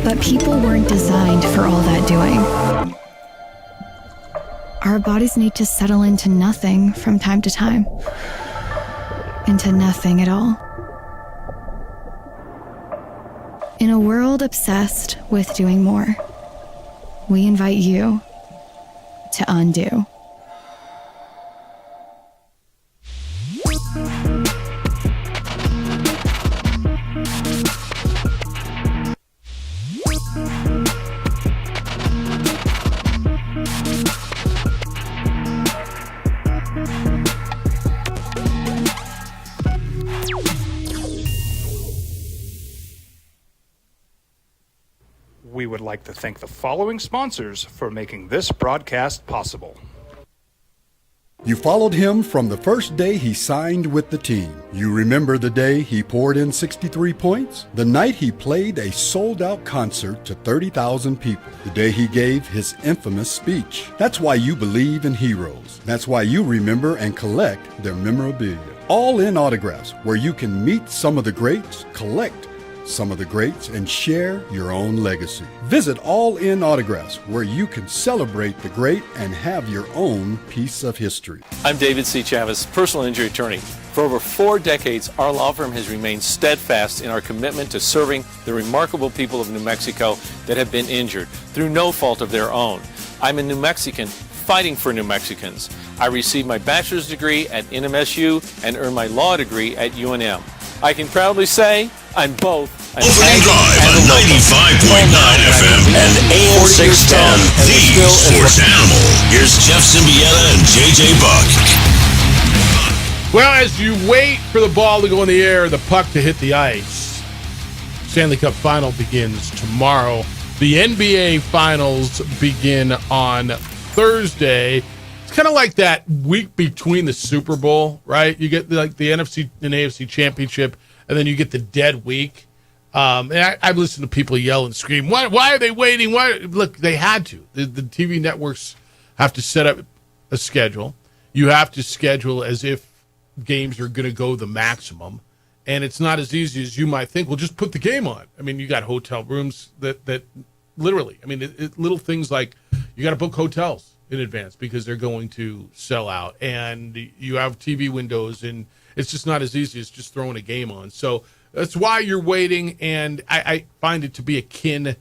But people weren't designed for all that doing. Our bodies need to settle into nothing from time to time. Into nothing at all. In a world obsessed with doing more, we invite you to undo. We would like to thank the following sponsors for making this broadcast possible. You followed him from the first day he signed with the team. You remember the day he poured in 63 points? The night he played a sold-out concert to 30,000 people. The day he gave his infamous speech. That's why you believe in heroes. That's why you remember and collect their memorabilia. All in Autographs, where you can meet some of the greats, collect some of the greats, and share your own legacy. Visit All In Autographs, where you can celebrate the great and have your own piece of history. I'm David C. Chavez, personal injury attorney. For over 4 decades, our law firm has remained steadfast in our commitment to serving the remarkable people of New Mexico that have been injured through no fault of their own. I'm a New Mexican fighting for New Mexicans. I received my bachelor's degree at NMSU and earned my law degree at UNM. I can proudly say I'm both. Opening Drive on 95.9 FM and AM 610, the Sports Animal. Here's Jeff Symbieta and JJ Buck. Well, as you wait for the ball to go in the air, the puck to hit the ice, Stanley Cup Final begins tomorrow. The NBA Finals begin on Thursday. It's kind of like that week between the Super Bowl, right? You get like the NFC and AFC Championship, and then you get the dead week. And I've listened to people yell and scream, why are they waiting? Why? Look, they had to. The TV networks have to set up a schedule. You have to schedule as if games are going to go the maximum. And it's not as easy as you might think. Well, just put the game on. I mean, you got hotel rooms that literally, I mean, little things like you got to book hotels in advance because they're going to sell out. And you have TV windows, and it's just not as easy as just throwing a game on. So that's why you're waiting, and I find it to be akin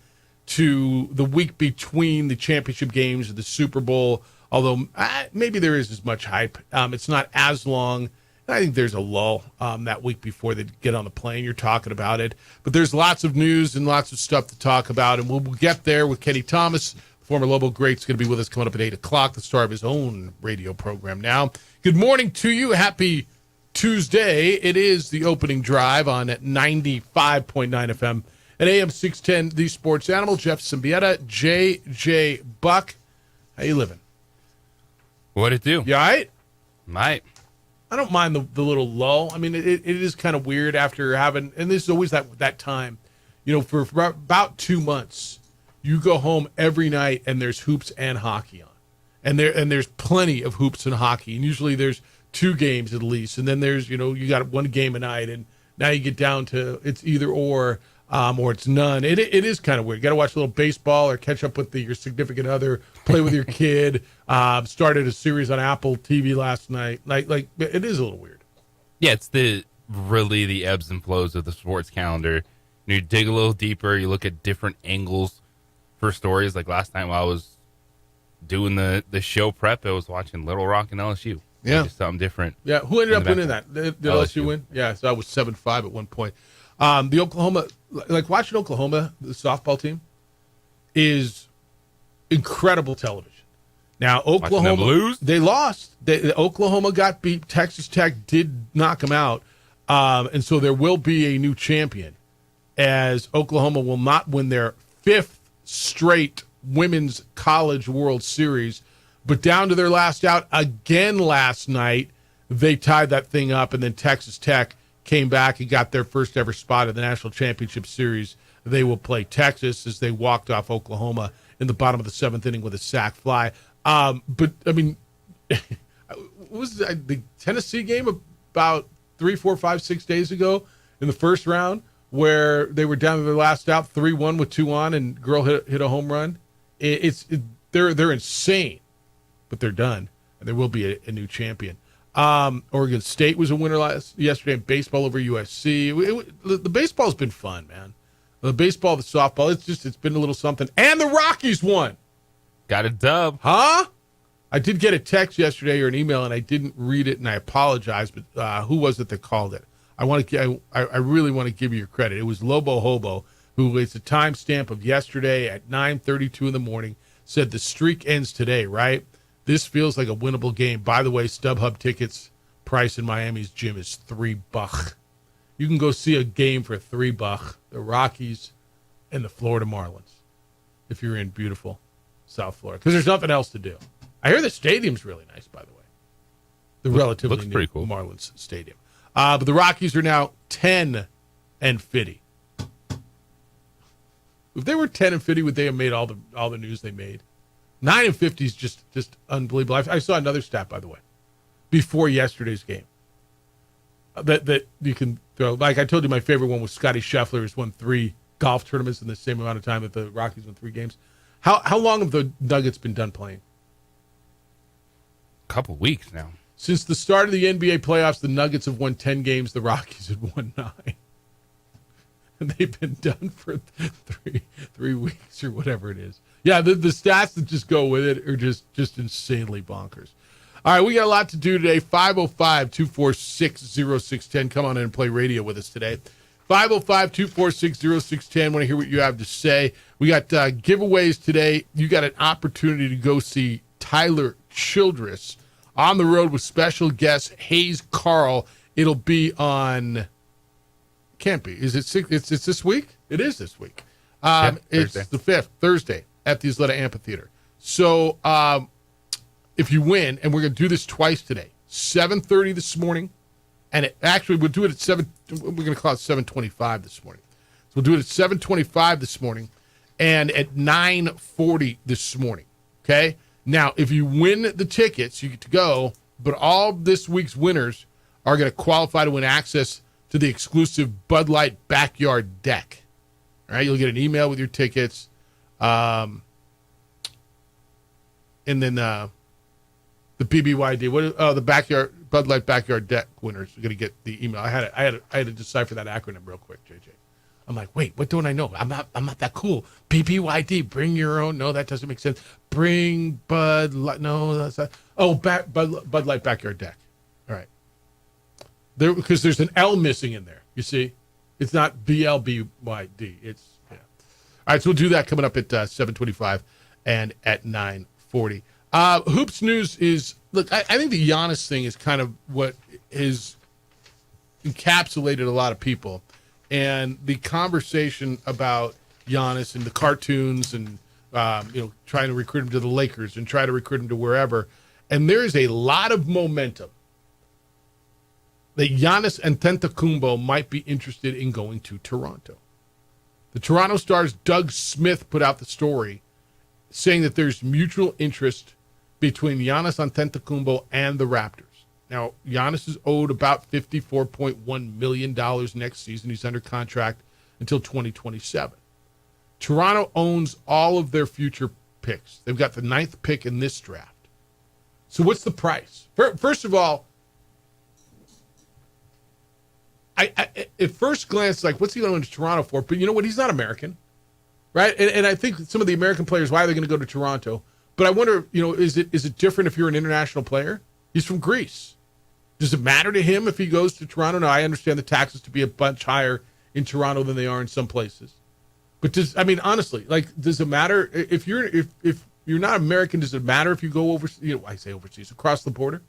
to the week between the championship games of the Super Bowl, although maybe there is as much hype. It's not as long. I think there's a lull that week before they get on the plane. You're talking about it. But there's lots of news and lots of stuff to talk about, and we'll get there with Kenny Thomas. Former Lobo great's going to be with us coming up at 8 o'clock, the star of his own radio program now. Good morning to you. Happy Tuesday. It is the opening drive on 95.9 FM at AM 610, the Sports Animal. Jeff Symbieta, JJ Buck. How you living? What'd it do? You all right? Might. I don't mind the little lull. I mean, it is kind of weird after having, and this is always that time, for about 2 months, you go home every night and there's hoops and hockey on. And there's plenty of hoops and hockey. And usually there's 2 games at least. And then there's, you got 1 game a night. And now you get down to it's either or it's none. It is kind of weird. You got to watch a little baseball or catch up with your significant other, play with your kid. Started a series on Apple TV last night. Like it is a little weird. Yeah, it's really the ebbs and flows of the sports calendar. You dig a little deeper. You look at different angles for stories. Like last night while I was doing the show prep, I was watching Little Rock and LSU. Yeah. Just something different. Yeah. Who ended up winning that? Did LSU win? Yeah. So I was 7-5 at one point. The Oklahoma, like watching Oklahoma, the softball team, is incredible television. Now, Oklahoma, lose? They lost. Oklahoma got beat. Texas Tech did knock them out. And so there will be a new champion, as Oklahoma will not win their 5th straight Women's College World Series. But down to their last out again last night, they tied that thing up, and then Texas Tech came back and got their first ever spot in the National Championship Series. They will play Texas as they walked off Oklahoma in the bottom of the 7th inning with a sac fly. But, I mean, what was the Tennessee game about 3, 4, 5, 6 days ago in the first round where they were down to their last out 3-1 with 2 on, and girl hit a home run. They're insane, but they're done, and there will be a new champion. Oregon State was a winner yesterday in baseball over USC. The baseball's been fun, man. The baseball, the softball, it's been a little something. And the Rockies won. Got a dub. Huh? I did get a text yesterday or an email, and I didn't read it, and I apologize. But who was it that called it? I really want to give you your credit. It was Lobo Hobo, who is a timestamp of yesterday at 9:32 in the morning. Said the streak ends today, right? This feels like a winnable game. By the way, StubHub tickets price in Miami's gym is $3. You can go see a game for $3. The Rockies and the Florida Marlins, if you're in beautiful South Florida, because there's nothing else to do. I hear the stadium's really nice, by the way. The relatively looks new pretty cool. Marlins Stadium. But the Rockies are now 10-50. If they were 10-50, would they have made all the news they made? 9-50 is just unbelievable. I saw another stat, by the way, before yesterday's game. That you can throw. Like I told you, my favorite one was Scotty Scheffler has won 3 golf tournaments in the same amount of time that the Rockies won 3 games. How long have the Nuggets been done playing? A couple weeks now. Since the start of the NBA playoffs, the Nuggets have won 10 games. The Rockies have won 9. And they've been done for three weeks or whatever it is. Yeah, the stats that just go with it are just insanely bonkers. All right, we got a lot to do today. 505-246-0610. Come on in and play radio with us today. 505-246-0610. Want to hear what you have to say. We got giveaways today. You got an opportunity to go see Tyler Childress on the road with special guest Hayes Carl. It'll be on... Can't be. Is it? It's this week? It is this week. It's the 5th, Thursday, at the Isleta Amphitheater. So if you win, and we're going to do this twice today, 7:30 this morning, and we'll do it at 7. We're going to call it 7:25 this morning. So we'll do it at 7:25 this morning, and at 9:40 this morning. Okay. Now, if you win the tickets, you get to go. But all this week's winners are going to qualify to win access to the exclusive Bud Light Backyard Deck. All right, you'll get an email with your tickets, and then the BBYD. The backyard Bud Light Backyard Deck winners are going to get the email. I had to decipher that acronym real quick, JJ. I'm like, wait, what don't I know? I'm not that cool. BBYD, bring your own. No, that doesn't make sense. Bring Bud Light. No, that's not. Oh, Bud Light Backyard Deck. All right. Because there's an L missing in there. You see, it's not BLBYD. It's yeah. All right, so we'll do that coming up at 7:25 and at 9:40. Hoops news is look. I think the Giannis thing is kind of what has encapsulated a lot of people, and the conversation about Giannis and the cartoons and trying to recruit him to the Lakers and try to recruit him to wherever, and there is a lot of momentum that Giannis Antetokounmpo might be interested in going to Toronto. The Toronto Star's Doug Smith put out the story saying that there's mutual interest between Giannis Antetokounmpo and the Raptors. Now, Giannis is owed about $54.1 million next season. He's under contract until 2027. Toronto owns all of their future picks. They've got the 9th pick in this draft. So what's the price? First of all, I at first glance, like, what's he going to Toronto for? But you know what? He's not American, right? And I think some of the American players, why are they going to go to Toronto? But I wonder, is it different if you're an international player? He's from Greece. Does it matter to him if he goes to Toronto? Now, I understand the taxes to be a bunch higher in Toronto than they are in some places. But honestly, like, does it matter if you're not American? Does it matter if you go overseas? I say overseas, across the border.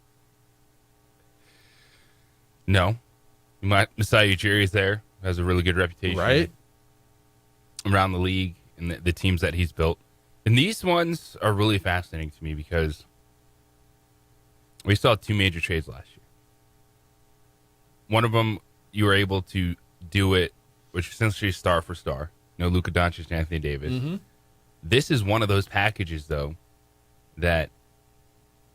No. Masai Ujiri is there, has a really good reputation, right, around the league and the teams that he's built. And these ones are really fascinating to me because we saw 2 major trades last year. One of them, you were able to do it, which essentially is star for star. Luka Doncic and Anthony Davis. Mm-hmm. This is one of those packages, though, that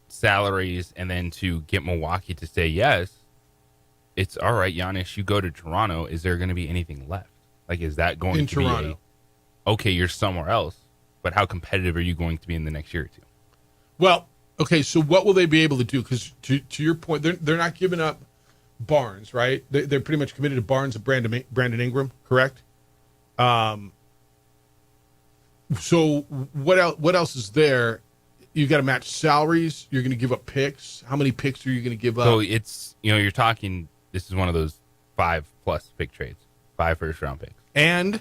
salaries and then to get Milwaukee to say yes, it's all right, Giannis, you go to Toronto. Is there going to be anything left? Like, is that going In to be Toronto. okay, you're somewhere else, but how competitive are you going to be in the next year or two? Well, okay, so what will they be able to do? Because to your point, they're not giving up Barnes, right? They're pretty much committed to Barnes and Brandon Ingram, correct? So what else is there? You got to match salaries. You're going to give up picks. How many picks are you going to give up? So it's, you're talking, this is one of those 5+ pick trades, 5 first-round picks. And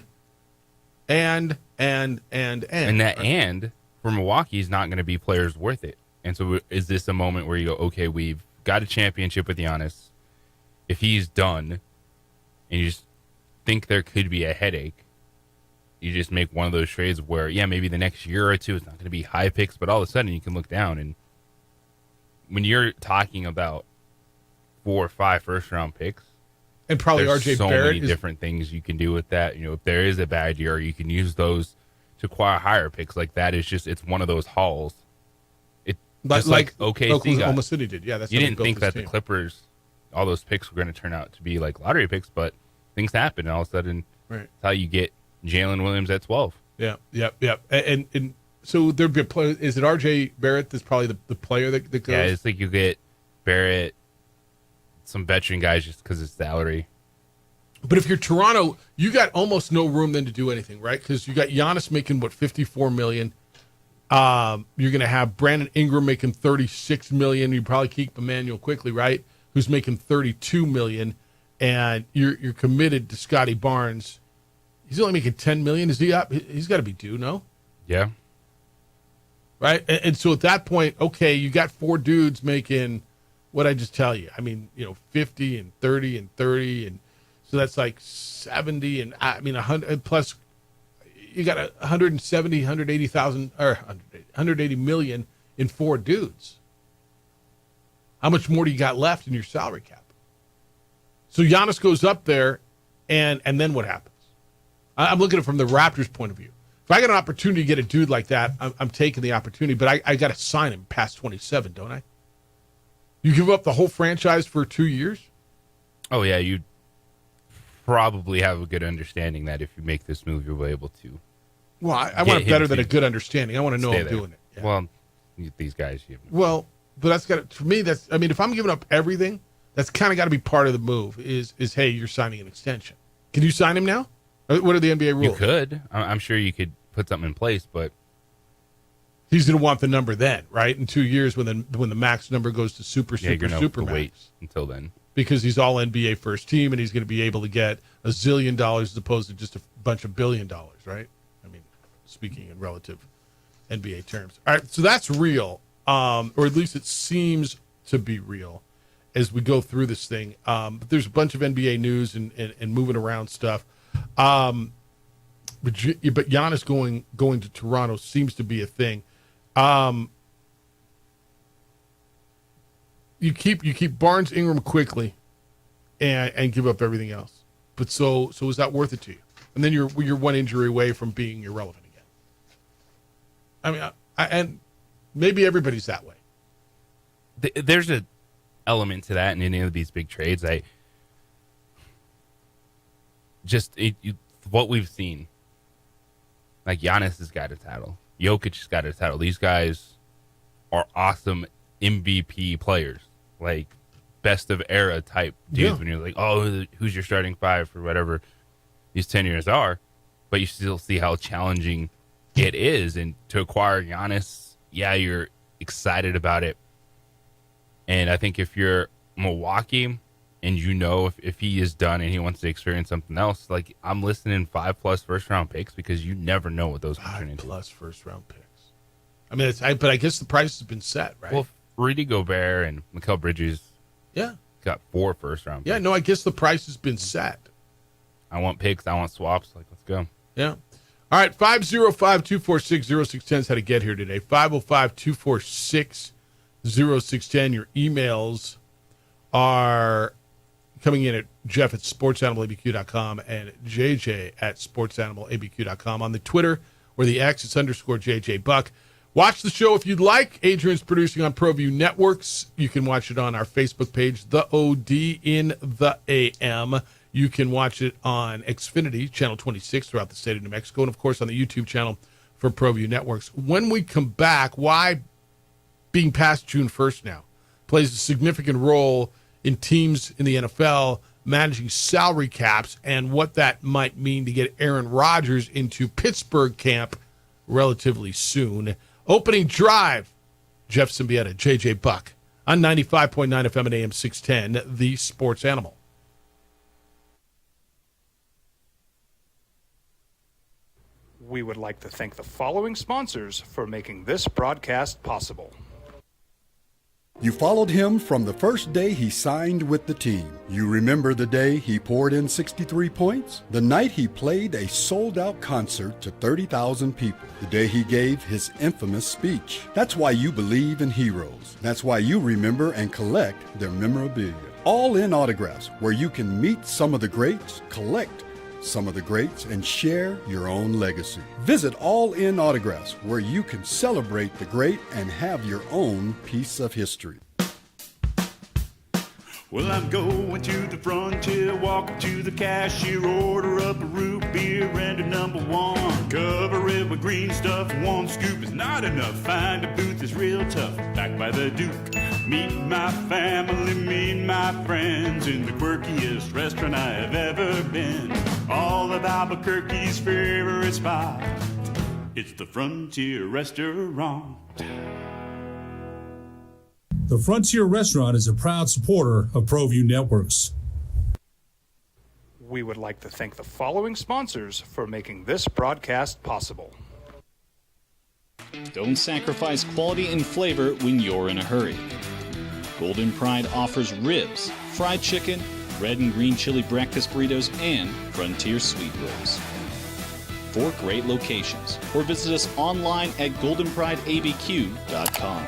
And that and for Milwaukee is not going to be players worth it. And so is this a moment where you go, okay, we've got a championship with Giannis. If he's done and you just think there could be a headache, you just make one of those trades where, yeah, maybe the next year or two it's not going to be high picks, but all of a sudden you can look down. And when you're talking about 4 or 5 first-round picks, and probably there's RJ so Barrett many different things you can do with that. If there is a bad year, you can use those to acquire higher picks. Like that is just, it's one of those hauls. Just like OKC Oklahoma City did. Yeah, that's you how they didn't built think this that the team. Clippers, all those picks were going to turn out to be like lottery picks, but things happen, and all of a sudden, Right. that's how you get Jalen Williams at 12. Yeah. And so there'd be a player. Is it RJ Barrett that's probably the player that goes? Yeah, it's like you get Barrett, some veteran guys just because it's salary. But if you're Toronto, you got almost no room then to do anything, right? Because you got Giannis making $54 million. You're going to have Brandon Ingram making $36 million. You probably keep Emmanuel Quickly, right? Who's making $32 million, and you're committed to Scotty Barnes. He's only making $10 million. Is he up? He's got to be due, no? Yeah. Right. And so at that point, okay, you got 4 dudes making what I just tell you. I mean, 50 and 30 and 30, and so that's like 70 and 100 plus. You got 170, 180,000 or 180 million in 4 dudes. How much more do you got left in your salary cap? So Giannis goes up there, and then what happens? I'm looking at it from the Raptors' point of view. If I got an opportunity to get a dude like that, I'm taking the opportunity, but I got to sign him past 27, don't I? You give up the whole franchise for 2 years? Oh, yeah, you probably have a good understanding that if you make this move, you'll be able to. Well, I want it him better than to a good understanding. I want to know stay I'm there. doing it. Yeah. Well, these guys, Well, but that's got to, for me, that's, I mean, if I'm giving up everything, that's kind of got to be part of the move is, hey, you're signing an extension. Can you sign him now? What are the NBA rules? you could. I'm sure you could put something in place, but He's going to want the number then, right? In 2 years when the max number goes to super you're going to have to max. wait until then. Because he's all NBA first team and he's going to be able to get $1 zillion as opposed to just a bunch of $1 billion, right? I mean, speaking in relative NBA terms. All right, so that's real, or at least it seems to be real as we go through this thing. But there's a bunch of NBA news and moving around stuff. But Giannis going to Toronto seems to be a thing. You keep Barnes, Ingram quickly, and give up everything else. But so is that worth it to you? And then you're one injury away from being irrelevant again. I mean, and maybe everybody's that way. There's a element to that in any of these big trades. What we've seen, like Giannis has got a title, Jokic has got a title. These guys are awesome MVP players, like best of era type dudes. Yeah. When you're like, oh, who's your starting 5 for whatever these 10 years are, but you still see how challenging it is. And to acquire Giannis, yeah, you're excited about it. And I think if you're Milwaukee and if he is done and he wants to experience something else, like I'm listening 5+ first round picks because you never know what those can turn into. 5+ first round picks. I mean, but I guess the price has been set, right? Well, Rudy Gobert and Mikal Bridges yeah. got 4 first round picks. Yeah, no, I guess the price has been set. I want picks. I want swaps. Like, let's go. Yeah. All right, 505-246-0610 is how to get here today. 505-246-0610. Your emails are coming in at Jeff at sportsanimалabq.com and JJ at sportsanimалabq.com. On the Twitter or the X, it's _JJ Buck. Watch the show if you'd like. Adrian's producing on ProView Networks. You can watch it on our Facebook page, The OD in the AM. You can watch it on Xfinity, Channel 26 throughout the state of New Mexico, and, of course, on the YouTube channel for ProView Networks. When we come back, why being past June 1st now plays a significant role in teams in the NFL managing salary caps and what that might mean to get Aaron Rodgers into Pittsburgh camp relatively soon. Opening drive, Jeff Symbieta, JJ Buck on 95.9 FM and AM 610, the Sports Animal. We would like to thank the following sponsors for making this broadcast possible. You followed him from the first day he signed with the team. You remember the day he poured in 63 points? The night he played a sold-out concert to 30,000 people. The day he gave his infamous speech. That's why you believe in heroes. That's why you remember and collect their memorabilia. All in autographs, where you can meet some of the greats, collect some of the greats, and share your own legacy. Visit All In Autographs, where you can celebrate the great and have your own piece of history. Well, I'm going to the frontier, walk up to the cashier, order up a root beer and a number one. Cover it with green stuff, one scoop is not enough. Find a booth is real tough, back by the Duke. Meet my family, meet my friends in the quirkiest restaurant I have ever been. All of Albuquerque's favorite spot, it's the Frontier Restaurant. The Frontier Restaurant is a proud supporter of ProView Networks. We would like to thank the following sponsors for making this broadcast possible. Don't sacrifice quality and flavor when you're in a hurry. Golden Pride offers ribs, fried chicken, red and green chili breakfast burritos, and Frontier sweet rolls. 4 great locations, or visit us online at goldenprideabq.com.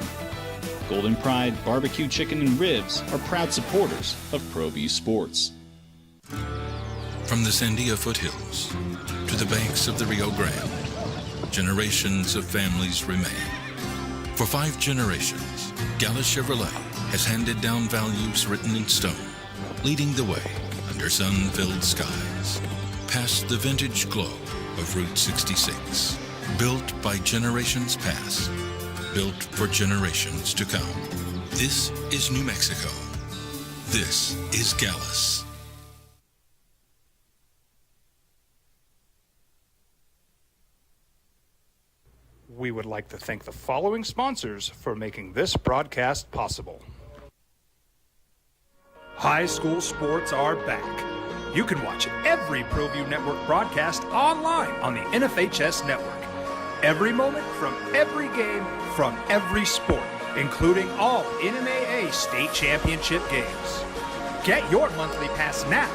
Golden Pride Barbecue Chicken and Ribs are proud supporters of ProView Sports. From the Sandia foothills to the banks of the Rio Grande, generations of families remain. For 5 generations, Gallus Chevrolet has handed down values written in stone, leading the way under sun-filled skies, past the vintage glow of Route 66. Built by generations past, built for generations to come. This is New Mexico. This is Gallus. We would like to thank the following sponsors for making this broadcast possible. High school sports are back. You can watch every ProView Network broadcast online on the NFHS network. Every moment from every game from every sport, including all NMAA state championship games. Get your monthly pass now.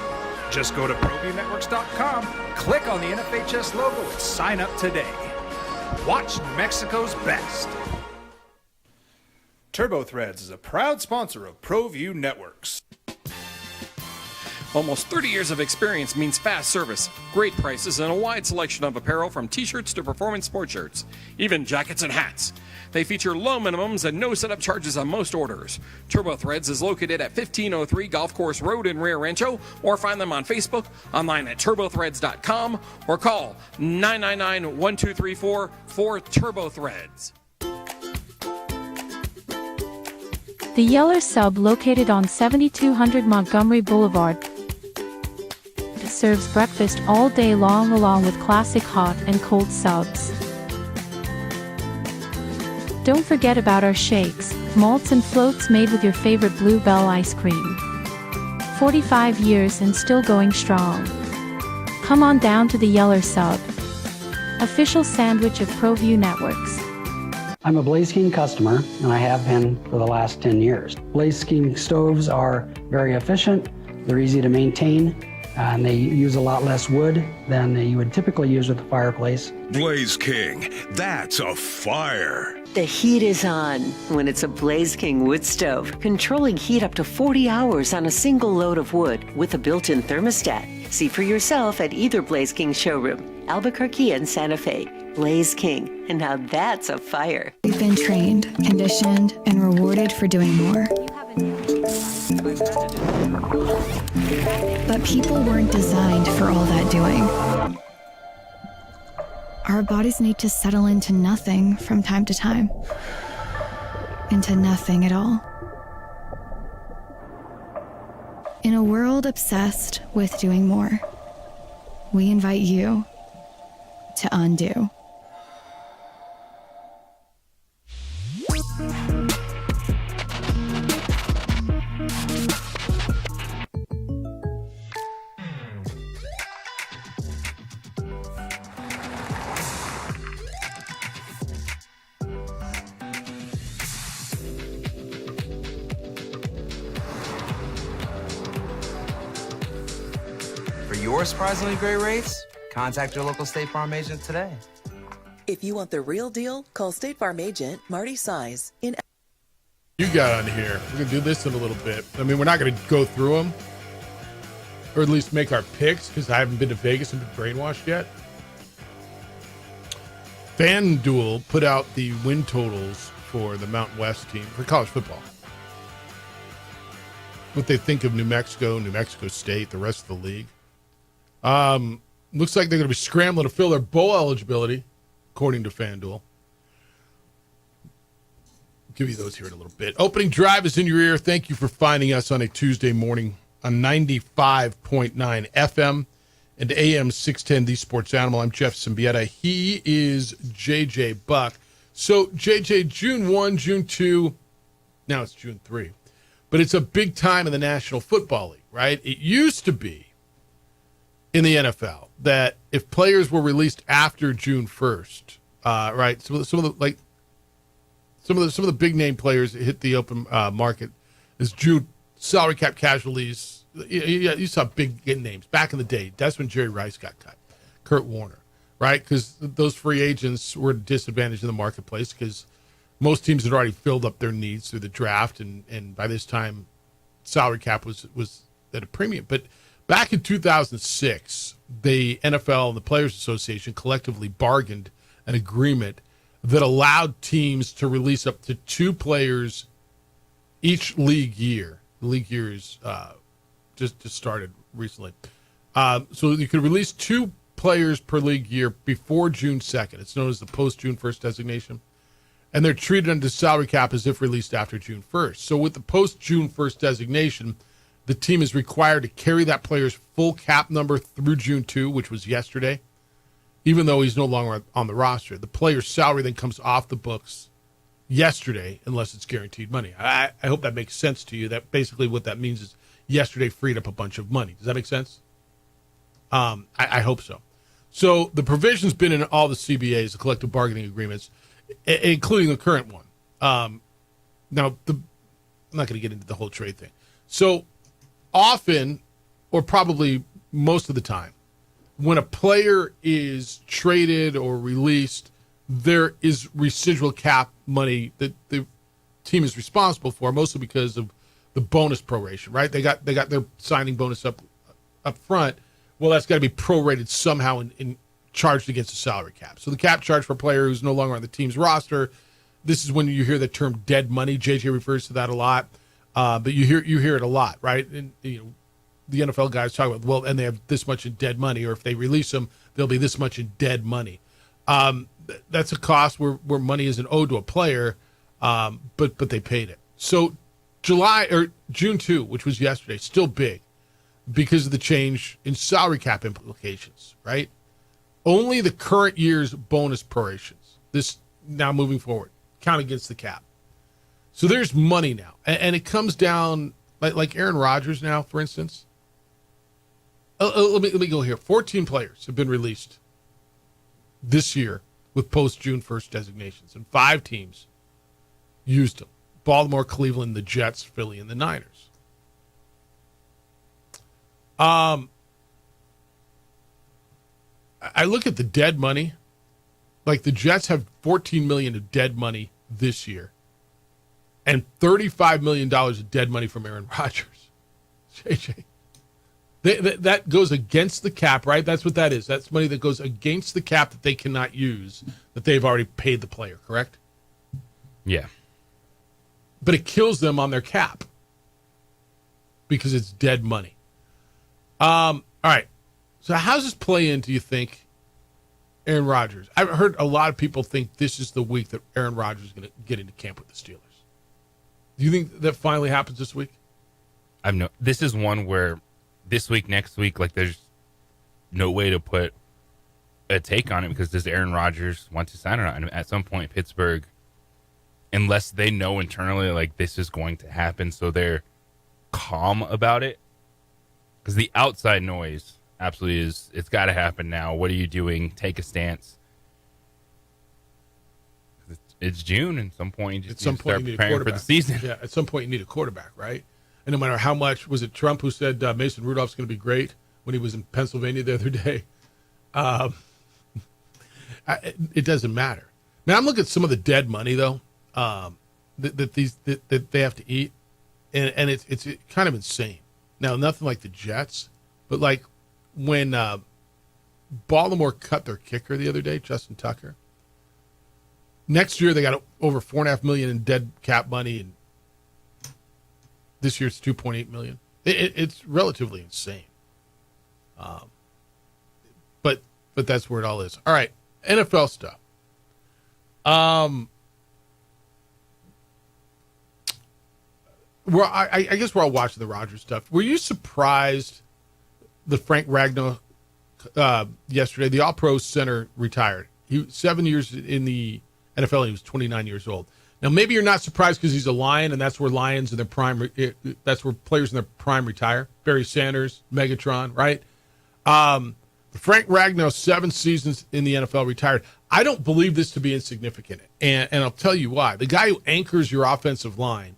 Just go to ProViewNetworks.com, click on the NFHS logo, and sign up today. Watch New Mexico's best. TurboThreads is a proud sponsor of ProView Networks. Almost 30 years of experience means fast service, great prices, and a wide selection of apparel from t-shirts to performance sport shirts, even jackets and hats. They feature low minimums and no setup charges on most orders. TurboThreads is located at 1503 Golf Course Road in Rio Rancho, or find them on Facebook, online at turbothreads.com, or call 999-1234 for TurboThreads. The Yeller Sub, located on 7200 Montgomery Boulevard, serves breakfast all day long along with classic hot and cold subs. Don't forget about our shakes, malts and floats made with your favorite Bluebell ice cream. 45 years and still going strong. Come on down to the Yeller Sub, official sandwich of ProView Networks. I'm a Blaze King customer, and I have been for the last 10 years. Blaze King stoves are very efficient, they're easy to maintain, and they use a lot less wood than you would typically use with a fireplace. Blaze King, that's a fire. The heat is on when it's a Blaze King wood stove, controlling heat up to 40 hours on a single load of wood with a built-in thermostat. See for yourself at either Blaze King showroom, Albuquerque and Santa Fe. Blaze King, and now that's a fire. We've been trained, conditioned, and rewarded for doing more. But people weren't designed for all that doing. Our bodies need to settle into nothing from time to time. Into nothing at all. In a world obsessed with doing more, we invite you to undo. For your surprisingly great rates, contact your local State Farm agent today. If you want the real deal, call State Farm agent Marty Size. You got on here. We're going to do this in a little bit. I mean, we're not going to go through them, or at least make our picks, because I haven't been to Vegas and been brainwashed yet. FanDuel put out the win totals for the Mountain West team for college football. What they think of New Mexico State, the rest of the league. Looks like they're going to be scrambling to fill their bowl eligibility, according to FanDuel. I'll give you those here in a little bit. Opening drive is in your ear. Thank you for finding us on a Tuesday morning on 95.9 FM and AM 610, The Sports Animal. I'm Jeff Symbieta. He is JJ Buck. So, JJ, June 1, June 2, now it's June 3. But it's a big time in the National Football League, right? It used to be in the NFL that if players were released after June 1st, right? Some of the big name players that hit the open market is June salary cap casualties. You saw big names back in the day. That's when Jerry Rice got cut, Kurt Warner, right? Because those free agents were at a disadvantage in the marketplace because most teams had already filled up their needs through the draft, and by this time, salary cap was at a premium. But back in 2006, the NFL and the Players Association collectively bargained an agreement that allowed teams to release up to 2 players each league year. The league year is just started recently. So you could release 2 players per league year before June 2nd. It's known as the post-June 1st designation. And they're treated under salary cap as if released after June 1st. So with the post-June 1st designation, the team is required to carry that player's full cap number through June 2, which was yesterday, even though he's no longer on the roster. The player's salary then comes off the books yesterday unless it's guaranteed money. I hope that makes sense to you. That basically what that means is yesterday freed up a bunch of money. Does that make sense? I hope so. So the provision's been in all the CBAs, the collective bargaining agreements, including the current one. Now, I'm not going to get into the whole trade thing. So often, or probably most of the time, when a player is traded or released, there is residual cap money that the team is responsible for, mostly because of the bonus proration, right? They got their signing bonus up front. Well, that's got to be prorated somehow and charged against the salary cap. So the cap charge for a player who's no longer on the team's roster, this is when you hear the term dead money. JJ refers to that a lot, but you hear it a lot, right? And the NFL guys talk about, well, and they have this much in dead money, or if they release them, there'll be this much in dead money. That's a cost where money isn't owed to a player, but they paid it. So June 2, which was yesterday, still big because of the change in salary cap implications, right? Only the current year's bonus prorations, this now moving forward, count against the cap. So there's money now. And it comes down, like Aaron Rodgers now, for instance. Let me go here. 14 players have been released this year with post-June 1st designations, and 5 teams used them. Baltimore, Cleveland, the Jets, Philly, and the Niners. I look at the dead money. Like the Jets have $14 million of dead money this year, and $35 million of dead money from Aaron Rodgers. JJ, that goes against the cap, right? That's what that is. That's money that goes against the cap that they cannot use, that they've already paid the player, correct? Yeah. But it kills them on their cap. because it's dead money. All right. So how does this play into, you think, Aaron Rodgers? I've heard a lot of people think this is the week that Aaron Rodgers is going to get into camp with the Steelers. Do you think that finally happens this week? This is one where this week, next week, like there's no way to put a take on it because does Aaron Rodgers want to sign or not? And at some point, Pittsburgh, unless they know internally like this is going to happen, so they're calm about it. Because the outside noise absolutely is, it's got to happen now. What are you doing? Take a stance. It's June, and at some point you just start preparing for the season. Yeah, at some point you need a quarterback, right? And no matter how much, was it Trump who said Mason Rudolph's going to be great when he was in Pennsylvania the other day? It doesn't matter. Man, I'm looking at some of the dead money though that they have to eat, and it's kind of insane. Now, nothing like the Jets, but like when Baltimore cut their kicker the other day, Justin Tucker. Next year they got over $4.5 million in dead cap money, and this year it's $2.8 million. It's relatively insane. But that's where it all is. All right, NFL stuff. Well, I guess we're all watching the Rodgers stuff. Were you surprised that Frank Ragnow yesterday, the All-Pro center, retired? He 7 years in the NFL, and he was 29 years old. Now, maybe you're not surprised because he's a Lion, and that's where Lions in their prime, that's where players in their prime retire. Barry Sanders, Megatron, right? Frank Ragnow, 7 seasons in the NFL, retired. I don't believe this to be insignificant, and I'll tell you why. The guy who anchors your offensive line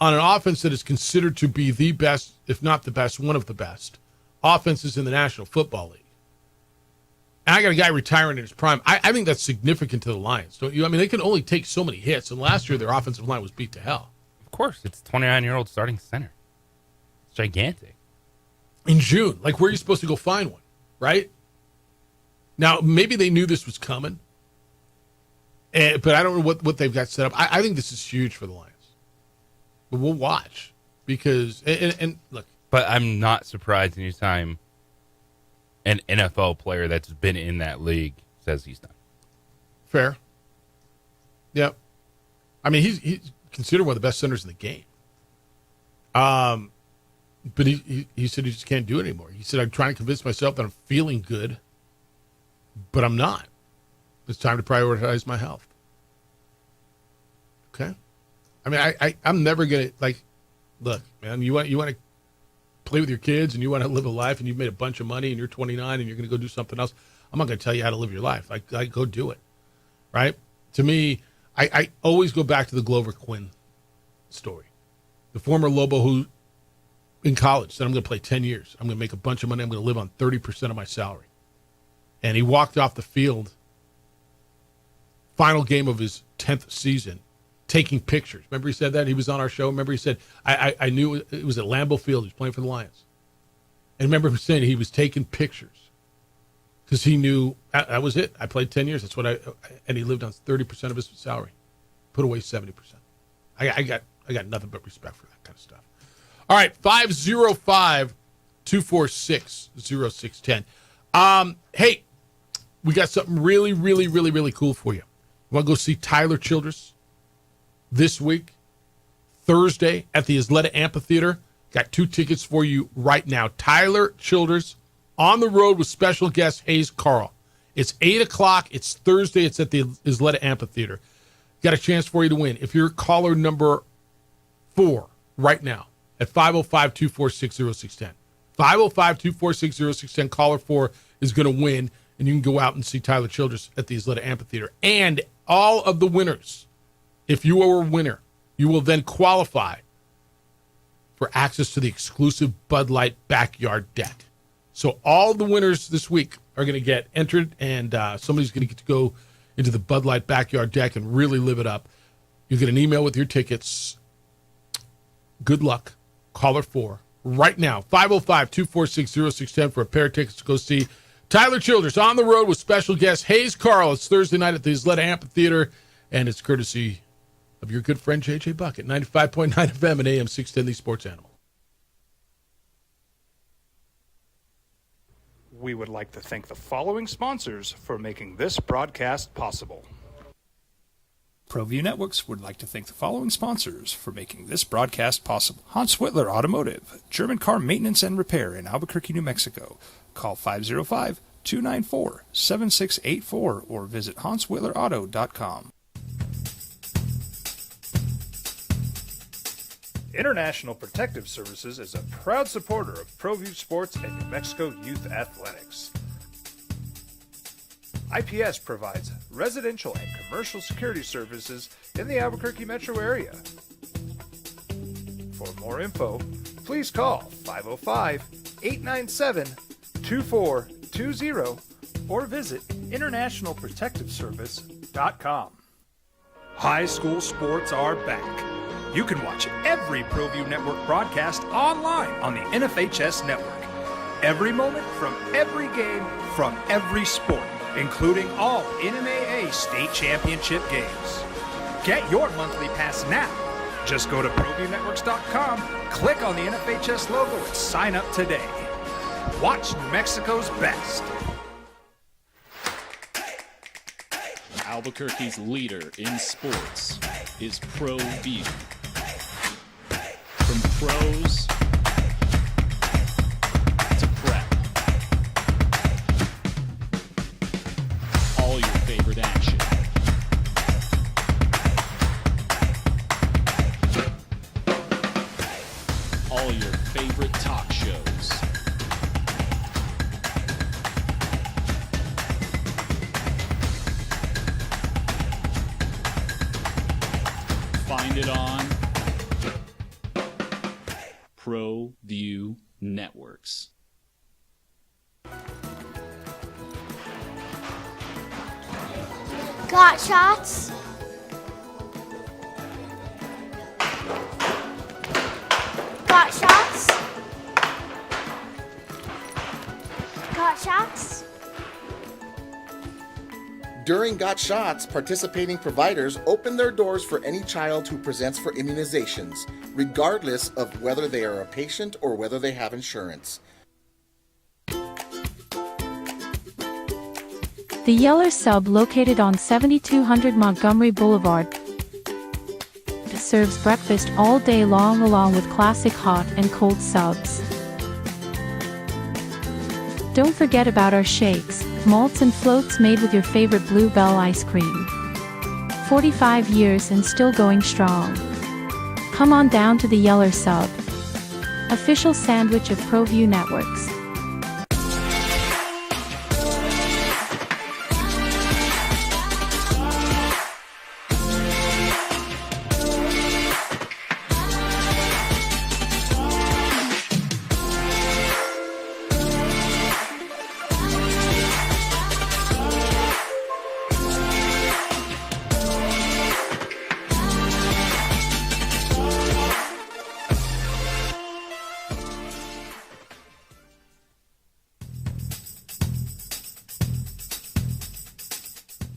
on an offense that is considered to be the best, if not the best, one of the best offenses in the National Football League. And I got a guy retiring in his prime. I think that's significant to the Lions, don't you? I mean, they can only take so many hits, and last year their offensive line was beat to hell. Of course, it's a 29-year-old starting center. It's gigantic. In June, like where are you supposed to go find one, right? Now, maybe they knew this was coming, but I don't know what they've got set up. I think this is huge for the Lions. But we'll watch because, and look. But I'm not surprised anytime an NFL player that's been in that league says he's done. Fair. Yep. I mean, he's considered one of the best centers in the game. But he said he just can't do it anymore. He said, I'm trying to convince myself that I'm feeling good, but I'm not. It's time to prioritize my health. Okay. I mean, I'm never going to, like, look, man, you want to play with your kids and you want to live a life and you've made a bunch of money and you're 29 and you're going to go do something else. I'm not going to tell you how to live your life. I go do it. Right? To me, I always go back to the Glover Quinn story. The former Lobo who, in college, said, I'm going to play 10 years. I'm going to make a bunch of money. I'm going to live on 30% of my salary. And he walked off the field, final game of his 10th season, taking pictures. Remember he said that? He was on our show. Remember he said, I knew it was at Lambeau Field. He was playing for the Lions. And remember him saying he was taking pictures because he knew that was it. I played 10 years. That's what and he lived on 30% of his salary. Put away 70%. I got nothing but respect for that kind of stuff. All right, 505-246-0610. Hey, we got something really, really, really, really cool for you. You want to go see Tyler Childress this week, Thursday, at the Isleta Amphitheater? Got 2 tickets for you right now. Tyler Childress on the road with special guest Hayes Carl. It's 8 o'clock. It's Thursday. It's at the Isleta Amphitheater. Got a chance for you to win. If you're caller number 4 right now at 505-246-0610. 505-246-0610. Caller 4 is going to win, and you can go out and see Tyler Childress at the Isleta Amphitheater. And all of the winners, if you are a winner, you will then qualify for access to the exclusive Bud Light Backyard Deck. So all the winners this week are going to get entered, and somebody's going to get to go into the Bud Light Backyard Deck and really live it up. You get an email with your tickets. Good luck. Caller 4 right now. 505-246-0610 for a pair of tickets to go see Tyler Childress on the road with special guest Hayes Carl. It's Thursday night at the Isleta Amphitheater, and it's courtesy of your good friend J.J. Buck at 95.9 FM and AM 610, the Sports Animal. We would like to thank the following sponsors for making this broadcast possible. ProView Networks would like to thank the following sponsors for making this broadcast possible. Hans Whitler Automotive, German car maintenance and repair in Albuquerque, New Mexico. Call 505-294-7684 or visit hanswhitlerauto.com. International Protective Services is a proud supporter of ProView Sports and New Mexico Youth Athletics. IPS provides residential and commercial security services in the Albuquerque metro area. For more info, please call 505-897-2420 or visit internationalprotectiveservice.com. High school sports are back. You can watch every ProView Network broadcast online on the NFHS network. Every moment from every game from every sport, including all NMAA state championship games. Get your monthly pass now. Just go to ProViewNetworks.com, click on the NFHS logo, and sign up today. Watch New Mexico's best. Albuquerque's leader in sports is ProView. From pros to prep, all your favorite action. All your favorite talk shows. Find it on ProView Networks. Got shots? Got shots? Got shots? During Got Shots, participating providers open their doors for any child who presents for immunizations, regardless of whether they are a patient or whether they have insurance. The Yeller Sub, located on 7200 Montgomery Boulevard, serves breakfast all day long along with classic hot and cold subs. Don't forget about our shakes, malts and floats made with your favorite Bluebell ice cream. 45 years and still going strong. Come on down to the Yeller Sub, official sandwich of ProView Networks.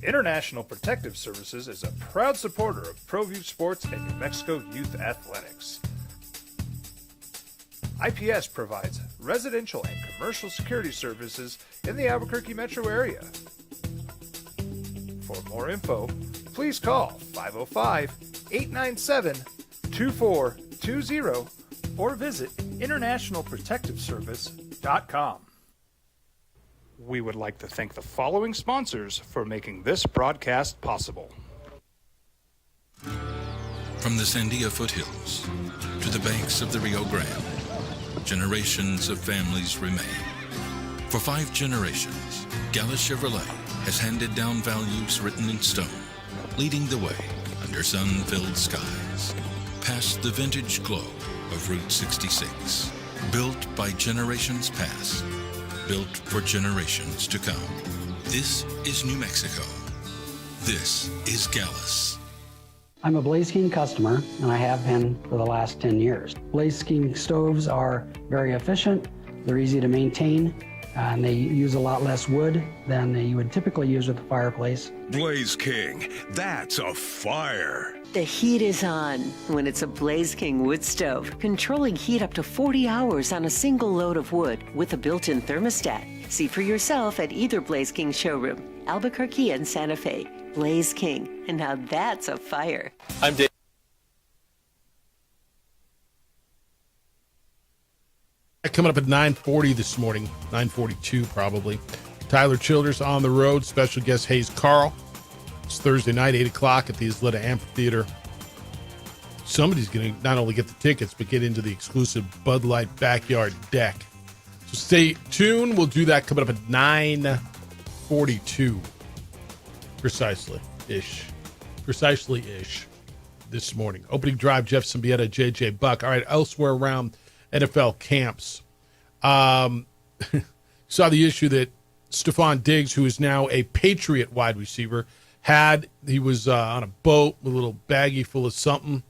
International Protective Services is a proud supporter of ProView Sports and New Mexico Youth Athletics. IPS provides residential and commercial security services in the Albuquerque metro area. For more info, please call 505-897-2420 or visit internationalprotectiveservice.com. We would like to thank the following sponsors for making this broadcast possible. From the Sandia foothills to the banks of the Rio Grande, generations of families remain. For 5 generations, Gallus Chevrolet has handed down values written in stone, leading the way under sun-filled skies, past the vintage glow of Route 66. Built by generations past, built for generations to come. This is New Mexico. This is Gallus. I'm a Blaze King customer, and I have been for the last 10 years. Blaze King stoves are very efficient, they're easy to maintain, and they use a lot less wood than you would typically use with a fireplace. Blaze King, that's a fire. The heat is on when it's a Blaze King wood stove, controlling heat up to 40 hours on a single load of wood with a built-in thermostat. See for yourself at either Blaze King showroom, Albuquerque and Santa Fe. Blaze King, and now that's a fire. I'm Dave. Coming up at 9:40 this morning, 9:42 probably. Tyler Childers on the road. Special guest Hayes Carl. It's Thursday night, 8 o'clock at the Isleta Amphitheater. Somebody's going to not only get the tickets, but get into the exclusive Bud Light Backyard Deck. So stay tuned. We'll do that coming up at 9:42. Precisely-ish this morning. Opening drive, Jeff Symbieta, J.J. Buck. All right, elsewhere around NFL camps. Saw the issue that Stephon Diggs, who is now a Patriot wide receiver, he was on a boat with a little baggie full of something,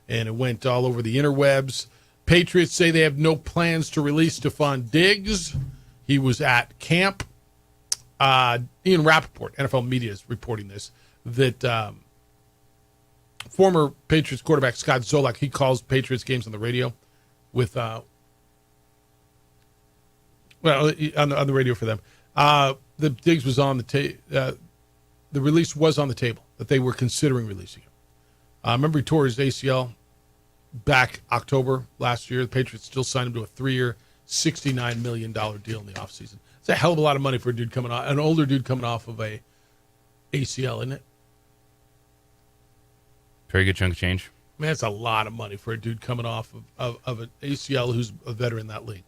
and it went all over the interwebs. Patriots say they have no plans to release Stephon Diggs. He was at camp. Ian Rappaport, NFL Media, is reporting this, that former Patriots quarterback Scott Zolak, he calls Patriots games on the radio with, on the radio for them. The Diggs was on the release was on the table, that they were considering releasing him. Remember, he tore his ACL back October last year. The Patriots still signed him to a 3-year, $69 million deal in the offseason. It's a hell of a lot of money for a dude coming off, an older dude coming off of a ACL, isn't it? Very good chunk of change. Man, that's a lot of money for a dude coming off of an ACL who's a veteran in that league.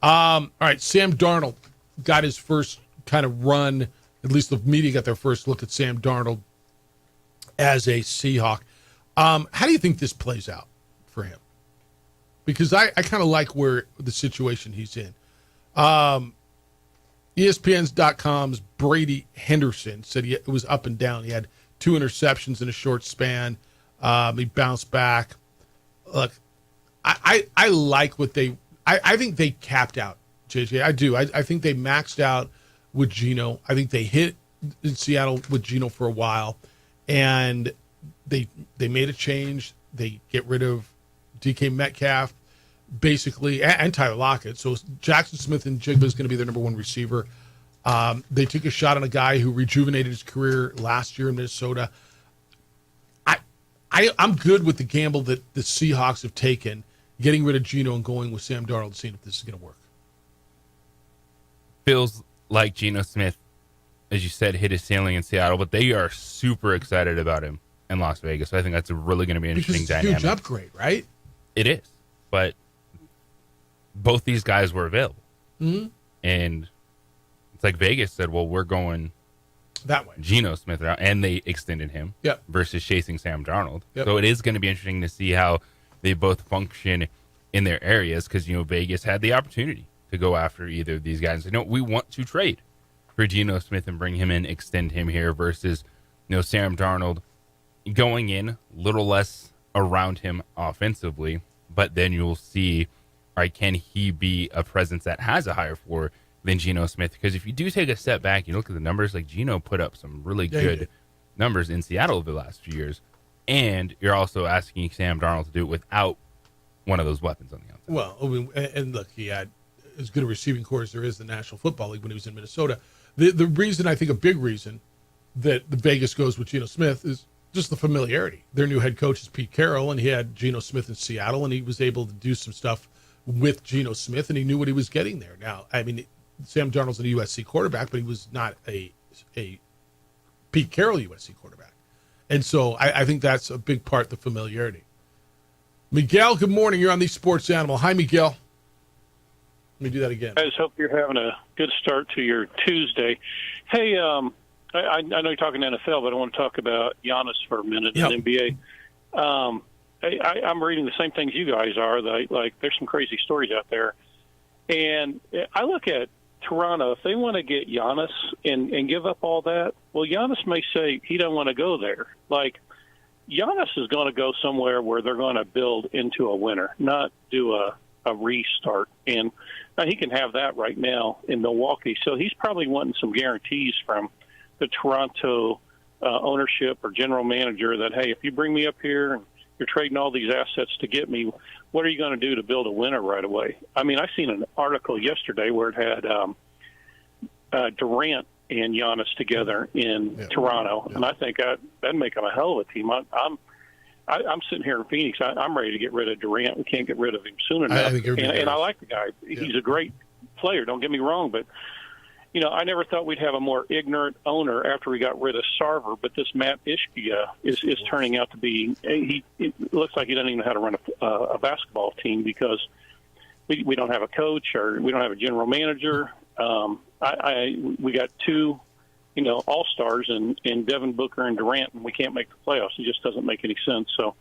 All right, Sam Darnold got his first kind of run. At least the media got their first look at Sam Darnold as a Seahawk. How do you think this plays out for him? Because I kind of like where the situation he's in. ESPN.com's Brady Henderson said it was up and down. He had 2 interceptions in a short span. He bounced back. Look, I like what I think they capped out, JJ. I do. I think they maxed out with Geno. I think they hit in Seattle with Geno for a while, and they made a change. They get rid of DK Metcalf, basically, and Tyler Lockett. So Jackson Smith and Jigba is going to be their number 1 receiver. They took a shot on a guy who rejuvenated his career last year in Minnesota. I'm good with the gamble that the Seahawks have taken, getting rid of Geno and going with Sam Darnold, seeing if this is going to work. Feels like Geno Smith, as you said, hit his ceiling in Seattle, but they are super excited about him in Las Vegas. So I think that's really going to be an interesting dynamic. Huge upgrade, right? It is, but both these guys were available. Mm-hmm. And it's like Vegas said, well, we're going that way. Geno Smith out, and they extended him versus chasing Sam Darnold. Yep. So it is going to be interesting to see how they both function in their areas, because, Vegas had the opportunity to go after either of these guys. We want to trade for Geno Smith and bring him in, extend him here, versus, Sam Darnold going in a little less around him offensively, but then you'll see, all right, can he be a presence that has a higher floor than Geno Smith? Because if you do take a step back, you look at the numbers, like Geno put up some really good numbers in Seattle over the last few years, and you're also asking Sam Darnold to do it without one of those weapons on the outside. Well, and look, he had as good a receiving core as there is in the National Football League when he was in Minnesota. The reason, I think a big reason that the Vegas goes with Geno Smith is just the familiarity. Their new head coach is Pete Carroll, and he had Geno Smith in Seattle, and he was able to do some stuff with Geno Smith, and he knew what he was getting there. Now, I mean, Sam Darnold's a USC quarterback, but he was not a Pete Carroll USC quarterback. And so I think that's a big part, the familiarity. Miguel, good morning. You're on the Sports Animal. Hi, Miguel. Let me do that again. I just hope you're having a good start to your Tuesday. Hey, I know you're talking NFL, but I want to talk about Giannis for a minute in NBA. I'm reading the same things you guys are. There's some crazy stories out there. And I look at Toronto. If they want to get Giannis and give up all that, well, Giannis may say he don't want to go there. Giannis is going to go somewhere where they're going to build into a winner, not do a restart. And he can have that right now in Milwaukee. So he's probably wanting some guarantees from the Toronto ownership or general manager that, hey, if you bring me up here and you're trading all these assets to get me, what are you going to do to build a winner right away? I mean, I seen an article yesterday where it had Durant and Giannis together in Toronto, and I think that'd make them a hell of a team. I'm sitting here in Phoenix. I'm ready to get rid of Durant. We can't get rid of him soon enough. And I like the guy. He's a great player. Don't get me wrong, but I never thought we'd have a more ignorant owner after we got rid of Sarver. But this Matt Ishbia is turning out to be. It looks like he doesn't even know how to run a basketball team because we don't have a coach or we don't have a general manager. We got two. All-stars in Devin Booker and Durant, and we can't make the playoffs. It just doesn't make any sense. So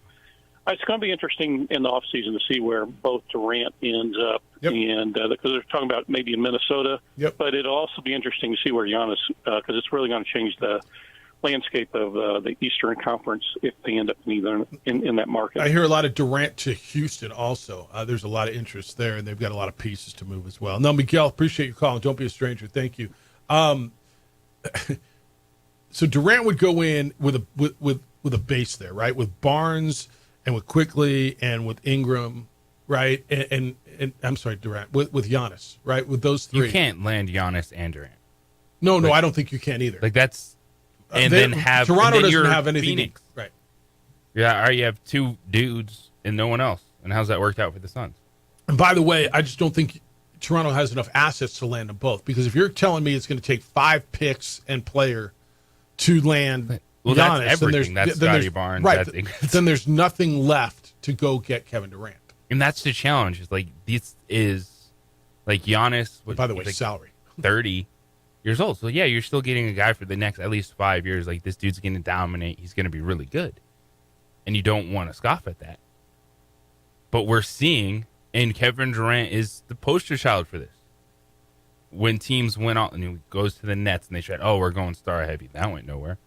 it's going to be interesting in the offseason to see where both Durant ends up, and because they're talking about maybe in Minnesota, but it'll also be interesting to see where Giannis, because it's really going to change the landscape of the Eastern Conference if they end up in that market. I hear a lot of Durant to Houston also. There's a lot of interest there, and they've got a lot of pieces to move as well. No, Miguel, appreciate your call. Don't be a stranger. Thank you. So Durant would go in with a base there, right? With Barnes and with Quickly and with Ingram, right? And I'm sorry, Durant with Giannis, right? With those three, you can't land Giannis and Durant. No, I don't think you can either. Like that's then have Toronto and then doesn't have anything, Phoenix. Right? Yeah, or you have two dudes and no one else. And how's that worked out for the Suns? And by the way, I just don't think Toronto has enough assets to land them both, because if you're telling me it's going to take 5 picks and player to land Giannis, that's everything. That's Scotty Barnes. Right. Then there's nothing left to go get Kevin Durant. And that's the challenge. Is like this is like Giannis. By the way, like salary 30 years old. So yeah, you're still getting a guy for the next at least 5 years. Like this dude's going to dominate. He's going to be really good, and you don't want to scoff at that. But we're seeing. And Kevin Durant is the poster child for this. When teams went out and he goes to the Nets and they tried, we're going star heavy. That went nowhere.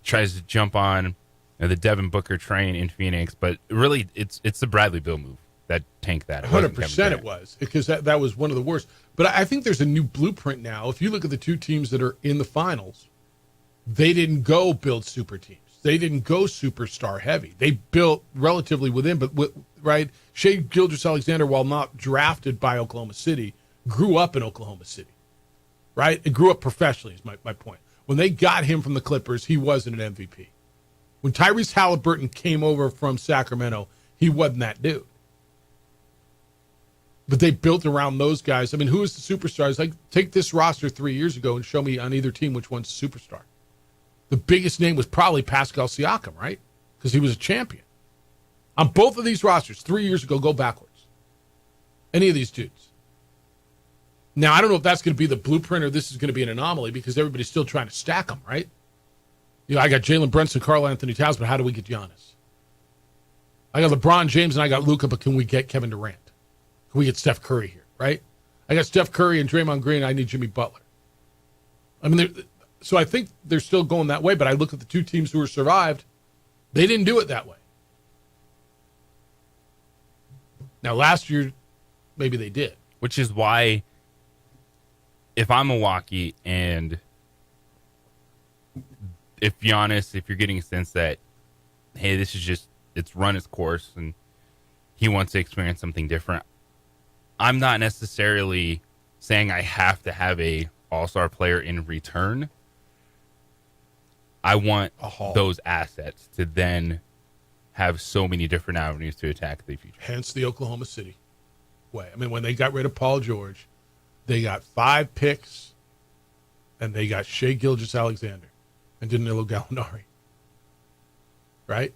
Tries to jump on the Devin Booker train in Phoenix, but really it's the Bradley Beal move that tanked that. 100% it was, because that was one of the worst. But I think there's a new blueprint now. If you look at the two teams that are in the finals, they didn't go build super teams. They didn't go superstar heavy. They built relatively within, but right? Shai Gilgeous-Alexander, while not drafted by Oklahoma City, grew up in Oklahoma City, right? It grew up professionally is my point. When they got him from the Clippers, he wasn't an MVP. When Tyrese Halliburton came over from Sacramento, he wasn't that dude. But they built around those guys. I mean, who is the superstars? Like, take this roster 3 years ago and show me on either team which one's a superstar. The biggest name was probably Pascal Siakam, right? Because he was a champion. On both of these rosters, 3 years ago, go backwards. Any of these dudes. Now, I don't know if that's going to be the blueprint or this is going to be an anomaly because everybody's still trying to stack them, right? I got Jalen Brunson, Karl Anthony Towns, but how do we get Giannis? I got LeBron James and I got Luka, but can we get Kevin Durant? Can we get Steph Curry here, right? I got Steph Curry and Draymond Green. I need Jimmy Butler. I mean, so I think they're still going that way, but I look at the two teams who were survived. They didn't do it that way. Now, last year, maybe they did. Which is why if I'm Milwaukee and if you're getting a sense that, hey, this is just, it's run its course and he wants to experience something different, I'm not necessarily saying I have to have a all-star player in return. I want those assets to then have so many different avenues to attack the future. Hence the Oklahoma City way. I mean, when they got rid of Paul George, they got 5 picks, and they got Shai Gilgeous-Alexander and Danilo Gallinari. Right?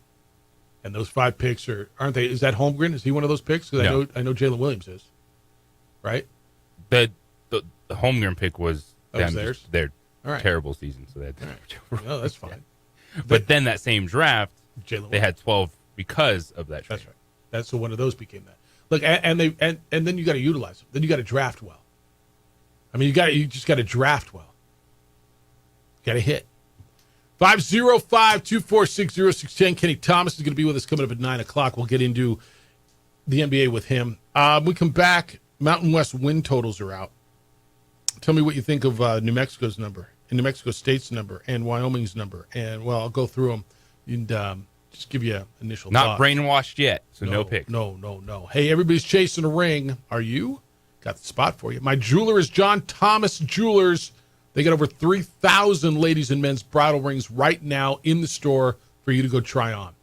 And those 5 picks aren't they? Is that Holmgren? Is he one of those picks? Because No. I know Jalen Williams is. Right? The Holmgren pick was theirs? Their All right. terrible season. So that No, that's fine. But then that same draft, Jalen they had 12 because of that trade. That's right. That's so one of those became that. Look, and then you got to utilize them. Then you got to draft well. I mean, you just got to draft well. Got to hit. 505-246-0610. Kenny Thomas is going to be with us coming up at 9 o'clock. We'll get into the NBA with him. We come back. Mountain West win totals are out. Tell me what you think of New Mexico's number and New Mexico State's number and Wyoming's number. And, well, I'll go through them and just give you an initial Not thoughts. brainwashed yet, so no pick. No. Hey, everybody's chasing a ring. Are you? got the spot for you. My jeweler is John Thomas Jewelers. They got over 3,000 ladies and men's bridal rings right now in the store for you to go try on.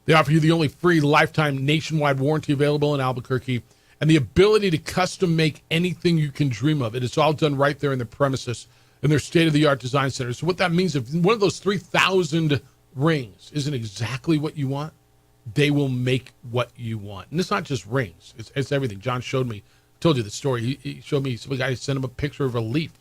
They offer you the only free lifetime nationwide warranty available in Albuquerque and the ability to custom make anything you can dream of. It is all done right there in the premises in their state-of-the-art design center. So what that means, if one of those 3,000 rings isn't exactly what you want, they will make what you want. And it's not just rings. It's everything. John showed me, told you the story. He showed me, some guy sent him a picture of a leaf,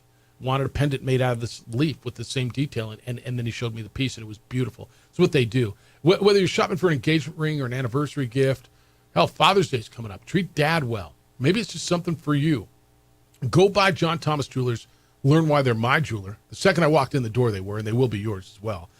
wanted a pendant made out of this leaf with the same detail, and then he showed me the piece, and it was beautiful. It's what they do. Whether you're shopping for an engagement ring or an anniversary gift, hell, Father's Day's coming up. Treat Dad well. Maybe it's just something for you. Go by John Thomas Jewelers. Learn why they're my jeweler. The second I walked in the door, they were, and they will be yours as well.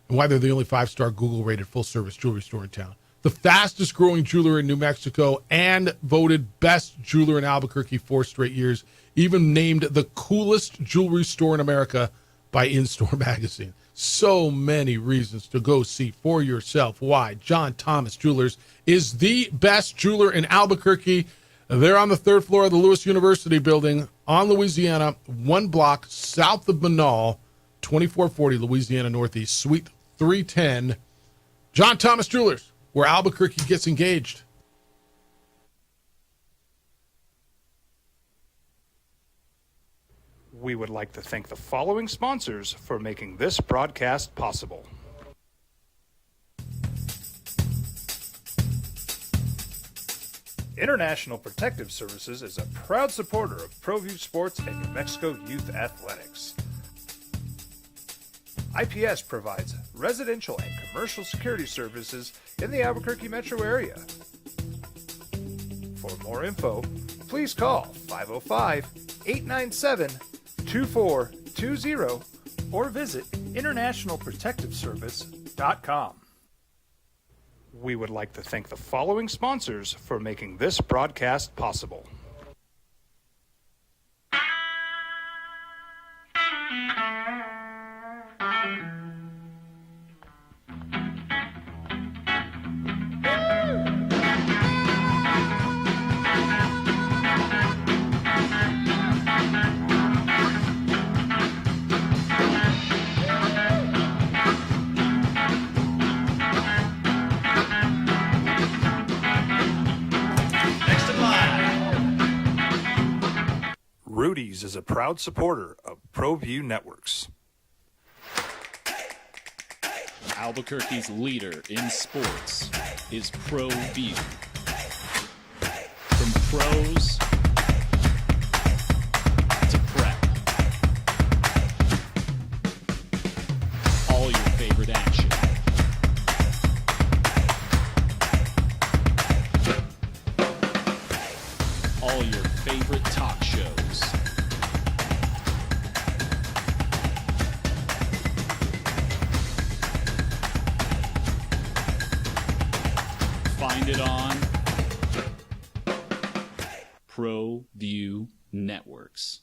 And why they're the only 5-star Google-rated full-service jewelry store in town. The fastest-growing jeweler in New Mexico and voted best jeweler in Albuquerque 4 straight years. Even named the coolest jewelry store in America by In-Store Magazine. So many reasons to go see for yourself why John Thomas Jewelers is the best jeweler in Albuquerque. They're on the 3rd floor of the Lewis University building on Louisiana, 1 block south of Manal, 2440 Louisiana Northeast, Suite 310. John Thomas Jewelers, where Albuquerque gets engaged. We would like to thank the following sponsors for making this broadcast possible. International Protective Services is a proud supporter of ProView Sports and New Mexico Youth Athletics. IPS provides residential and commercial security services in the Albuquerque metro area. For more info, please call 505-897-2420 or visit internationalprotectiveservice.com. We would like to thank the following sponsors for making this broadcast possible. Rudy's is a proud supporter of ProView Networks. Albuquerque's leader in sports is ProView. From pros to prep, all your favorite action. All your favorite talk shows. Find it on ProView Networks.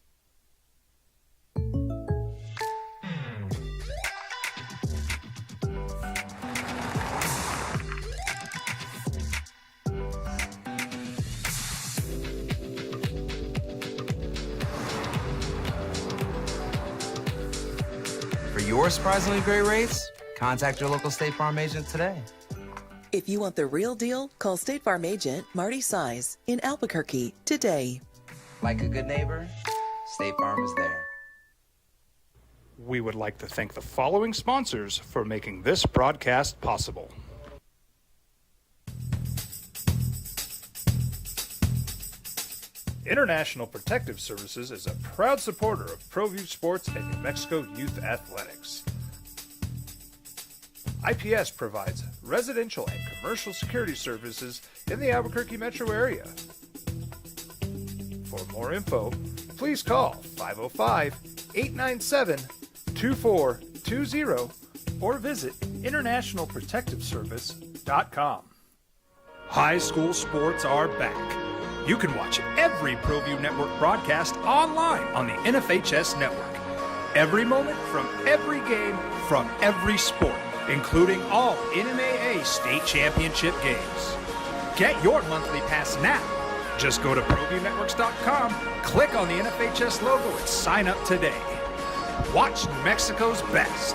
For your surprisingly great rates, contact your local State Farm agent today. If you want the real deal, call State Farm agent Marty Size in Albuquerque today. Like a good neighbor, State Farm is there. We would like to thank the following sponsors for making this broadcast possible. International Protective Services is a proud supporter of ProView Sports and New Mexico Youth Athletics. IPS provides residential and commercial security services in the Albuquerque metro area. For more info, please call 505-897-2420 or visit internationalprotectiveservice.com. High school sports are back. You can watch every ProView Network broadcast online on the NFHS network. Every moment from every game from every sport, including all NMAA state championship games. Get your monthly pass now. Just go to ProViewNetworks.com, click on the NFHS logo, and sign up today. Watch New Mexico's best.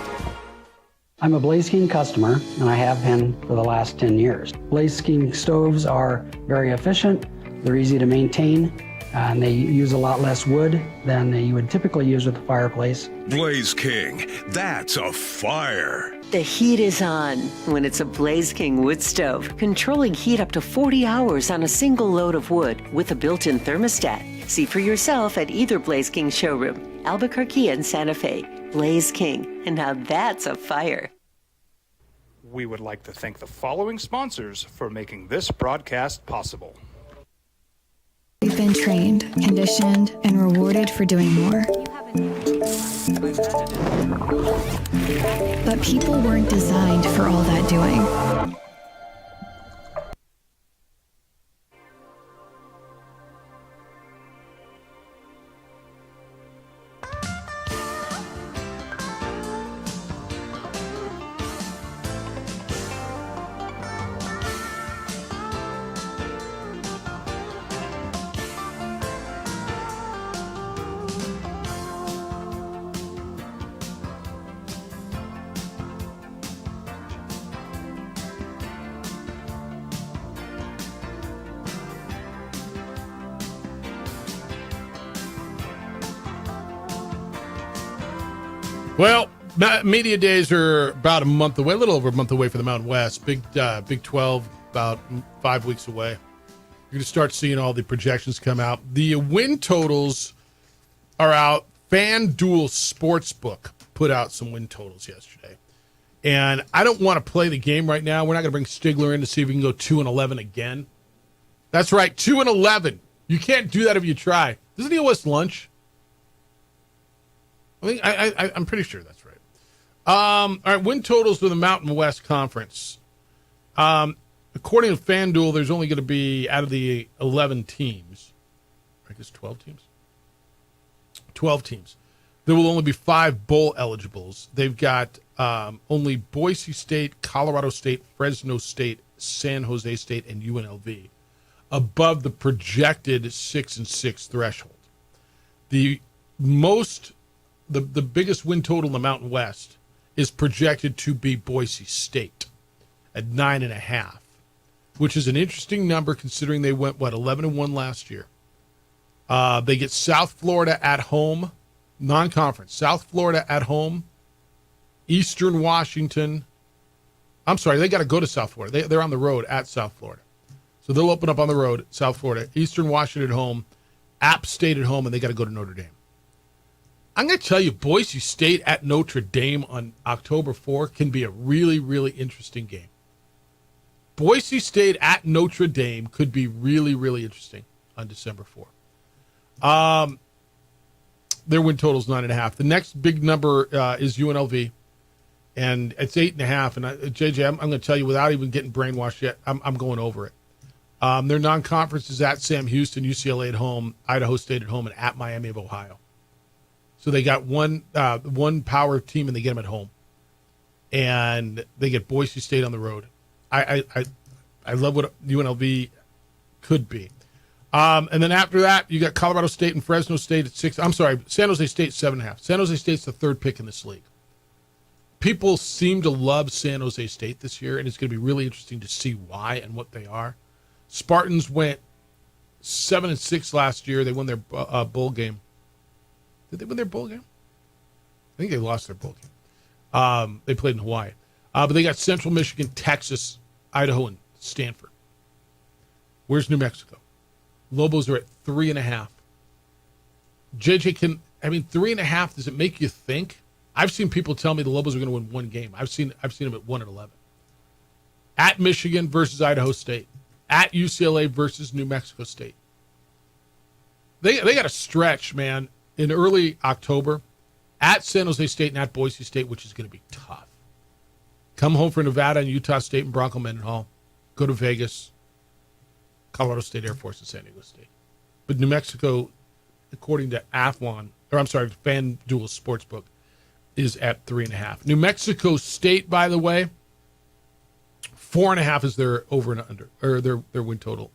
I'm a Blaze King customer, and I have been for the last 10 years. Blaze King stoves are very efficient, they're easy to maintain, and they use a lot less wood than you would typically use with a fireplace. Blaze King, that's a fire. The heat is on when it's a Blaze King wood stove, controlling heat up to 40 hours on a single load of wood with a built-in thermostat. See for yourself at either Blaze King showroom, Albuquerque and Santa Fe. Blaze King, and now that's a fire. We would like to thank the following sponsors for making this broadcast possible. We've been trained, conditioned, and rewarded for doing more. But people weren't designed for all that doing. Well, media days are about a month away, a little over a month away for the Mountain West. Big 12, about 5 weeks away. You're going to start seeing all the projections come out. The win totals are out. FanDuel Sportsbook put out some win totals yesterday. And I don't want to play the game right now. We're not going to bring Stigler in to see if we can go 2-11 again. That's right, 2-11. You can't do that if you try. Doesn't he owe us lunch? I'm pretty sure that's right. All right, win totals for the Mountain West Conference. According to FanDuel, there's only going to be, out of the 11 teams, I guess 12 teams? 12 teams. There will only be 5 bowl eligibles. They've got only Boise State, Colorado State, Fresno State, San Jose State, and UNLV above the projected 6-6 threshold. The biggest win total in the Mountain West is projected to be Boise State at 9.5, which is an interesting number considering they went, 11-1 last year. They get South Florida at home, non-conference. South Florida at home, Eastern Washington. I'm sorry, they got to go to South Florida. They're on the road at South Florida. So they'll open up on the road, South Florida, Eastern Washington at home, App State at home, and they got to go to Notre Dame. I'm going to tell you, Boise State at Notre Dame on October 4 can be a really, really interesting game. Boise State at Notre Dame could be really, really interesting on December 4. Their win total is 9.5. The next big number is UNLV, and it's 8.5. And JJ, I'm going to tell you, without even getting brainwashed yet, I'm going over it. Their non-conference is at Sam Houston, UCLA at home, Idaho State at home, and at Miami of Ohio. So they got one power team, and they get them at home, and they get Boise State on the road. I love what UNLV could be. And then after that, you got Colorado State and Fresno State at 6. I'm sorry, San Jose State 7.5. San Jose State's the third pick in this league. People seem to love San Jose State this year, and it's going to be really interesting to see why and what they are. Spartans went 7-6 last year. They won their bowl game. Did they win their bowl game? I think they lost their bowl game. They played in Hawaii. But they got Central Michigan, Texas, Idaho, and Stanford. Where's New Mexico? Lobos are at 3.5. JJ, 3.5, does it make you think? I've seen people tell me the Lobos are going to win one game. I've seen them at 1-11. At Michigan versus Idaho State. At UCLA versus New Mexico State. They got a stretch, man, in early October at San Jose State and at Boise State, which is going to be tough. Come home for Nevada and Utah State and Bronco Mendenhall. Go to Vegas, Colorado State Air Force, and San Diego State. But New Mexico, according to FanDuel Sportsbook, is at 3.5. New Mexico State, by the way, 4.5 is their over and under, or their win total.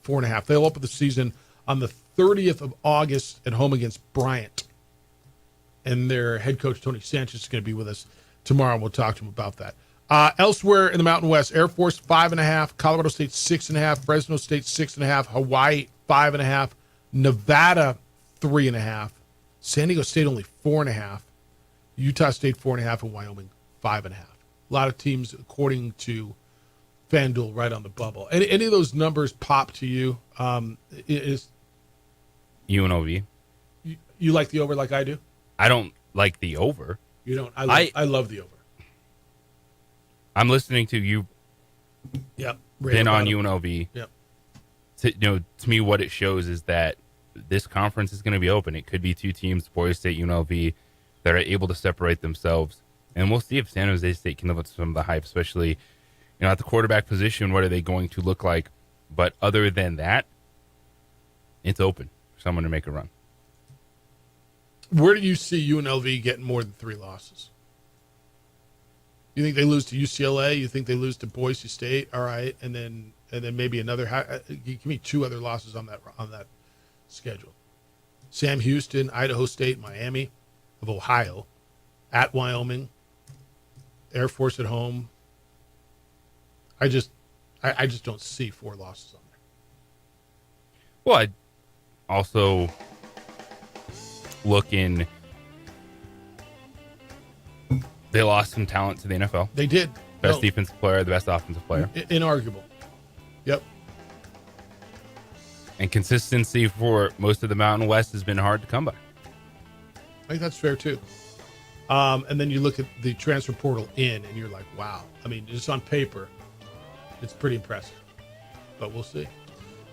4.5. They'll open the season on the 30th of August at home against Bryant. And their head coach, Tony Sanchez, is going to be with us tomorrow. We'll talk to him about that. Elsewhere in the Mountain West, Air Force 5.5, Colorado State 6.5, Fresno State 6.5, Hawaii 5.5, Nevada 3.5, San Diego State only 4.5, Utah State 4.5, and Wyoming 5.5. A lot of teams, according to FanDuel, right on the bubble. Any of those numbers pop to you? Is UNLV. You like the over like I do? I don't like the over. You don't? I love the over. I'm listening to you. Yep. Been on UNLV. Yep. To me, what it shows is that this conference is going to be open. It could be two teams, Boise State, UNLV, that are able to separate themselves. And we'll see if San Jose State can live up to some of the hype, especially at the quarterback position. What are they going to look like? But other than that, it's open for someone to make a run. Where do you see UNLV getting more than 3 losses? You think they lose to UCLA? You think they lose to Boise State? All right, and then maybe another. Give me 2 other losses on that schedule. Sam Houston, Idaho State, Miami of Ohio, at Wyoming, Air Force at home. I just don't see 4 losses on there. Well, I also look in. They lost some talent to the NFL. They did. Best defensive player, the best offensive player. Inarguable. Yep. And consistency for most of the Mountain West has been hard to come by. I think that's fair, too. And then you look at the transfer portal and you're like, wow. I mean, just on paper, it's pretty impressive. But we'll see.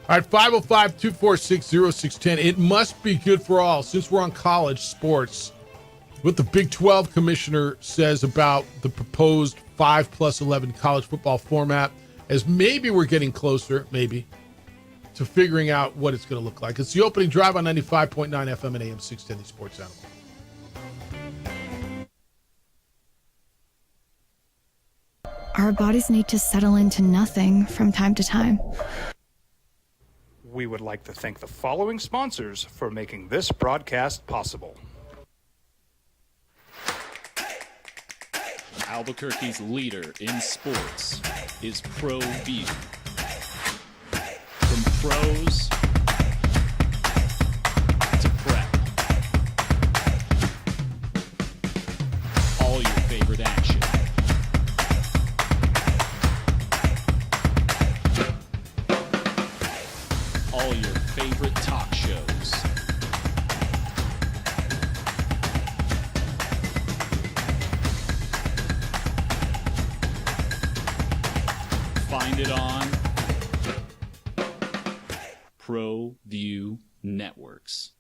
All right, 505-246-0610. It must be good for all. Since we're on college sports, what the Big 12 commissioner says about the proposed 5+11 college football format, as maybe we're getting closer, to figuring out what it's going to look like. It's the opening drive on 95.9 FM and AM 610, the Sports Animal. Our bodies need to settle into nothing from time to time. We would like to thank the following sponsors for making this broadcast possible. Albuquerque's leader in sports is ProView. From pros to prep, all your favorite action. All your favorite talk shows. Find it on ProView Networks.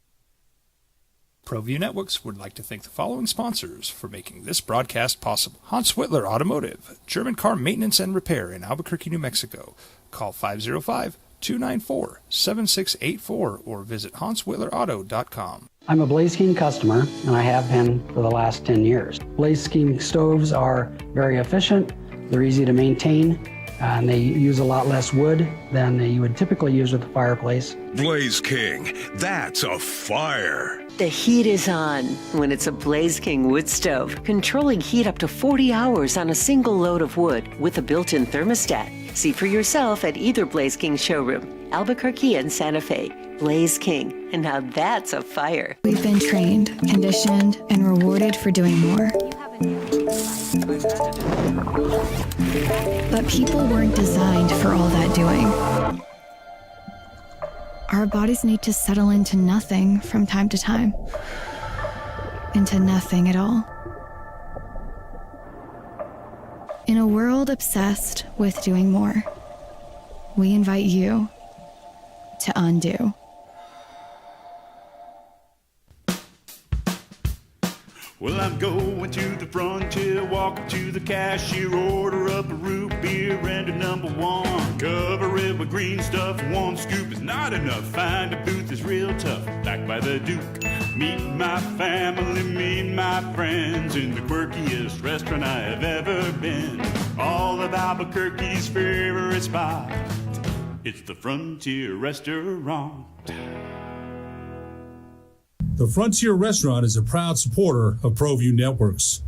ProView Networks would like to thank the following sponsors for making this broadcast possible. Hans Whitler Automotive, German car maintenance and repair in Albuquerque, New Mexico. Call 505-294-7684 or visit HansWhitlerAuto.com. I'm a Blaze King customer, and I have been for the last 10 years. Blaze King stoves are very efficient, they're easy to maintain, and they use a lot less wood than you would typically use with a fireplace. Blaze King, that's a fire. The heat is on when it's a Blaze King wood stove, controlling heat up to 40 hours on a single load of wood with a built-in thermostat. See for yourself at either Blaze King showroom, Albuquerque and Santa Fe. Blaze King, and now that's a fire. We've been trained, conditioned, and rewarded for doing more. But people weren't designed for all that doing. Our bodies need to settle into nothing from time to time. Into nothing at all. In a world obsessed with doing more, we invite you to undo. Well, I'm going to the frontier, walk up to the cashier, order up a root beer and a number 1. Cover it with green stuff, 1 scoop is not enough. Find a booth is real tough, back by the Duke. Meet my family, meet my friends in the quirkiest restaurant I have ever been. All of Albuquerque's favorite spot. It's the Frontier Restaurant. The Frontier Restaurant is a proud supporter of ProView Networks.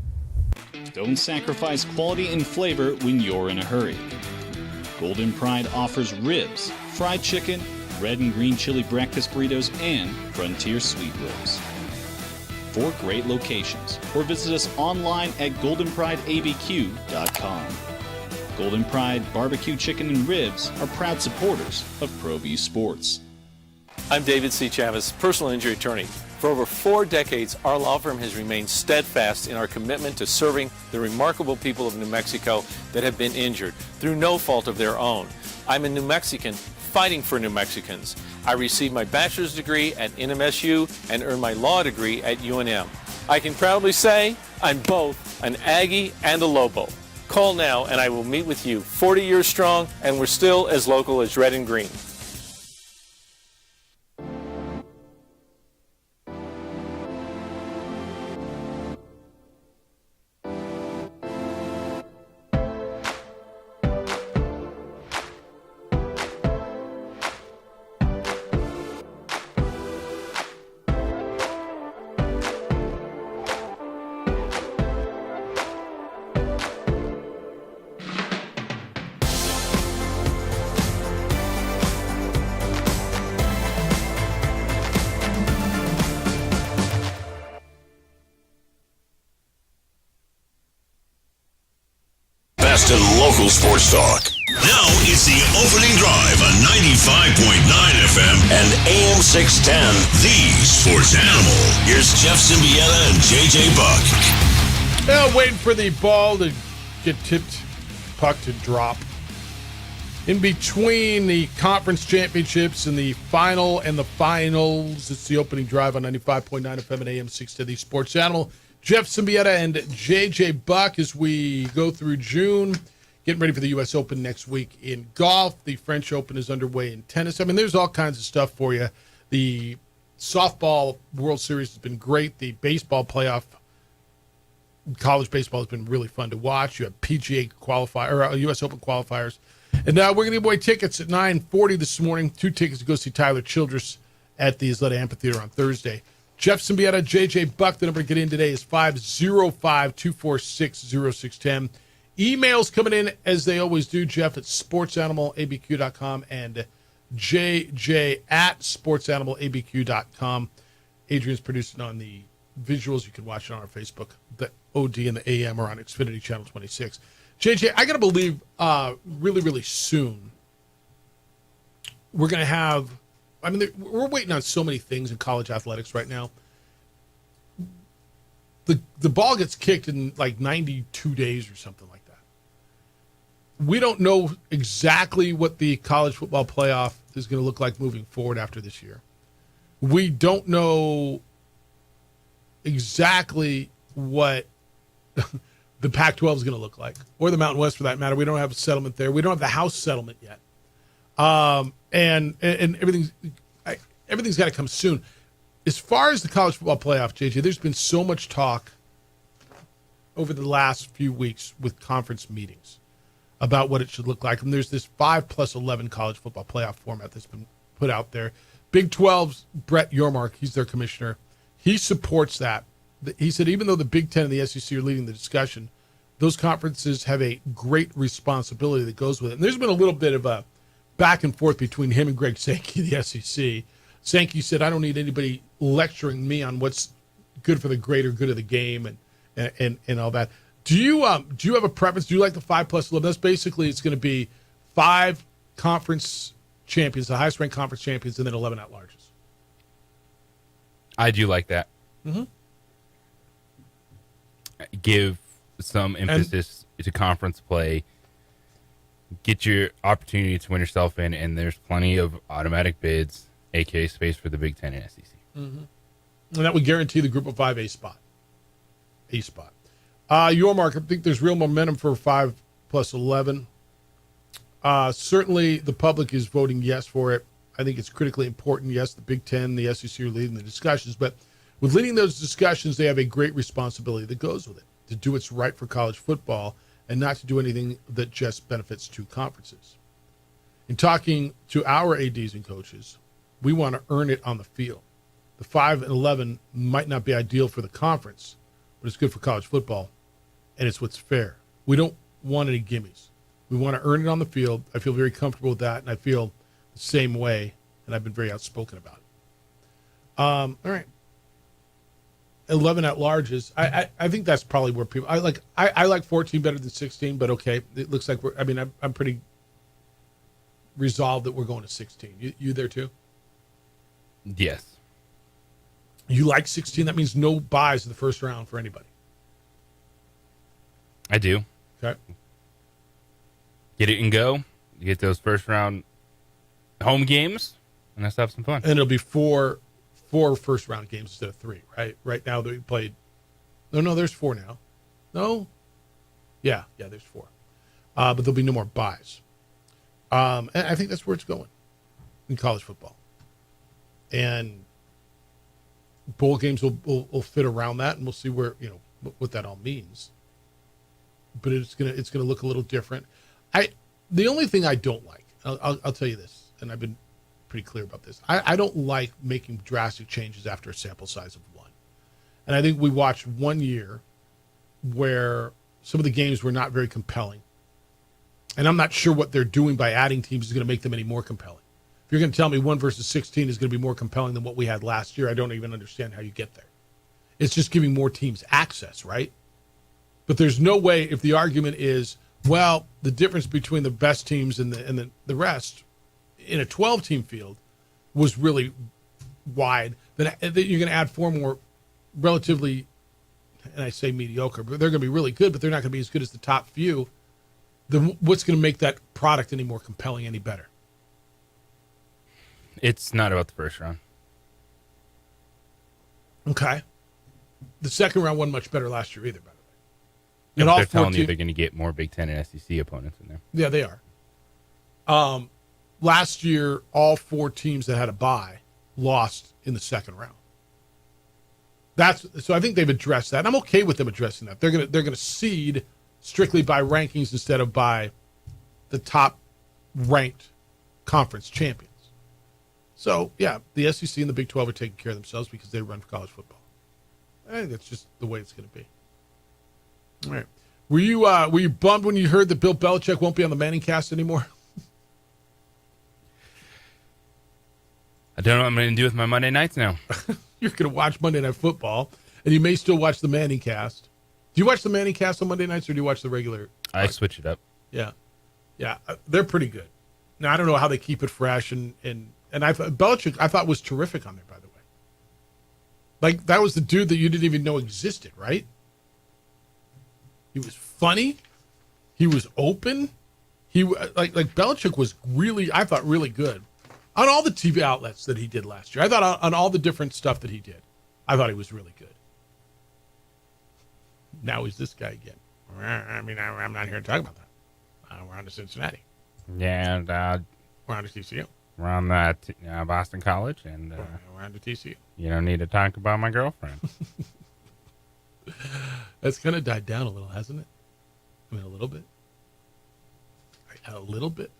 Don't sacrifice quality and flavor when you're in a hurry. Golden Pride offers ribs, fried chicken, red and green chili breakfast burritos, and Frontier sweet rolls. 4 great locations, or visit us online at goldenprideabq.com. Golden Pride Barbecue Chicken and Ribs are proud supporters of ProView Sports. I'm David C. Chavez, personal injury attorney. For over 4 decades, our law firm has remained steadfast in our commitment to serving the remarkable people of New Mexico that have been injured through no fault of their own. I'm a New Mexican fighting for New Mexicans. I received my bachelor's degree at NMSU and earned my law degree at UNM. I can proudly say I'm both an Aggie and a Lobo. Call now and I will meet with you. 40 years strong, and we're still as local as red and green. Best in local sports talk. Now it's the opening drive on 95.9 FM and AM 610, the sports animal. Here's Jeff Symbieta and JJ Buck. Well, waiting for the ball to get tipped, puck to drop. In between the conference championships and the final and the finals, it's the opening drive on 95.9 FM and AM 610, the sports animal. Jeff Symbieta and JJ Buck as we go through June, getting ready for the U.S. Open next week in golf. The French Open is underway in tennis. I mean, there's all kinds of stuff for you. The softball World Series has been great. The baseball playoff, college baseball has been really fun to watch. You have PGA qualifier or U.S. Open qualifiers. And now we're going to give away tickets at 9:40 this morning. 2 tickets to go see Tyler Childress at the Isleta Amphitheater on Thursday. Jeff Symbieta, JJ Buck. The number to get in today is 505-246-0610. Emails coming in as they always do, Jeff at sportsanimalabq.com and JJ at sportsanimalabq.com. Adrian's producing on the visuals. You can watch it on our Facebook. The OD and the AM are on Xfinity Channel 26. JJ, I got to believe really, really soon we're going to have, I mean, we're waiting on so many things in college athletics right now. The ball gets kicked in like 92 days or something like that. We don't know exactly what the college football playoff is going to look like moving forward after this year. We don't know exactly what the Pac-12 is going to look like, or the Mountain West for that matter. We don't have a settlement there. We don't have the House settlement yet. And everything's got to come soon. As far as the college football playoff, JJ, there's been so much talk over the last few weeks with conference meetings about what it should look like. And there's this 5+11 college football playoff format that's been put out there. Big 12's Brett Yormark, he's their commissioner. He supports that. He said even though the Big Ten and the SEC are leading the discussion, those conferences have a great responsibility that goes with it. And there's been a little bit of a back and forth between him and Greg Sankey, the SEC. Sankey said, I don't need anybody lecturing me on what's good for the greater good of the game and all that. Do you have a preference? Do you like the 5+11? That's basically, it's going to be 5 conference champions, the highest ranked conference champions, and then 11 at-larges. I do like that. Mm-hmm. Give some emphasis to conference play. Get your opportunity to win yourself in, and there's plenty of automatic bids, aka space for the Big Ten and SEC. Mm-hmm. And that would guarantee the Group of 5 A spot. Yormark, I think there's real momentum for 5+11. Certainly, the public is voting yes for it. I think it's critically important. Yes, the Big Ten, the SEC are leading the discussions, but with leading those discussions, they have a great responsibility that goes with it to do what's right for college football and not to do anything that just benefits 2 conferences. In talking to our ADs and coaches, we want to earn it on the field. The 5-11 might not be ideal for the conference, but it's good for college football, and it's what's fair. We don't want any gimmies. We want to earn it on the field. I feel very comfortable with that, and I feel the same way, and I've been very outspoken about it. All right. 11 at larges. I think that's probably where people. I like 14 better than 16, but okay. It looks like I'm pretty resolved that we're going to 16. You there too? Yes. You like 16? That means no buys in the first round for anybody. I do. Okay. Get it and go. You get those first round home games, and let's have some fun. And it'll be four first round games instead of 3, right? Right now they played. No, there's 4 now. No. Yeah, there's 4. But there'll be no more buys. And I think that's where it's going in college football. And bowl games will fit around that, and we'll see where what that all means. But it's gonna look a little different. The only thing I don't like, I'll tell you this, and I've been pretty clear about this. I don't like making drastic changes after a sample size of 1. And I think we watched 1 year where some of the games were not very compelling. And I'm not sure what they're doing by adding teams is going to make them any more compelling. If you're going to tell me 1 versus 16 is going to be more compelling than what we had last year, I don't even understand how you get there. It's just giving more teams access, right? But there's no way, if the argument is, well, the difference between the best teams and the rest in a 12-team field was really wide, then you're going to add 4 more relatively, and I say mediocre, but they're going to be really good, but they're not going to be as good as the top few. Then what's going to make that product any more compelling, any better? It's not about the first round. Okay. The second round wasn't much better last year either, by the way. Yeah, they're telling you they're going to get more Big Ten and SEC opponents in there. Yeah, they are. Last year, all 4 teams that had a bye lost in the second round. So I think they've addressed that. And I'm okay with them addressing that. They're gonna seed strictly by rankings instead of by the top ranked conference champions. So yeah, the SEC and the Big 12 are taking care of themselves because they run for college football. I think that's just the way it's going to be. All right. Were you bummed when you heard that Bill Belichick won't be on the Manning cast anymore? I don't know what I'm going to do with my Monday nights now. You're going to watch Monday Night Football, and you may still watch the Manning cast. Do you watch the Manning cast on Monday nights, or do you watch the regular? I switch it up. Yeah. They're pretty good. Now I don't know how they keep it fresh, and Belichick I thought was terrific on there, by the way. Like that was the dude that you didn't even know existed, right? He was funny. He was open. He like Belichick was really, I thought, really good on all the TV outlets that he did last year. I thought on all the different stuff that he did, I thought he was really good. Now he's this guy again. I mean, I'm not here to talk about that. We're on to Cincinnati. Yeah, and we're on to TCU. We're on Boston College, and we're on to TCU. You don't need to talk about my girlfriend. That's kind of died down a little, hasn't it? I mean, a little bit. A little bit.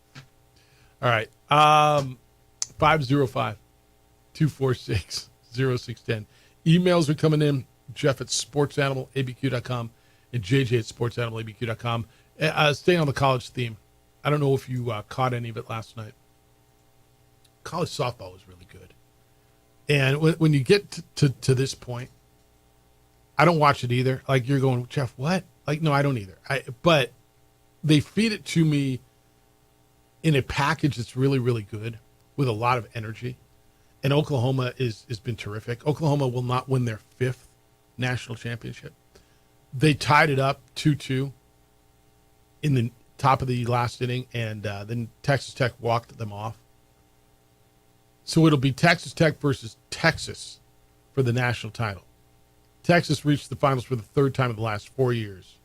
All right. 505-246-0610. Emails are coming in. Jeff at sportsanimалabq.com and JJ at sportsanimалabq.com. Staying on the college theme, I don't know if you caught any of it last night. College softball was really good. And when you get to this point, I don't watch it either. Like you're going, Jeff, what? Like, no, I don't either. But they feed it to me in a package that's really, really good with a lot of energy. And Oklahoma has been terrific. Oklahoma will not win their 5th national championship. They tied it up 2-2 in the top of the last inning, and then Texas Tech walked them off. So it'll be Texas Tech versus Texas for the national title. Texas reached the finals for the 3rd time in the last 4 years.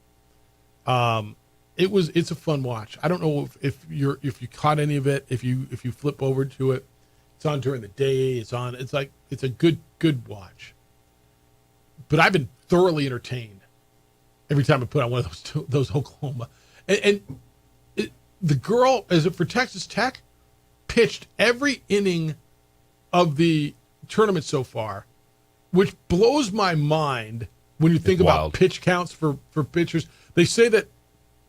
It's a fun watch. I don't know if you caught any of it. If you flip over to it, it's on during the day. It's a good watch. But I've been thoroughly entertained every time I put on one of those Oklahoma. And the girl, is it for Texas Tech? pitched every inning of the tournament so far, which blows my mind when you think about pitch counts for pitchers. They say that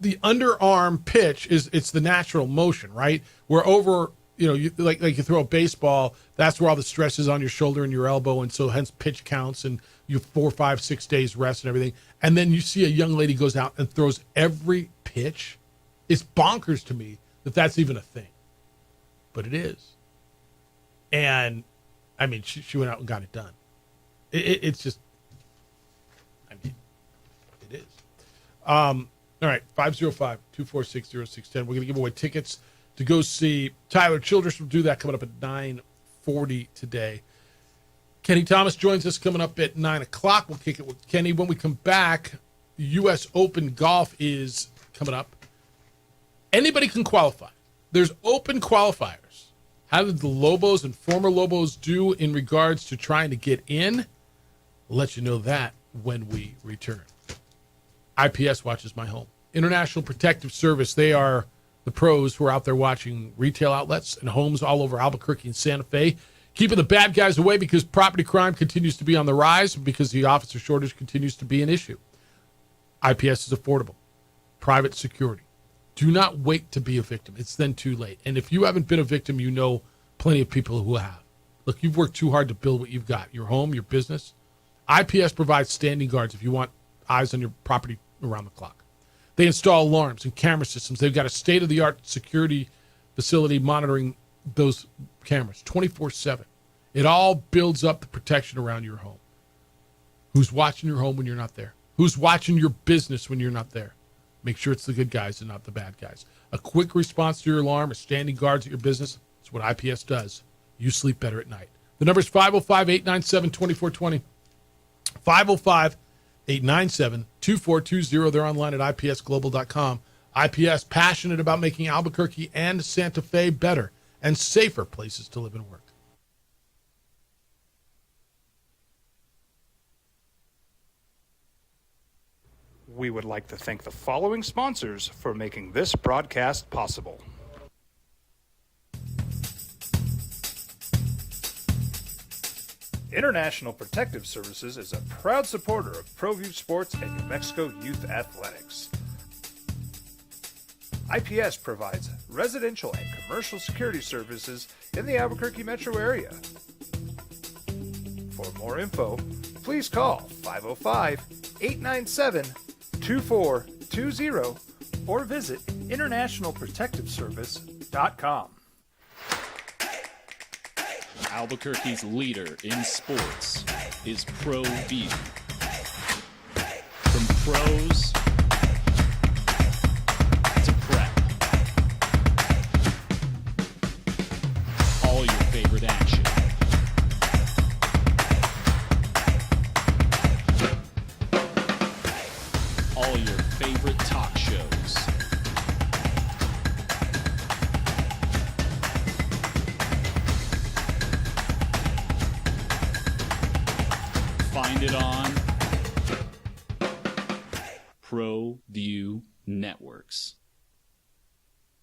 the underarm pitch it's the natural motion, right? Where over, you like you throw a baseball, that's where all the stress is on your shoulder and your elbow, and so hence pitch counts, and you have 4, 5, 6 days rest and everything. And then you see a young lady goes out and throws every pitch. It's bonkers to me that that's even a thing, but it is. And I mean, she went out and got it done. It's just, I mean, it is. All right, 505-246-0610. We're going to give away tickets to go see Tyler Childress. We'll do that coming up at 9:40 today. Kenny Thomas joins us coming up at 9 o'clock. We'll kick it with Kenny. When we come back, the U.S. Open Golf is coming up. Anybody can qualify. There's open qualifiers. How did the Lobos and former Lobos do in regards to trying to get in? We'll let you know that when we return. IPS watches my home. International Protective Service, they are the pros who are out there watching retail outlets and homes all over Albuquerque and Santa Fe, keeping the bad guys away because property crime continues to be on the rise, because the officer shortage continues to be an issue. IPS is affordable. Private security. Do not wait to be a victim. It's then too late. And if you haven't been a victim, you know plenty of people who have. Look, you've worked too hard to build what you've got, your home, your business. IPS provides standing guards if you want eyes on your property around the clock. They install alarms and camera systems. They've got a state-of-the-art security facility monitoring those cameras 24/7. It all builds up the protection around your home. Who's watching your home when you're not there? Who's watching your business when you're not there? Make sure it's the good guys and not the bad guys. A quick response to your alarm or standing guards at your business is what IPS does. You sleep better at night. The number is 505-897-2420. 505-897-2420. They're online at ipsglobal.com. IPS, passionate about making Albuquerque and Santa Fe better and safer places to live and work. We would like to thank the following sponsors for making this broadcast possible. International Protective Services is a proud supporter of ProView Sports and New Mexico Youth Athletics. IPS provides residential and commercial security services in the Albuquerque metro area. For more info, please call 505-897-2420 or visit internationalprotectiveservice.com. Albuquerque's leader in sports is ProView. From pros to prep, all your favorite action. All your favorite talk shows. Find it on ProView Networks.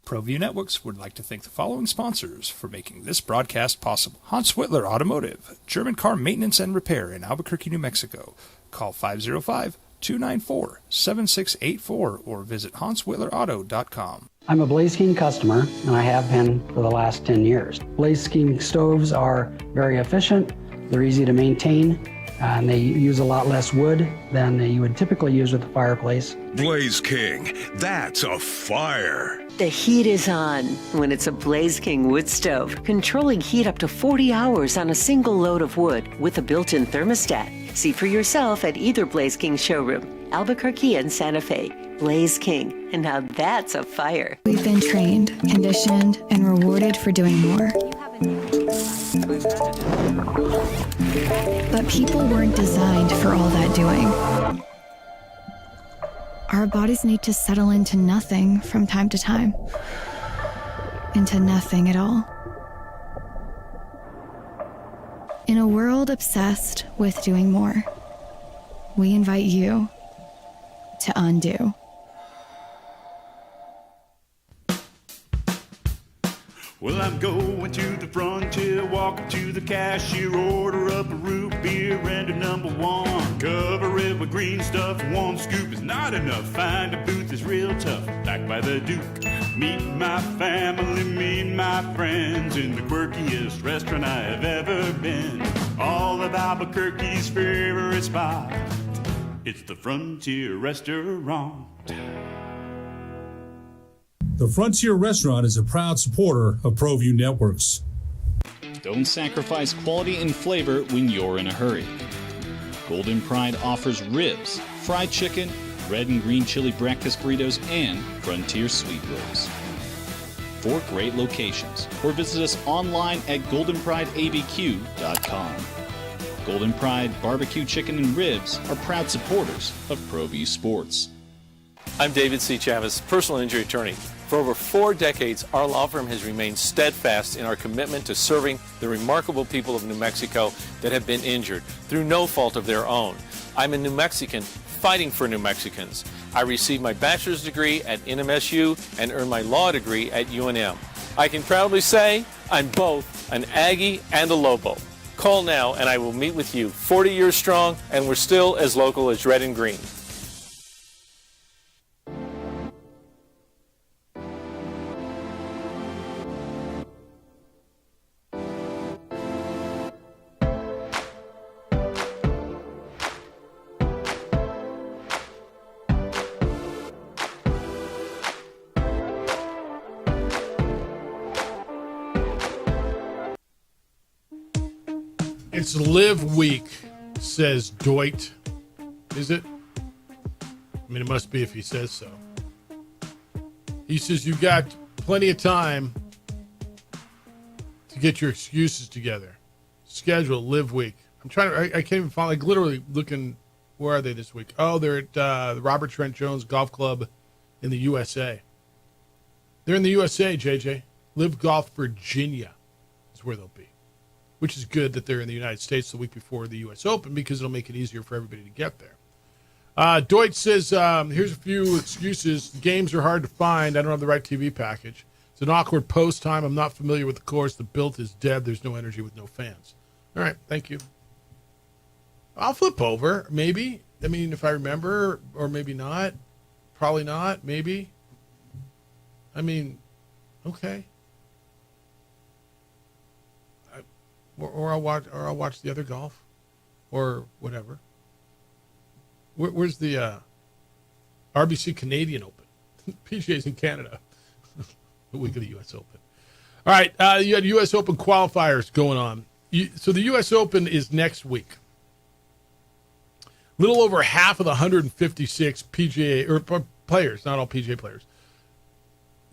ProView Networks would like to thank the following sponsors for making this broadcast possible. Hans Whitler Automotive, German car maintenance and repair in Albuquerque, New Mexico. Call 505-294-7684 or visit HansWhitlerAuto.com. I'm a Blaze King customer, and I have been for the last 10 years. Blaze King stoves are very efficient, they're easy to maintain, and they use a lot less wood than you would typically use with a fireplace. Blaze King, that's a fire. The heat is on when it's a Blaze King wood stove, controlling heat up to 40 hours on a single load of wood with a built-in thermostat. See for yourself at either Blaze King showroom, Albuquerque and Santa Fe. Blaze King, and now that's a fire. We've been trained, conditioned, and rewarded for doing more. But people weren't designed for all that doing. Our bodies need to settle into nothing from time to time. Into nothing at all. In a world obsessed with doing more, we invite you to undo. Well, I'm going to the frontier, walk up to the cashier, order up a root beer and a number one. Cover it with green stuff, one scoop is not enough. Find a booth is real tough, back by the Duke. Meet my family, meet my friends in the quirkiest restaurant I have ever been. All of Albuquerque's favorite spot, it's the Frontier Restaurant. The Frontier Restaurant is a proud supporter of ProView Networks. Don't sacrifice quality and flavor when you're in a hurry. Golden Pride offers ribs, fried chicken, red and green chili breakfast burritos, and Frontier sweet rolls. 4 great locations, or visit us online at goldenprideabq.com. Golden Pride Barbecue Chicken and Ribs are proud supporters of ProView Sports. I'm David C. Chavez, personal injury attorney. For over 4 decades, our law firm has remained steadfast in our commitment to serving the remarkable people of New Mexico that have been injured through no fault of their own. I'm a New Mexican fighting for New Mexicans. I received my bachelor's degree at NMSU and earned my law degree at UNM. I can proudly say I'm both an Aggie and a Lobo. Call now and I will meet with you. 40 years strong, and we're still as local as red and green. It's Live Week, says Doit. Is it? I mean, it must be if he says so. He says you've got plenty of time to get your excuses together. Schedule Live Week. I'm trying to, I can't even find, like literally looking, where are they this week? Oh, they're at the Robert Trent Jones Golf Club in the USA. They're in the USA, JJ. Live Golf Virginia is where they'll be. Which is good that they're in the United States the week before the U.S. Open because it'll make it easier for everybody to get there. Deutsch says, here's a few excuses. The games are hard to find. I don't have the right TV package. It's an awkward post time. I'm not familiar with the course. The build is dead. There's no energy with no fans. All right, thank you. I'll flip over, maybe. I mean, if I remember, or maybe not. Probably not, maybe. I mean, okay. Or I'll watch the other golf, or whatever. Where's the RBC Canadian Open? PGA's in Canada. The week of the U.S. Open. All right, you had U.S. Open qualifiers going on. So the U.S. Open is next week. Little over half of the 156 PGA or players, not all PGA players,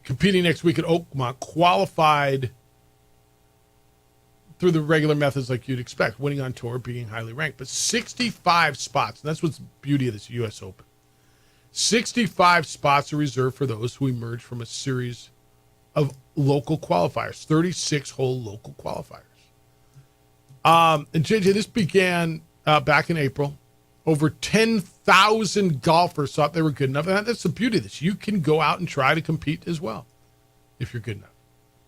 competing next week at Oakmont qualified through the regular methods like you'd expect, winning on tour, being highly ranked. But 65 spots, and that's what's the beauty of this U.S. Open. 65 spots are reserved for those who emerge from a series of local qualifiers, 36-hole local qualifiers. And JJ, this began back in April. Over 10,000 golfers thought they were good enough. And that's the beauty of this. You can go out and try to compete as well if you're good enough.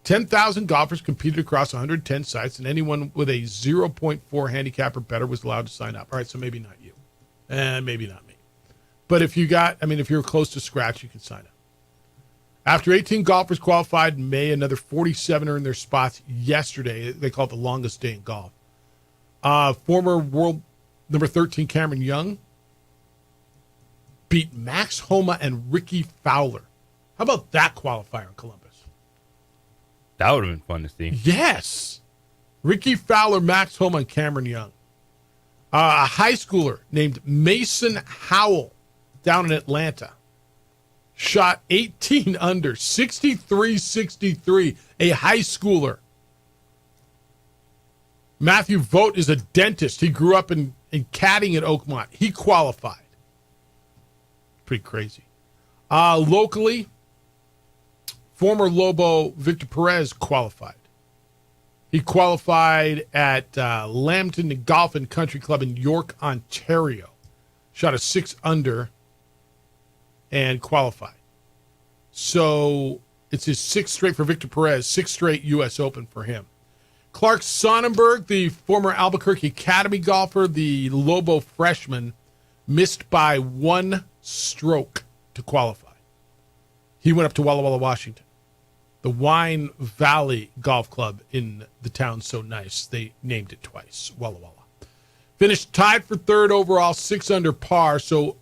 10,000 golfers competed across 110 sites, and anyone with a 0.4 handicap or better was allowed to sign up. All right, so maybe not you, and maybe not me. But if you're close to scratch, you can sign up. After 18 golfers qualified in May, another 47 earned their spots yesterday. They call it the longest day in golf. Former world number 13 Cameron Young beat Max Homa and Ricky Fowler. How about that qualifier in Columbus? That would have been fun to see. Yes. Ricky Fowler, Max Homa, and Cameron Young. A high schooler named Mason Howell down in Atlanta shot 18 under, 63-63, a high schooler. Matthew Vogt is a dentist. He grew up in caddying at Oakmont. He qualified. Pretty crazy. Locally, former Lobo Victor Perez qualified. He qualified at Lambton Golf and Country Club in York, Ontario. Shot a 6 under and qualified. So It's his 6th straight for Victor Perez, 6th straight U.S. Open for him. Clark Sonnenberg, the former Albuquerque Academy golfer, the Lobo freshman, missed by 1 stroke to qualify. He went up to Walla Walla, Washington. The Wine Valley Golf Club in the town so nice, they named it twice, Walla Walla. Finished tied for 3rd overall, 6 under par, so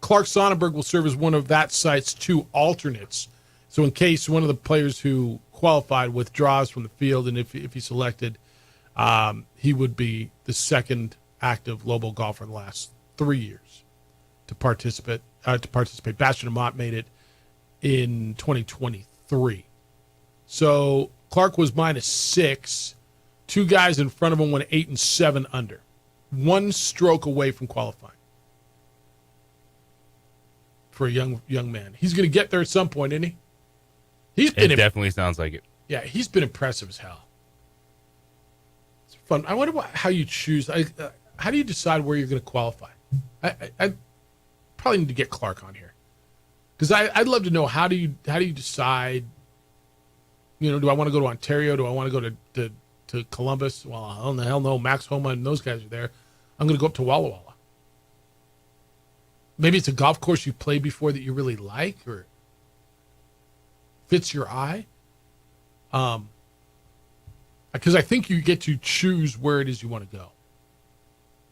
Clark Sonnenberg will serve as one of that site's 2 alternates. So in case one of the players who qualified withdraws from the field, and if he's selected, he would be the 2nd active Lobo golfer in the last 3 years to participate. Bastien Amott made it in 2023. So Clark was -6. 2 guys in front of him went 8 and 7 under. 1 stroke away from qualifying for a young man. He's going to get there at some point, isn't he? It definitely sounds like it. Yeah, he's been impressive as hell. It's fun. I wonder how you choose. How do you decide where you're going to qualify? I probably need to get Clark on here because I'd love to know how do you decide. You know, do I want to go to Ontario? Do I want to go to Columbus? Well, I don't the hell no. Max Homa and those guys are there. I'm going to go up to Walla Walla. Maybe it's a golf course you played before that you really like or fits your eye. Because I think you get to choose where it is you want to go.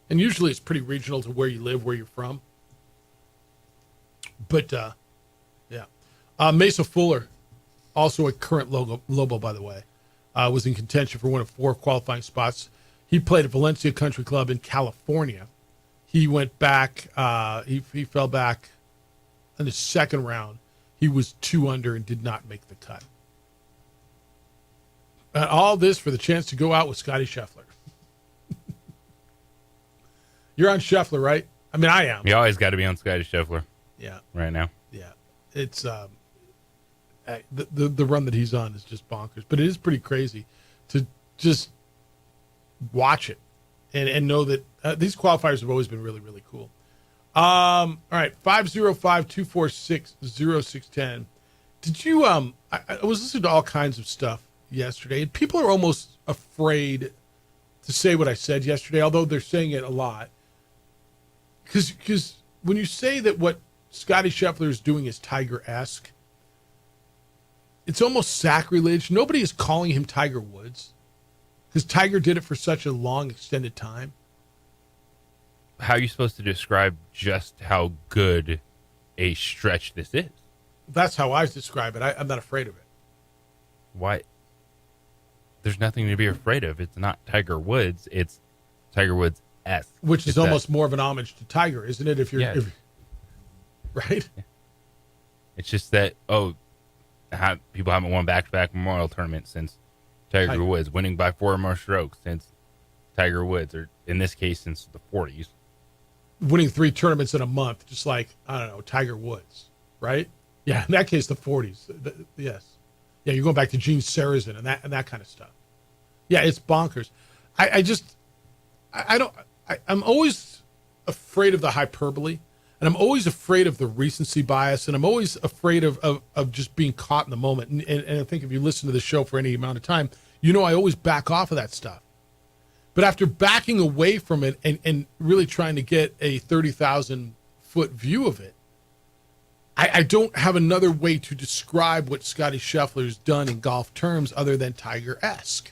And usually it's pretty regional to where you live, where you're from. But, yeah. Mesa Fuller, also a current Lobo, by the way, was in contention for one of 4 qualifying spots. He played at Valencia Country Club in California. He went back, he fell back in the 2nd round. He was 2 under and did not make the cut. And all this for the chance to go out with Scotty Scheffler. You're on Scheffler, right? I mean, I am. You always got to be on Scotty Scheffler. Yeah. Right now. Yeah. It's the run that he's on is just bonkers, but it is pretty crazy to just watch it and know that these qualifiers have always been really, really cool. All right, 505-246-0610. Did you I was listening to all kinds of stuff yesterday, and people are almost afraid to say what I said yesterday, although they're saying it a lot. Because when you say that what Scotty Scheffler is doing is Tiger-esque, it's almost sacrilege. Nobody is calling him Tiger Woods because Tiger did it for such a long, extended time. How are you supposed to describe just how good a stretch this is? That's how I describe it. I'm not afraid of it. Why? There's nothing to be afraid of. It's not Tiger Woods. It's Tiger Woods-esque. Which is almost more of an homage to Tiger, isn't it? Right? Yeah. It's just that, people haven't won back-to-back Memorial Tournaments since Tiger Woods, winning by 4 or more strokes since Tiger Woods, or in this case, since the 40s. Winning 3 tournaments in a month, just like, I don't know, Tiger Woods, right? Yeah, in that case, the 40s. Yes. Yeah, you're going back to Gene Sarazen and that kind of stuff. Yeah, it's bonkers. I'm always afraid of the hyperbole, and I'm always afraid of the recency bias, and I'm always afraid of just being caught in the moment. And I think if you listen to the show for any amount of time, you know I always back off of that stuff. But after backing away from it and really trying to get a 30,000-foot view of it, I don't have another way to describe what Scotty Scheffler's done in golf terms other than Tiger-esque.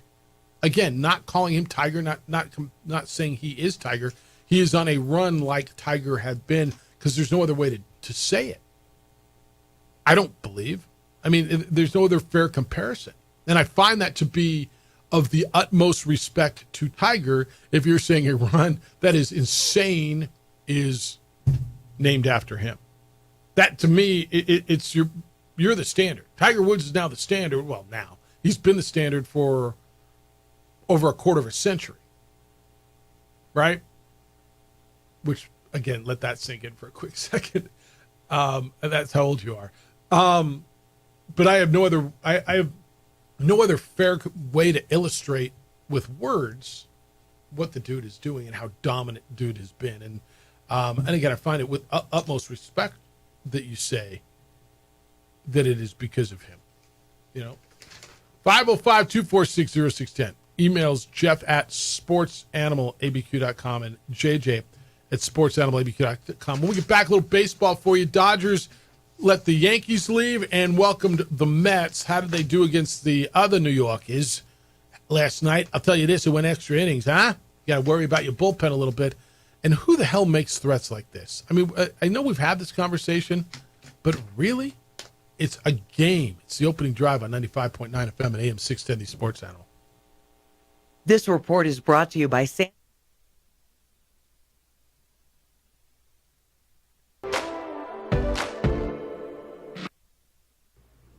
Again, not calling him Tiger, not saying he is Tiger. He is on a run like Tiger had been, because there's no other way to say it. I don't believe. I mean, there's no other fair comparison. And I find that to be of the utmost respect to Tiger if you're saying a run that is insane is named after him. That, to me, it's you're the standard. Tiger Woods is now the standard. Well, now. He's been the standard for over a quarter of a century. Right? Which, again, let that sink in for a quick second. And that's how old you are. But I have no other fair way to illustrate with words what the dude is doing and how dominant dude has been. And again, I find it with utmost respect that you say that it is because of him. 505-246-0610. Emails Jeff at sportsanimalabq.com and JJ at sportsanimalabq.com. When we get back, a little baseball for you. Dodgers let the Yankees leave and welcomed the Mets. How did they do against the other New Yorkers last night? I'll tell you this, it went extra innings, huh? You got to worry about your bullpen a little bit. And who the hell makes threats like this? I mean, I know we've had this conversation, but really? It's a game. It's the opening drive on 95.9 FM and AM 610, the Sports Animal. This report is brought to you by Sam.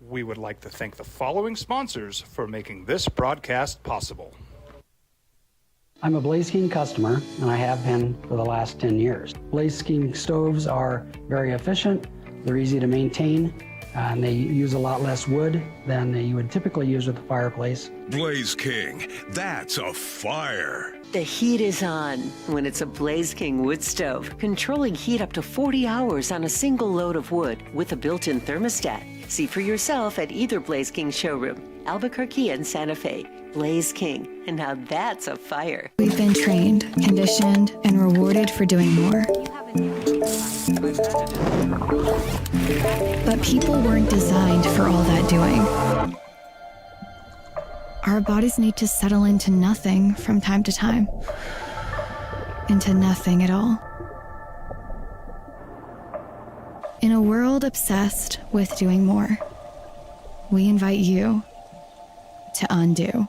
We would like to thank the following sponsors for making this broadcast possible. I'm a Blaze King customer, and I have been for the last 10 years. Blaze King stoves are very efficient, they're easy to maintain, and they use a lot less wood than you would typically use with a fireplace. Blaze King, that's a fire. The heat is on when it's a Blaze King wood stove, controlling heat up to 40 hours on a single load of wood with a built-in thermostat. See for yourself at either Blaze King showroom, Albuquerque and Santa Fe. Blaze King, and now that's a fire. We've been trained, conditioned, and rewarded for doing more. But people weren't designed for all that doing. Our bodies need to settle into nothing from time to time. Into nothing at all. In a world obsessed with doing more, we invite you to undo.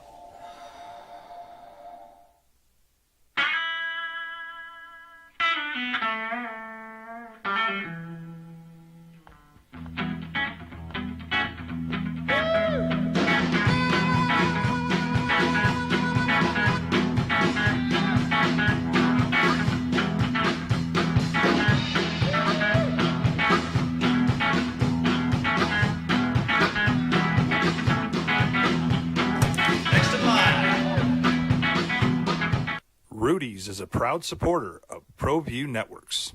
Rudy's is a proud supporter of ProView Networks.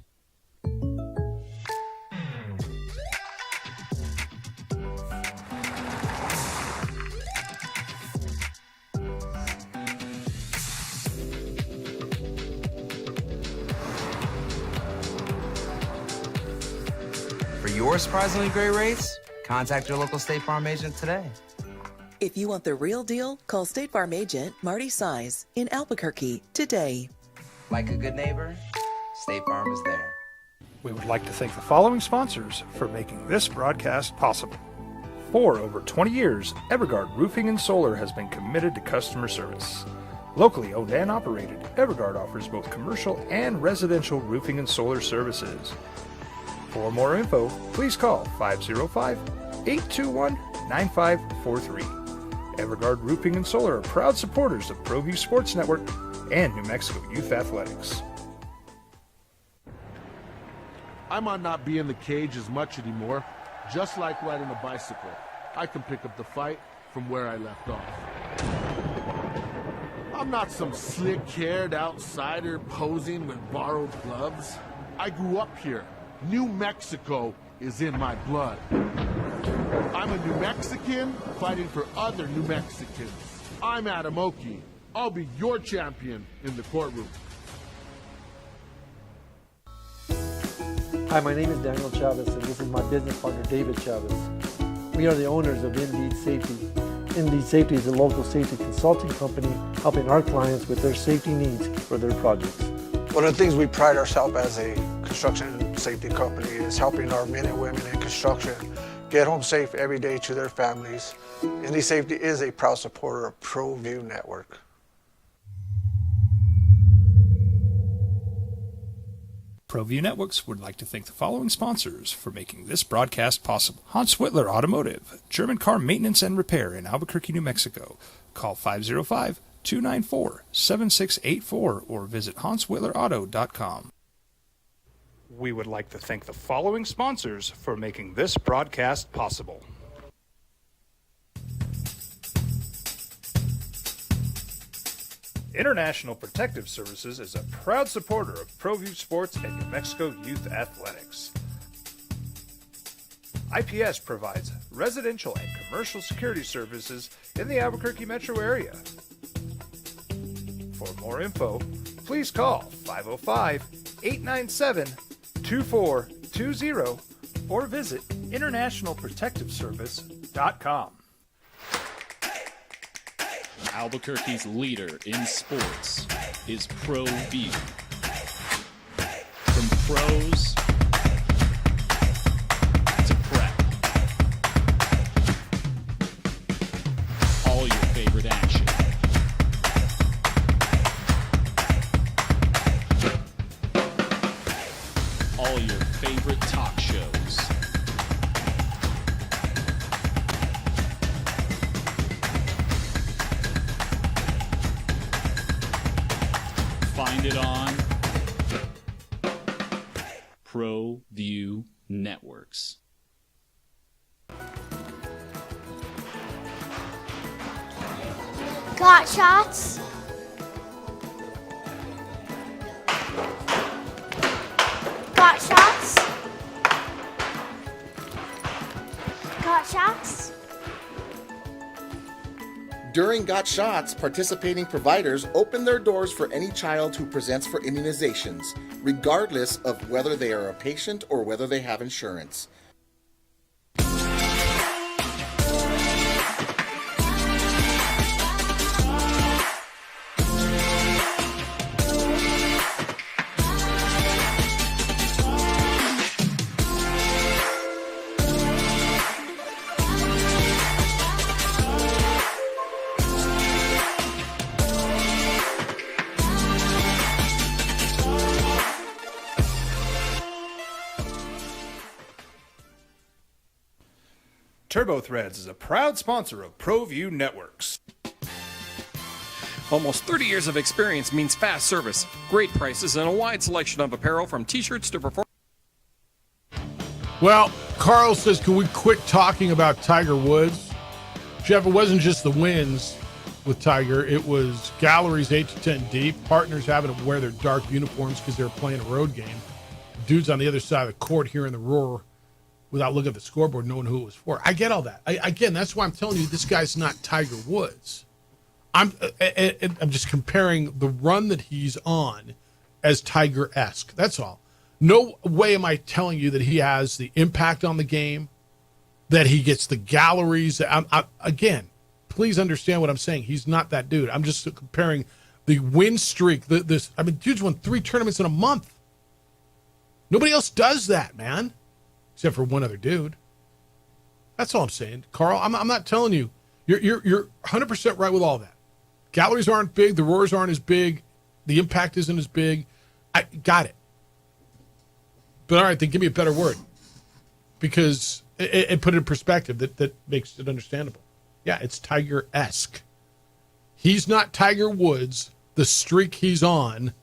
For your surprisingly great rates, contact your local State Farm agent today. If you want the real deal, call State Farm agent Marty Size in Albuquerque today. Like a good neighbor, State Farm is there. We would like to thank the following sponsors for making this broadcast possible. For over 20 years, Evergard Roofing and Solar has been committed to customer service. Locally owned and operated, Evergard offers both commercial and residential roofing and solar services. For more info, please call 505-821-9543. Evergard Roofing and Solar are proud supporters of ProView Sports Network and New Mexico Youth Athletics. I might not be in the cage as much anymore. Just like riding a bicycle, I can pick up the fight from where I left off. I'm not some slick-haired outsider posing with borrowed gloves. I grew up here. New Mexico is in my blood. I'm a New Mexican fighting for other New Mexicans. I'm Adam Oki. I'll be your champion in the courtroom. Hi, my name is Daniel Chavez, and this is my business partner, David Chavez. We are the owners of Indeed Safety. Indeed Safety is a local safety consulting company helping our clients with their safety needs for their projects. One of the things we pride ourselves as a construction safety company is helping our men and women in construction get home safe every day to their families. Indeed Safety is a proud supporter of ProView Network. ProView Networks would like to thank the following sponsors for making this broadcast possible. Hans Whitler Automotive, German car maintenance and repair in Albuquerque, New Mexico. Call 505-294-7684 or visit HansWhitlerAuto.com. We would like to thank the following sponsors for making this broadcast possible. International Protective Services is a proud supporter of ProView Sports and New Mexico Youth Athletics. IPS provides residential and commercial security services in the Albuquerque metro area. For more info, please call 505-897-2420 or visit internationalprotectiveservice.com. Albuquerque's leader in sports is ProView. From pros to prep, all your favorite action. All your favorite talk shows. Find it on ProView Networks. Got shots? Got shots? Got shots? During Got Shots, participating providers open their doors for any child who presents for immunizations, regardless of whether they are a patient or whether they have insurance. TurboThreads is a proud sponsor of ProView Networks. Almost 30 years of experience means fast service, great prices, and a wide selection of apparel from t-shirts to performance. Well, Carl says, can we quit talking about Tiger Woods? Jeff, it wasn't just the wins with Tiger. It was galleries 8 to 10 deep, partners having to wear their dark uniforms because they were playing a road game. Dudes on the other side of the court hearing the roar without looking at the scoreboard, knowing who it was for. I get all that. Again, that's why I'm telling you this guy's not Tiger Woods. I'm just comparing the run that he's on as Tiger-esque. That's all. No way am I telling you that he has the impact on the game, that he gets the galleries. Again, please understand what I'm saying. He's not that dude. I'm just comparing the win streak. Dude's won 3 tournaments in a month. Nobody else does that, man. Except for one other dude. That's all I'm saying, Carl. I'm not telling you. You're 100% right with all that. Galleries aren't big. The roars aren't as big. The impact isn't as big. I got it. But all right, then give me a better word, because it put it in perspective that makes it understandable. Yeah, it's Tiger-esque. He's not Tiger Woods. The streak he's on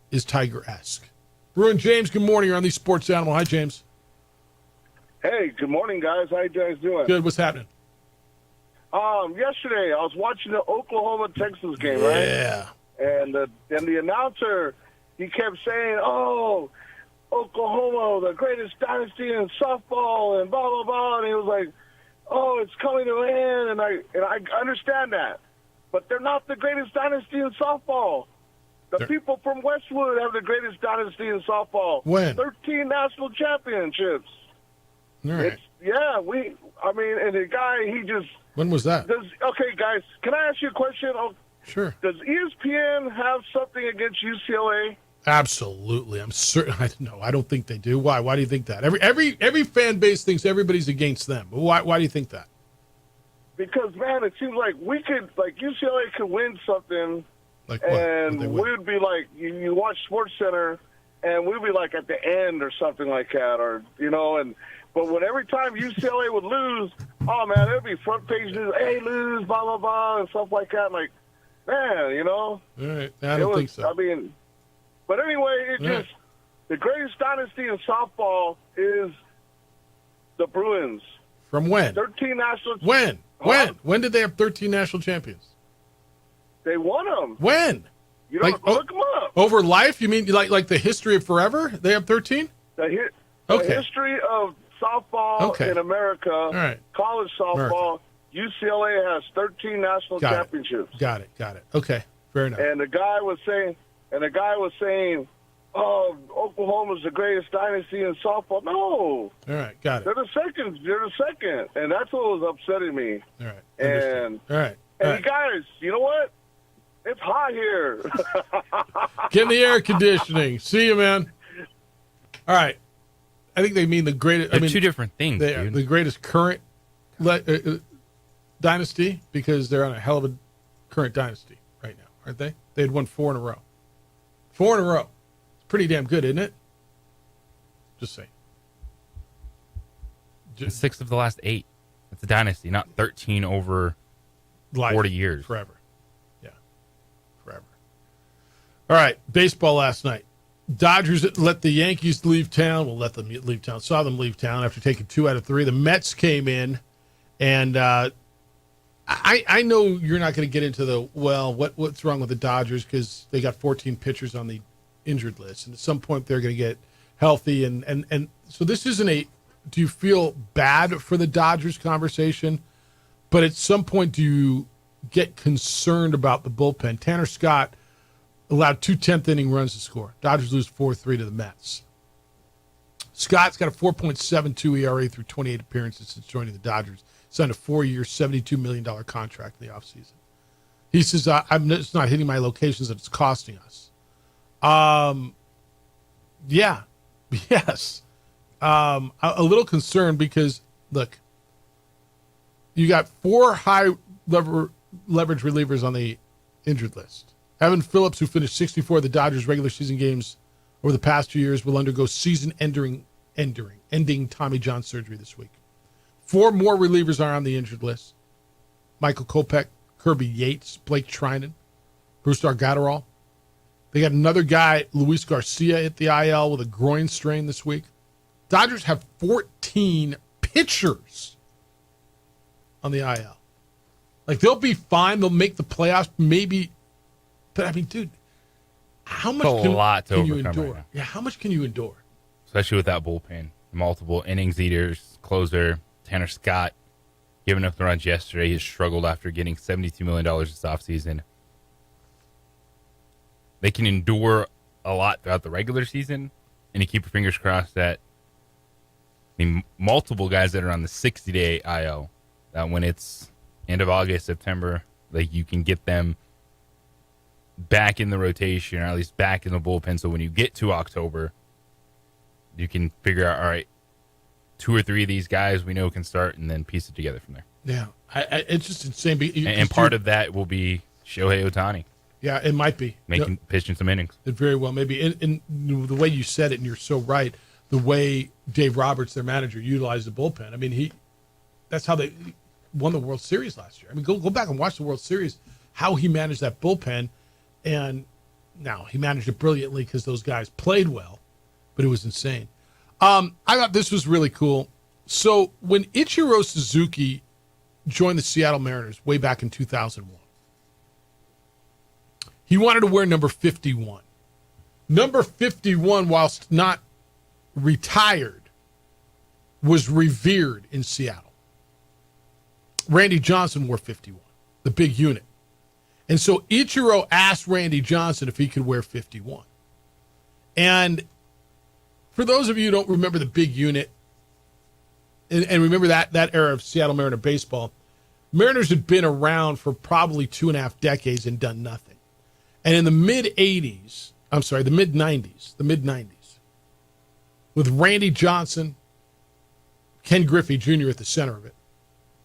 is Tiger-esque. Bruin James, good morning. You're on the Sports Animal. Hi, James. Hey, good morning, guys. How you guys doing? Good. What's happening? Yesterday I was watching the Oklahoma-Texas game, right? Yeah. And the announcer, he kept saying, "Oh, Oklahoma, the greatest dynasty in softball," and blah blah blah. And he was like, "Oh, it's coming to an end," and I understand that, but they're not the greatest dynasty in softball. The people from Westwood have the greatest dynasty in softball. When? 13 national championships. All right. And the guy, he just... When was that? Okay, guys, can I ask you a question? Sure. Does ESPN have something against UCLA? Absolutely. I'm certain. I don't think they do. Why? Why do you think that? Every fan base thinks everybody's against them. But why do you think that? Because, man, it seems like UCLA could win something, like what? And we'd be like, you watch SportsCenter, and we'd be like at the end or something like that, But when every time UCLA would lose, oh, man, there'd be front page news, hey, lose, blah, blah, blah, and stuff like that. Like, man, All right. I don't think so. But anyway, the greatest dynasty in softball is the Bruins. From when? 13 national... When? When did they have 13 national champions? They won them. When? You don't look them up. Over life? You mean like the history of forever? They have 13? The history of softball in America, right. college softball, UCLA has 13 national championships. Got it. Okay, fair enough. And the guy was saying, "Oh, Oklahoma's the greatest dynasty in softball." No. All right, got it. They're the second, and that's what was upsetting me. All right. And all right. And you guys, you know what? It's hot here. Get in the air conditioning. See you, man. All right. I think they mean the greatest. They're two different things, They are dude. the greatest current dynasty because they're on a hell of a current dynasty right now, aren't they? They had won 4 in a row. 4 in a row. It's pretty damn good, isn't it? Just saying. 6 of the last 8. It's a dynasty, not 13 over 40 years. Forever. Yeah. Forever. All right. Baseball last night. Dodgers let the Yankees leave town. Well, let them leave town. Saw them leave town after taking 2 out of 3. The Mets came in, and I know you're not going to get into what's wrong with the Dodgers because they got 14 pitchers on the injured list, and at some point they're going to get healthy, and so this isn't a do you feel bad for the Dodgers conversation, but at some point do you get concerned about the bullpen? Tanner Scott allowed 2 10th-inning runs to score. Dodgers lose 4-3 to the Mets. Scott's got a 4.72 ERA through 28 appearances since joining the Dodgers. Signed a 4-year, $72 million contract in the offseason. He says, I'm just not hitting my locations that it's costing us. Yeah. Yes. A little concerned because, look, you got 4 high leverage relievers on the injured list. Evan Phillips, who finished 64 of the Dodgers' regular season games over the past 2 years, will undergo season-ending Tommy John surgery this week. 4 more relievers are on the injured list. Michael Kopech, Kirby Yates, Blake Trinan, Brusdar Gatterall. They got another guy, Luis Garcia, at the IL with a groin strain this week. Dodgers have 14 pitchers on the IL. Like, they'll be fine. They'll make the playoffs, maybe. But, I mean, dude, how much can you endure? Right, yeah, how much can you endure? Especially with that bullpen. Multiple innings eaters, closer, Tanner Scott giving up the runs yesterday. He struggled after getting $72 million this offseason. They can endure a lot throughout the regular season, and you keep your fingers crossed that multiple guys that are on the 60-day IL, that when it's end of August, September, like you can get them back in the rotation, or at least back in the bullpen, so when you get to October, you can figure out, all right, 2 or 3 of these guys we know can start, and then piece it together from there. Yeah, it's just insane. And part of that will be Shohei Ohtani. Yeah, it might be. Pitching some innings. It very well may be. And the way you said it, and you're so right, the way Dave Roberts, their manager, utilized the bullpen. I mean, that's how they won the World Series last year. I mean, go back and watch the World Series, how he managed that bullpen. And now he managed it brilliantly because those guys played well, but it was insane. I thought this was really cool. So when Ichiro Suzuki joined the Seattle Mariners way back in 2001, he wanted to wear number 51. Number 51, whilst not retired, was revered in Seattle. Randy Johnson wore 51, the big unit. And so Ichiro asked Randy Johnson if he could wear 51. And for those of you who don't remember the big unit, and remember that era of Seattle Mariner baseball, Mariners had been around for probably 2.5 decades and done nothing. And in the mid-90s, with Randy Johnson, Ken Griffey Jr. at the center of it,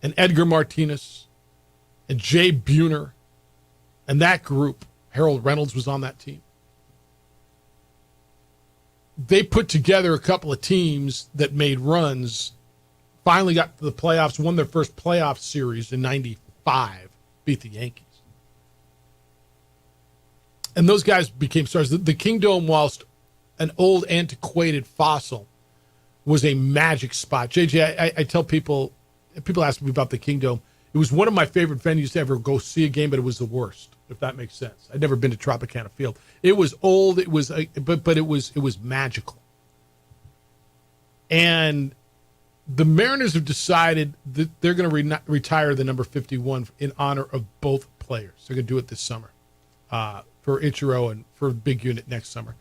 and Edgar Martinez, and Jay Buhner, and that group, Harold Reynolds was on that team. They put together a couple of teams that made runs, finally got to the playoffs, won their first playoff series in 95, beat the Yankees. And those guys became stars. The Kingdome, whilst an old, antiquated fossil, was a magic spot. JJ, I tell people ask me about the Kingdome. It was one of my favorite venues to ever go see a game, but it was the worst, if that makes sense. I'd never been to Tropicana Field. It was old. It was, but it was magical. And the Mariners have decided that they're going to retire the number 51 in honor of both players. They're going to do it this summer for Ichiro and for Big Unit next summer.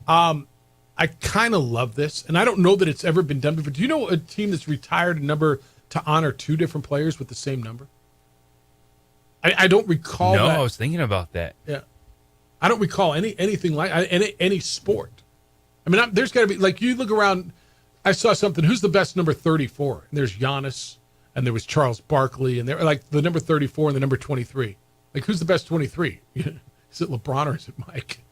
I kind of love this, and I don't know that it's ever been done before. Do you know a team that's retired a number to honor two different players with the same number? I don't recall that. No, I was thinking about that. Yeah. I don't recall anything like any sport. I mean, there's got to be, like, you look around, I saw something, who's the best number 34? And there's Giannis, and there was Charles Barkley, and they're like the number 34 and the number 23. Like, who's the best 23? Is it LeBron or is it Mike?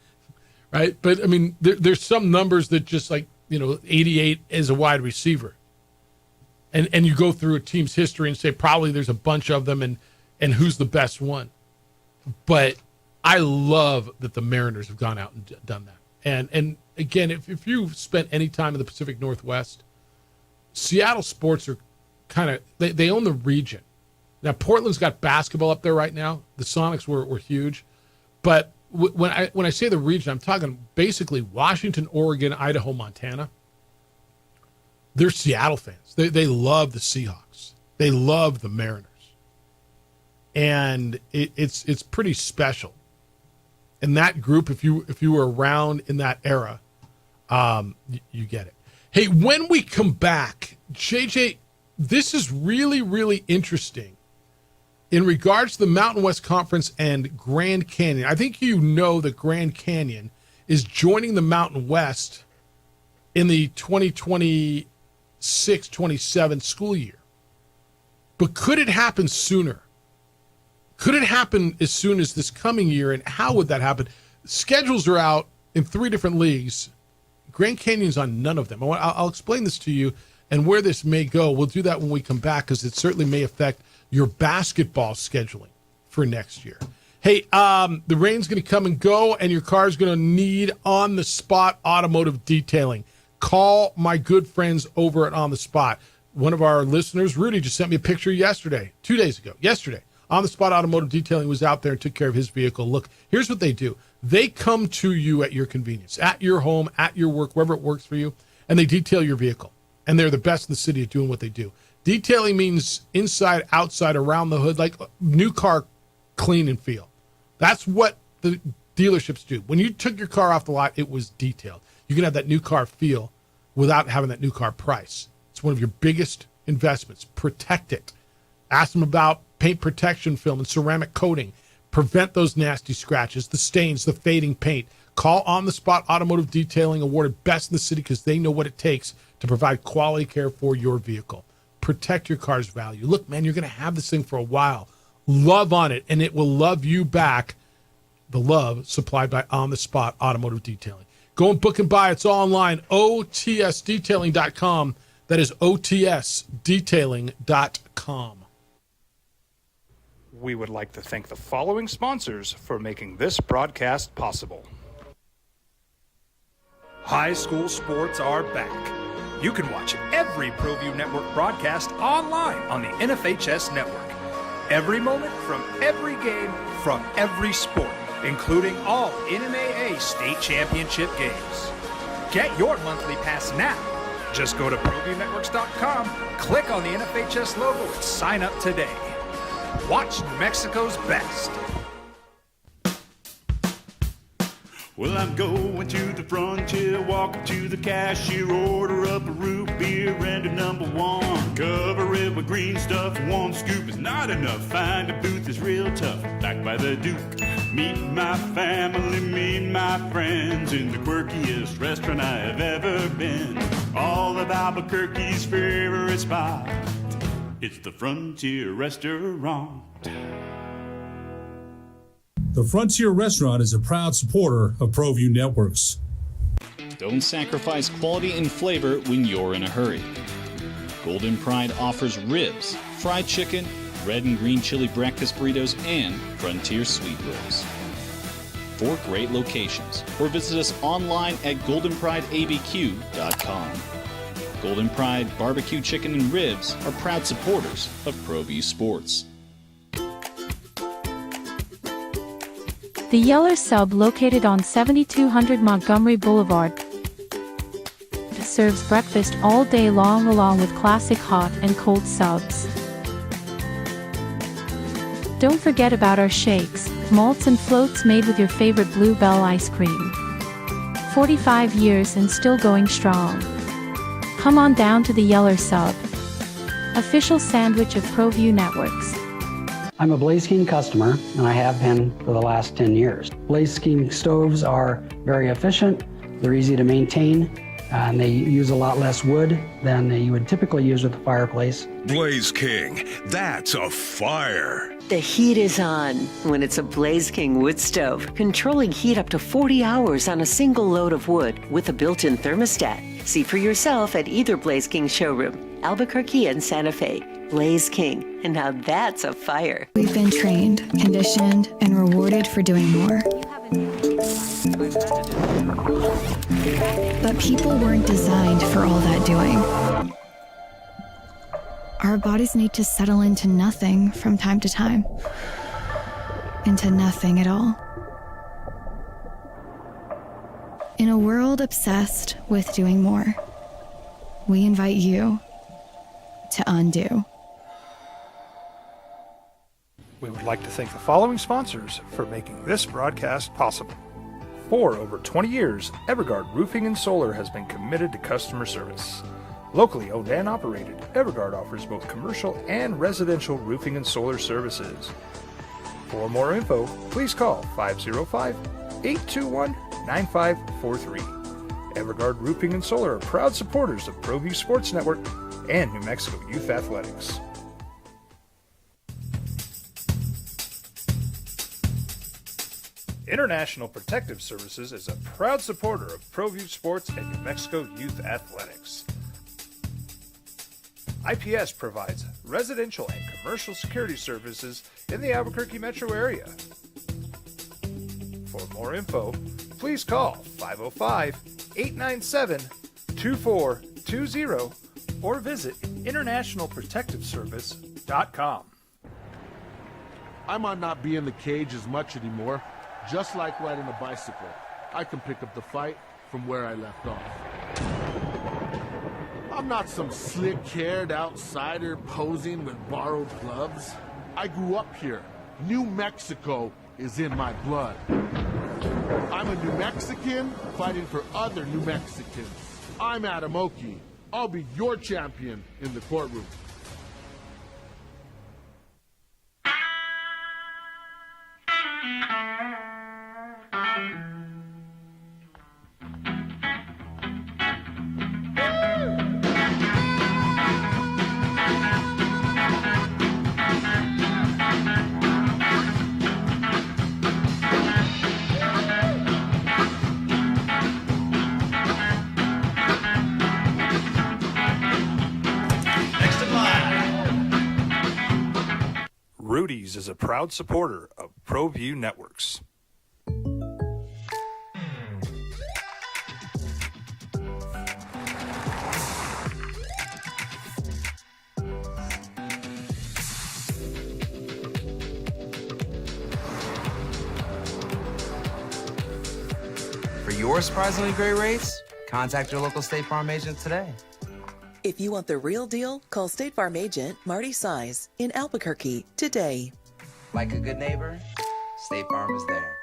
Right? But, I mean, there's some numbers that just, like, 88 is a wide receiver. And you go through a team's history and say probably there's a bunch of them and who's the best one. But I love that the Mariners have gone out and done that. And again, if you've spent any time in the Pacific Northwest, Seattle sports are kind of, they own the region. Now, Portland's got basketball up there right now. The Sonics were huge. But when I say the region, I'm talking basically Washington, Oregon, Idaho, Montana. They're Seattle fans. They love the Seahawks. They love the Mariners. And it's pretty special. And that group, if you were around in that era, you get it. Hey, when we come back, JJ, this is really, really interesting in regards to the Mountain West Conference and Grand Canyon. I think you know that Grand Canyon is joining the Mountain West in the 2026-27 school year. But could it happen sooner? Could it happen as soon as this coming year, and how would that happen? Schedules are out in 3 different leagues. Grand Canyon's on none of them. I'll explain this to you and where this may go. We'll do that when we come back because it certainly may affect your basketball scheduling for next year. Hey, the rain's going to come and go, and your car's going to need on-the-spot automotive detailing. Call my good friends over at On the Spot. One of our listeners, Rudy, just sent me a picture yesterday. On the Spot Automotive Detailing was out there and took care of his vehicle. Look, here's what they do. They come to you at your convenience, at your home, at your work, wherever it works for you, and they detail your vehicle. And they're the best in the city at doing what they do. Detailing means inside, outside, around the hood, like new car clean and feel. That's what the dealerships do. When you took your car off the lot, it was detailed. You can have that new car feel without having that new car price. It's one of your biggest investments. Protect it. Ask them about paint protection film and ceramic coating. Prevent those nasty scratches, the stains, the fading paint. Call On the Spot Automotive Detailing, awarded best in the city because they know what it takes to provide quality care for your vehicle. Protect your car's value. Look, man, you're going to have this thing for a while. Love on it, and it will love you back. The love supplied by On the Spot Automotive Detailing. Go and book and buy. It's all online. OTSdetailing.com. That is OTSdetailing.com. We would like to thank the following sponsors for making this broadcast possible. High school sports are back. You can watch every ProView Network broadcast online on the NFHS network. Every moment from every game from every sport, including all NMAA state championship games. Get your monthly pass now. Just go to ProViewNetworks.com, click on the NFHS logo, and sign up today. Watch New Mexico's best. Well, I'm going to the frontier, walk up to the cashier, order up a root beer and a number 1. Cover it with green stuff, 1 scoop is not enough. Find a booth is real tough, back by the Duke. Meet my family, meet my friends in the quirkiest restaurant I have ever been. All of Albuquerque's favorite spot, it's the Frontier Restaurant. The Frontier Restaurant is a proud supporter of ProView Networks. Don't sacrifice quality and flavor when you're in a hurry. Golden Pride offers ribs, fried chicken, red and green chili breakfast burritos, and Frontier sweet rolls. 4 great locations, or visit us online at goldenprideabq.com. Golden Pride Barbecue Chicken and Ribs are proud supporters of ProView Sports. The Yeller Sub, located on 7200 Montgomery Boulevard, serves breakfast all day long along with classic hot and cold subs. Don't forget about our shakes, malts and floats made with your favorite Blue Bell ice cream. 45 years and still going strong. Come on down to the Yeller Sub, official sandwich of ProView Networks. I'm a Blaze King customer, and I have been for the last 10 years. Blaze King stoves are very efficient, they're easy to maintain, and they use a lot less wood than you would typically use with a fireplace. Blaze King, that's a fire. The heat is on when it's a Blaze King wood stove, controlling heat up to 40 hours on a single load of wood with a built-in thermostat. See for yourself at either Blaze King showroom, Albuquerque and Santa Fe. Blaze King, and now that's a fire. We've been trained, conditioned, and rewarded for doing more. But people weren't designed for all that doing. Our bodies need to settle into nothing from time to time. Into nothing at all. In a world obsessed with doing more, we invite you to undo. We would like to thank the following sponsors for making this broadcast possible. For over 20 years, Evergard Roofing and Solar has been committed to customer service. Locally owned and operated, Evergard offers both commercial and residential roofing and solar services. For more info, please call 505-821-9543. Evergard Roofing and Solar are proud supporters of ProView Sports Network and New Mexico Youth Athletics. International Protective Services is a proud supporter of ProView Sports and New Mexico Youth Athletics. IPS provides residential and commercial security services in the Albuquerque metro area. For more info, please call 505-897-2420 or visit internationalprotectiveservice.com. I might not be in the cage as much anymore. Just like riding a bicycle, I can pick up the fight from where I left off. I'm not some slick-haired outsider posing with borrowed gloves. I grew up here. New Mexico is in my blood. I'm a New Mexican fighting for other New Mexicans. I'm Adam Oki. I'll be your champion in the courtroom. Rudy's is a proud supporter of ProView Networks. For your surprisingly great rates, contact your local State Farm agent today. If you want the real deal, call State Farm agent Marty Size in Albuquerque today. Like a good neighbor, State Farm is there.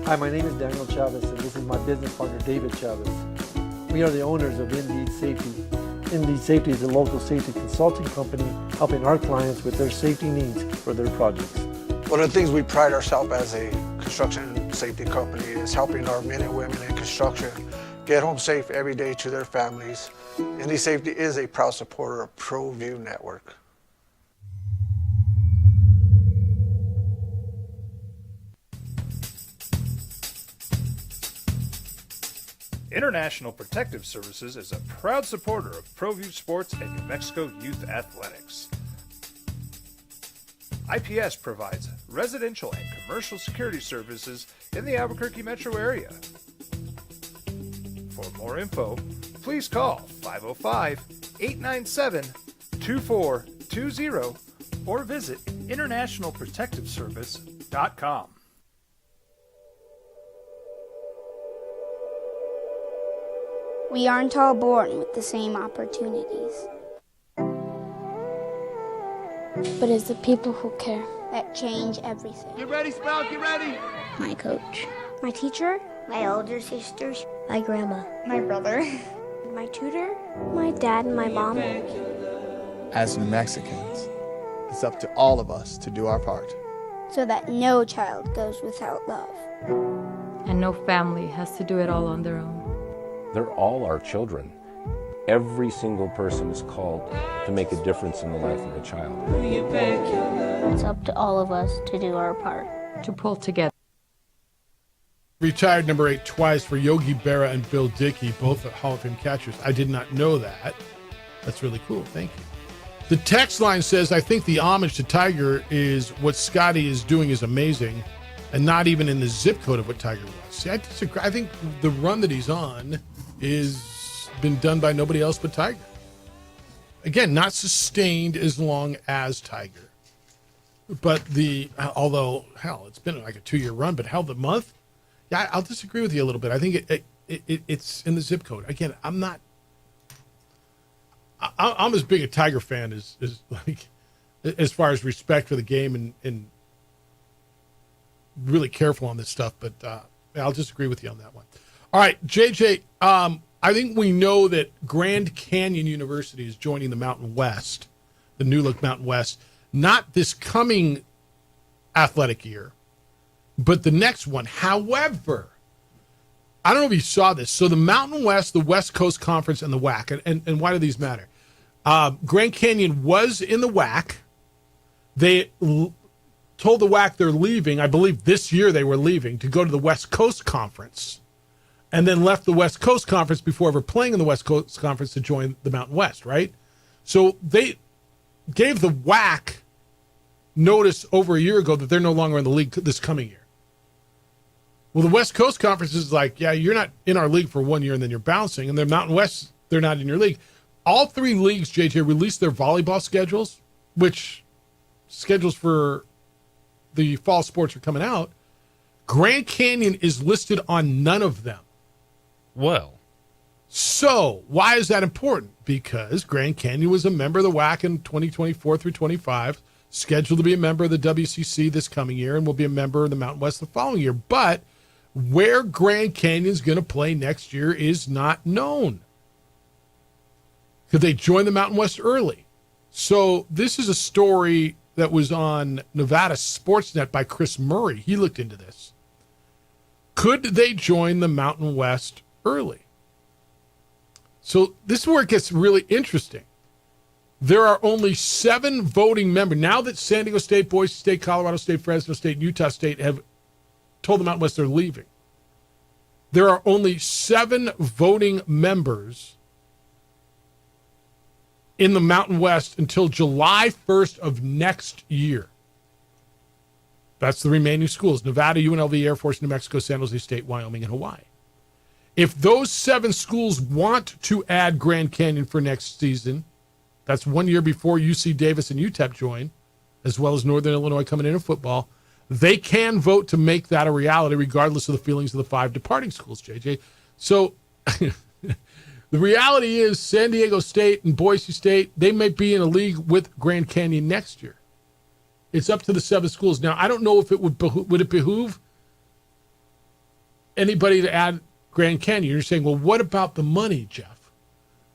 Hi, my name is Daniel Chavez, and this is my business partner, David Chavez. We are the owners of Indeed Safety. Indeed Safety is a local safety consulting company helping our clients with their safety needs for their projects. One of the things we pride ourselves as a construction safety company is helping our men and women in construction get home safe every day to their families. Indeed Safety is a proud supporter of ProView Network. International Protective Services is a proud supporter of ProView Sports and New Mexico Youth Athletics. IPS provides residential and commercial security services in the Albuquerque metro area. For more info, please call 505-897-2420 or visit internationalprotectiveservice.com. We aren't all born with the same opportunities. But it's the people who care that change everything. Get ready, Sprout, get ready. My coach. My teacher. My older sisters. My grandma. My brother. My tutor. My dad and my mom. As New Mexicans, it's up to all of us to do our part. So that no child goes without love. And no family has to do it all on their own. They're all our children. Every single person is called to make a difference in the life of a child. It's up to all of us to do our part. To pull together. Retired number 8 twice for Yogi Berra and Bill Dickey, both Hall of Fame catchers. I did not know that. That's really cool. Thank you. The text line says, I think the homage to Tiger is what Scotty is doing is amazing and not even in the zip code of what Tiger was. See, I disagree. I think the run that he's on is been done by nobody else but Tiger. Again, not sustained as long as Tiger. But although, hell, it's been like a 2-year run, but hell, the month? Yeah, I'll disagree with you a little bit. I think it's in the zip code. Again, I'm as big a Tiger fan as like, as far as respect for the game and really careful on this stuff, but I'll disagree with you on that one. All right, JJ, I think we know that Grand Canyon University is joining the Mountain West, the new look Mountain West, not this coming athletic year, but the next one. However, I don't know if you saw this. So the Mountain West, the West Coast Conference, and the WAC, and why do these matter? Grand Canyon was in the WAC. They told the WAC they're leaving. I believe this year they were leaving to go to the West Coast Conference, and then left the West Coast Conference before ever playing in the West Coast Conference to join the Mountain West, right? So they gave the WAC notice over a year ago that they're no longer in the league this coming year. Well, the West Coast Conference is like, yeah, you're not in our league for 1 year and then you're bouncing. And the Mountain West, they're not in your league. All 3 leagues, JJ, released their volleyball schedules, which schedules for the fall sports are coming out. Grand Canyon is listed on none of them. Well. So why is that important? Because Grand Canyon was a member of the WAC in 2024 through 25, scheduled to be a member of the WCC this coming year, and will be a member of the Mountain West the following year. But where Grand Canyon's going to play next year is not known. Because they joined the Mountain West early. So this is a story that was on Nevada Sportsnet by Chris Murray. He looked into this. Could they join the Mountain West early? So this is where it gets really interesting. There are only 7 voting members. Now that San Diego State, Boise State, Colorado State, Fresno State, and Utah State have told the Mountain West they're leaving, there are only 7 voting members in the Mountain West until July 1st of next year. That's the remaining schools: Nevada, UNLV, Air Force, New Mexico, San Jose State, Wyoming, and Hawaii. If those 7 schools want to add Grand Canyon for next season, that's 1 year before UC Davis and UTEP join, as well as Northern Illinois coming in football, they can vote to make that a reality regardless of the feelings of the 5 departing schools, JJ. So the reality is San Diego State and Boise State, they may be in a league with Grand Canyon next year. It's up to the 7 schools. Now, I don't know if it would it behoove anybody to add Grand Canyon. You're saying, well, what about the money, Jeff?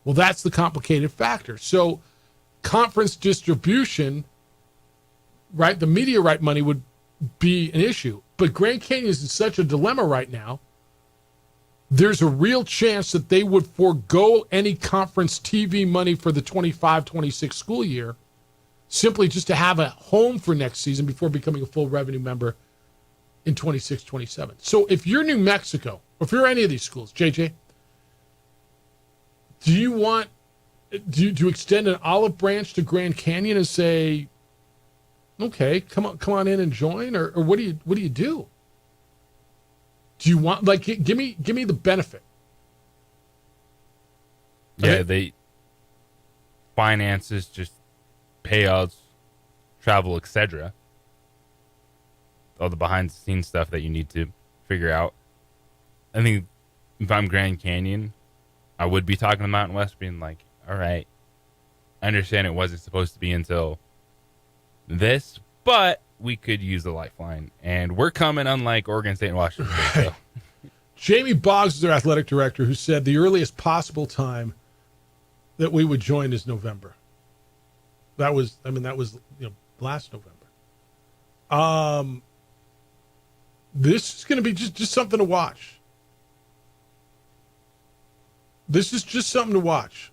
Well, that's the complicated factor. So conference distribution, right, the media right money would be an issue. But Grand Canyon is in such a dilemma right now, there's a real chance that they would forego any conference TV money for the 25-26 school year simply just to have a home for next season before becoming a full revenue member in 26-27. So if you're New Mexico, or if you're any of these schools, JJ, do you extend an olive branch to Grand Canyon and say, okay, come on in and join, or what do you do? Do you want, like, give me the benefit? Yeah, they finances, just payouts, travel, etc. All the behind the scenes stuff that you need to figure out. I think if I'm Grand Canyon, I would be talking to Mountain West being like, all right, I understand it wasn't supposed to be until this, but we could use the lifeline. And we're coming, unlike Oregon State and Washington State. So. Jamie Boggs is their athletic director, who said the earliest possible time that we would join is November. That was last November. This is going to be just something to watch. This is just something to watch.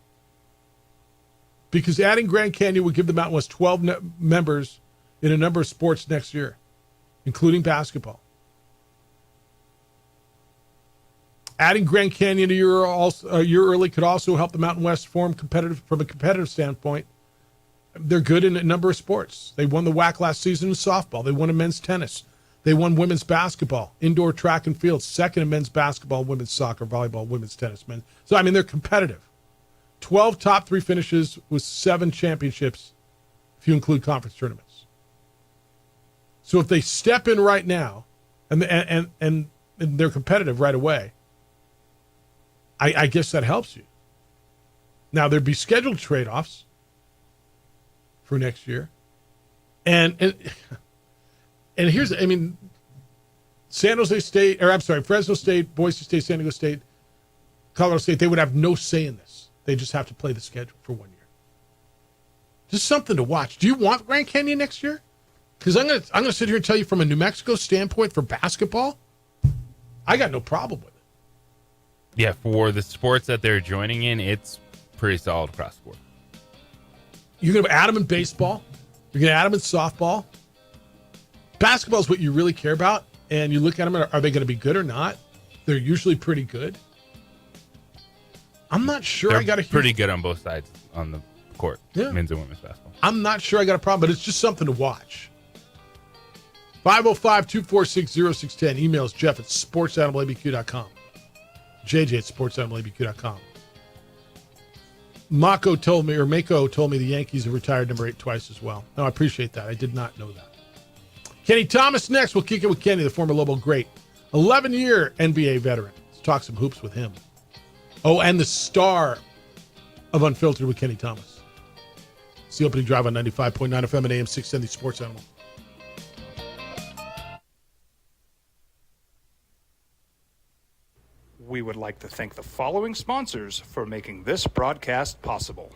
Because adding Grand Canyon would give the Mountain West 12 members in a number of sports next year, including basketball. Adding Grand Canyon a year early could also help the Mountain West form from a competitive standpoint. They're good in a number of sports. They won the WAC last season in softball. They won in men's tennis. They won women's basketball, indoor track and field, second in men's basketball, women's soccer, volleyball, women's tennis, men. So, they're competitive. 12 top 3 finishes with 7 championships if you include conference tournaments. So if they step in right now and they're competitive right away, I guess that helps you. Now, there'd be scheduled trade-offs for next year. And here's, Fresno State, Boise State, San Diego State, Colorado State, they would have no say in this. They just have to play the schedule for 1 year. Just something to watch. Do you want Grand Canyon next year? Because I'm gonna sit here and tell you from a New Mexico standpoint for basketball, I got no problem with it. Yeah, for the sports that they're joining in, it's pretty solid across the board. You're going to add them in baseball. You're going to add them in softball. Basketball is what you really care about. And you look at them, are they going to be good or not? They're usually pretty good. I'm not sure They're I got a pretty good on both sides on the court, men's and women's basketball. I'm not sure I got a problem, but it's just something to watch. 505-246-0610. Emails Jeff at sportsanimalabq.com. JJ at sportsanimalabq.com. Mako told me the Yankees have retired number 8 twice as well. No, I appreciate that. I did not know that. Kenny Thomas next. We'll kick it with Kenny, the former Lobo great. 11-year NBA veteran. Let's talk some hoops with him. Oh, and the star of Unfiltered with Kenny Thomas. It's the opening drive on 95.9 FM and AM 670 Sports Animal. We would like to thank the following sponsors for making this broadcast possible.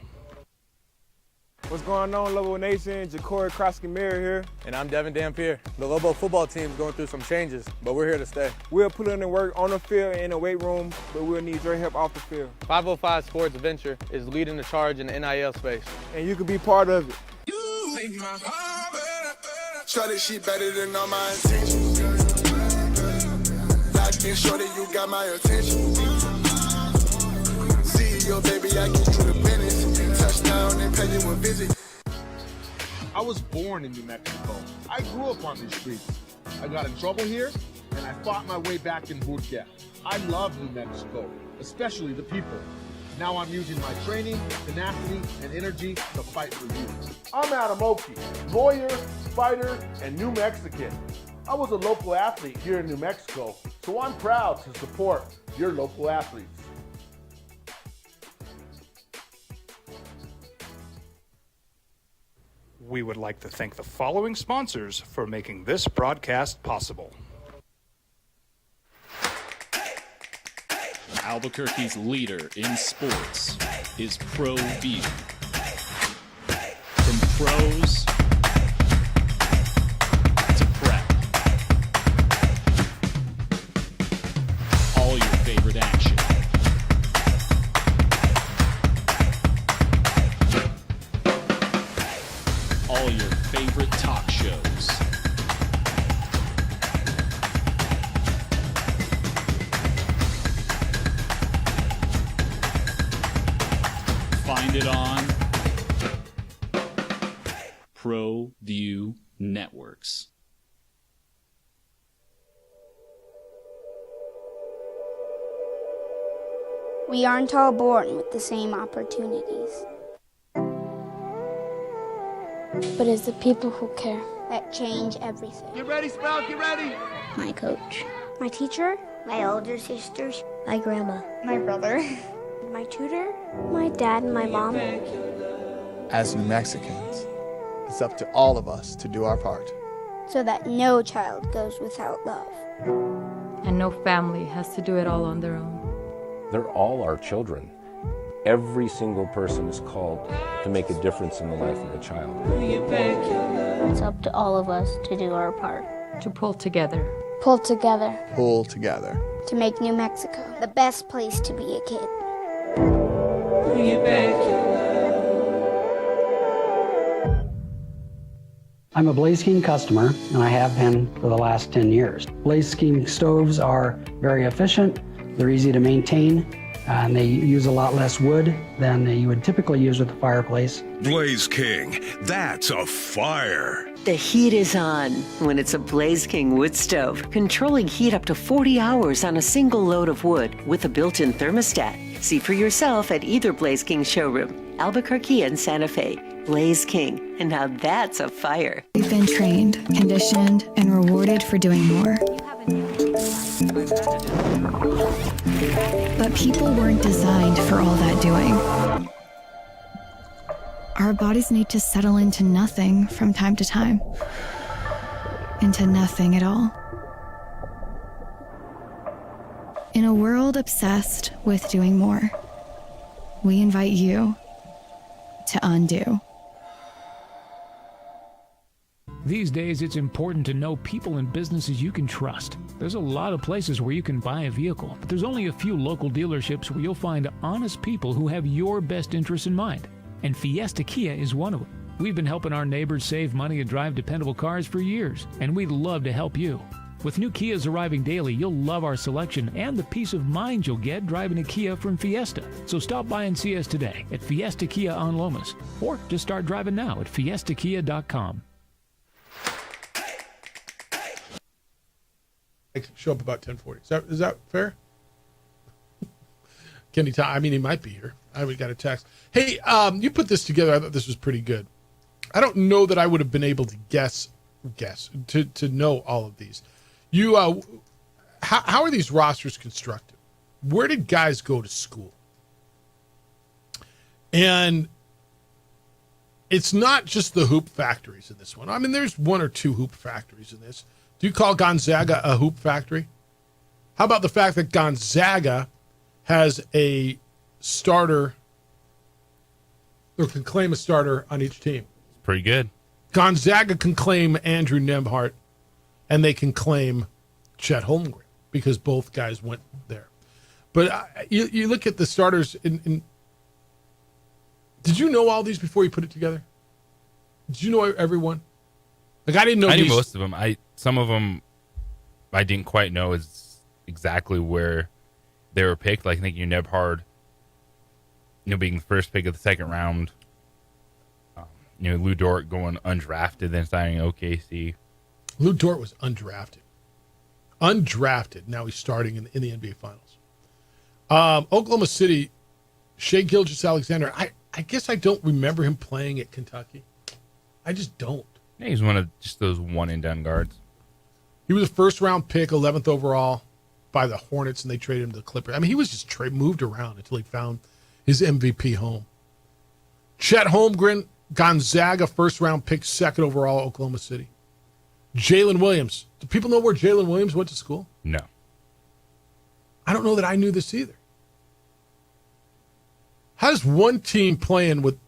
What's going on, Lobo Nation? Ja'Cory Krosky-Miller here. And I'm Devin Dampier. The Lobo football team is going through some changes, but we're here to stay. We'll put in the work on the field and in the weight room, but we'll need your help off the field. 505 Sports Venture is leading the charge in the NIL space. And you can be part of it. You make my heart better. Shorty, she better than all my intentions. Locked in, shorty, you got my attention. See your baby, I get you the business. Touchdown and pay you a visit. I was born in New Mexico. I grew up on these streets. I got in trouble here, and I fought my way back in boot camp. I love New Mexico, especially the people. Now I'm using my training, tenacity, and energy to fight for you. I'm Adam Oki, lawyer, fighter, and New Mexican. I was a local athlete here in New Mexico, so I'm proud to support your local athletes. We would like to thank the following sponsors for making this broadcast possible. Albuquerque's leader in sports is ProView. From pros to prep, all your favorite action. All your favorite talk shows. Find it on ProView Networks. We aren't all born with the same opportunities. But it's the people who care that change everything. Get ready, Sprout, get ready! My coach. My teacher. My older sisters. My grandma. My brother. My tutor, my dad, and my mom. As New Mexicans, it's up to all of us to do our part. So that no child goes without love. And no family has to do it all on their own. They're all our children. Every single person is called to make a difference in the life of a child. It's up to all of us to do our part. To pull together. Pull together. Pull together. To make New Mexico the best place to be a kid. I'm a Blaze King customer, and I have been for the last 10 years. Blaze King stoves are very efficient, they're easy to maintain, and they use a lot less wood than you would typically use with a fireplace. Blaze King, that's a fire. The heat is on when it's a Blaze King wood stove, controlling heat up to 40 hours on a single load of wood with a built-in thermostat. See for yourself at either Blaze King showroom, Albuquerque and Santa Fe. Blaze King, and now that's a fire. We've been trained, conditioned, and rewarded for doing more. But people weren't designed for all that doing. Our bodies need to settle into nothing from time to time. Into nothing at all. In a world obsessed with doing more, we invite you to undo. These days, it's important to know people and businesses you can trust. There's a lot of places where you can buy a vehicle, but there's only a few local dealerships where you'll find honest people who have your best interests in mind. And Fiesta Kia is one of them. We've been helping our neighbors save money and drive dependable cars for years, and we'd love to help you. With new Kias arriving daily, you'll love our selection and the peace of mind you'll get driving a Kia from Fiesta. So stop by and see us today at Fiesta Kia on Lomas, or just start driving now at fiestakia.com. Show up about 10:40. Is that fair? Kenny, I mean, he might be here. We got a text. Hey, you put this together. I thought this was pretty good. I don't know that I would have been able to guess to know all of these. You, how are these rosters constructed? Where did guys go to school? And it's not just the hoop factories in this one. I mean, there's one or two hoop factories in this. Do you call Gonzaga a hoop factory? How about the fact that Gonzaga has a starter or can claim a starter on each team? It's pretty good. Gonzaga can claim Andrew Nembhard, and they can claim Chet Holmgren because both guys went there. But you look at the starters in. Did you know all these before you put it together? Did you know everyone? Like, I didn't know. I knew most of them. Some of them I didn't quite know exactly where they were picked. Like, I think Nembhard, being the first pick of the second round. Lou Dort going undrafted, then signing OKC. Lou Dort was undrafted. Now he's starting in the NBA Finals. Oklahoma City, Shai Gilgeous-Alexander. I guess I don't remember him playing at Kentucky. I just don't. Yeah, he's one of just those one-and-done guards. He was a first-round pick, 11th overall by the Hornets, and they traded him to the Clippers. I mean, he was just moved around until he found his MVP home. Chet Holmgren, Gonzaga, first-round pick, second overall, Oklahoma City. Jalen Williams. Do people know where Jalen Williams went to school? No. I don't know that I knew this either. How does one team playing with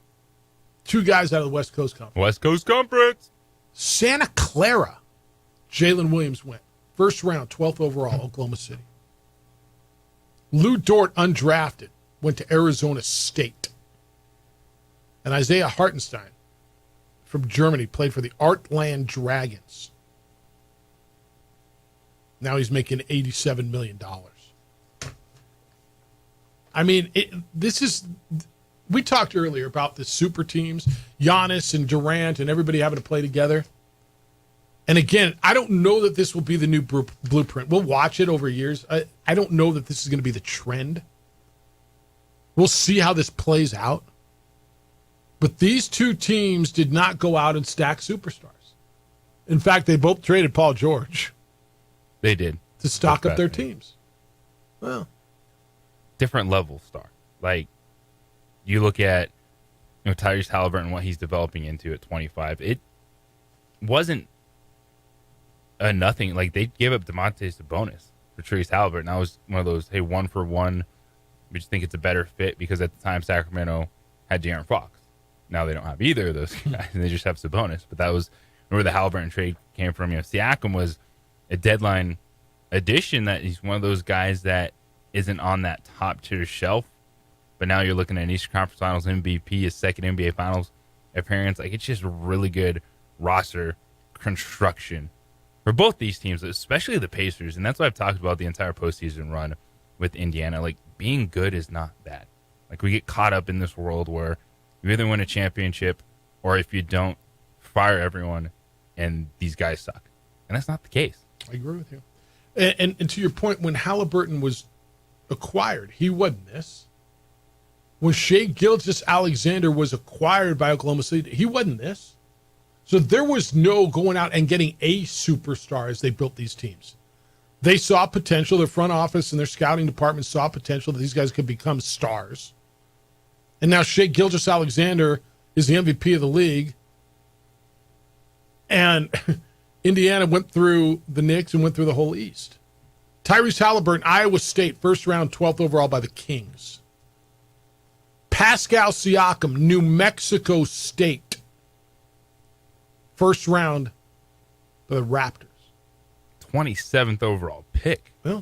two guys out of the West Coast Conference? West Coast Conference. Santa Clara. Jalen Williams went. First round, 12th overall, Oklahoma City. Lou Dort, undrafted, went to Arizona State. And Isaiah Hartenstein from Germany played for the Artland Dragons. Now he's making $87 million. I mean, we talked earlier about the super teams, Giannis and Durant and everybody having to play together. And again, I don't know that this will be the new blueprint. We'll watch it over years. I don't know that this is going to be the trend. We'll see how this plays out. But these two teams did not go out and stack superstars. In fact, they both traded Paul George. They did. To stock up their teams. Well. Different level star. Like, you look at Tyrese Halliburton, what he's developing into at 25. It wasn't a nothing. Like, they gave up Domantas Sabonis for Tyrese Halliburton. That was one of those, hey, 1-for-1. We just think it's a better fit because at the time Sacramento had De'Aaron Fox. Now they don't have either of those guys, and they just have Sabonis. But that was where the Halliburton trade came from. Siakam was a deadline addition that he's one of those guys that isn't on that top-tier shelf. But now you're looking at an Eastern Conference Finals MVP, his second NBA Finals appearance. Like, it's just really good roster construction for both these teams, especially the Pacers. And that's what I've talked about the entire postseason run with Indiana. Like, being good is not bad. Like, we get caught up in this world where you either win a championship or if you don't, fire everyone and these guys suck. And that's not the case. I agree with you. And to your point, when Halliburton was acquired, he wasn't this. When Shai Gilgeous-Alexander was acquired by Oklahoma City, he wasn't this. So there was no going out and getting a superstar as they built these teams. They saw potential. Their front office and their scouting department saw potential that these guys could become stars. And now Shai Gilgeous-Alexander is the MVP of the league. And Indiana went through the Knicks and went through the whole East. Tyrese Halliburton, Iowa State, first round, 12th overall by the Kings. Pascal Siakam, New Mexico State, first round by the Raptors. 27th overall pick. Yeah.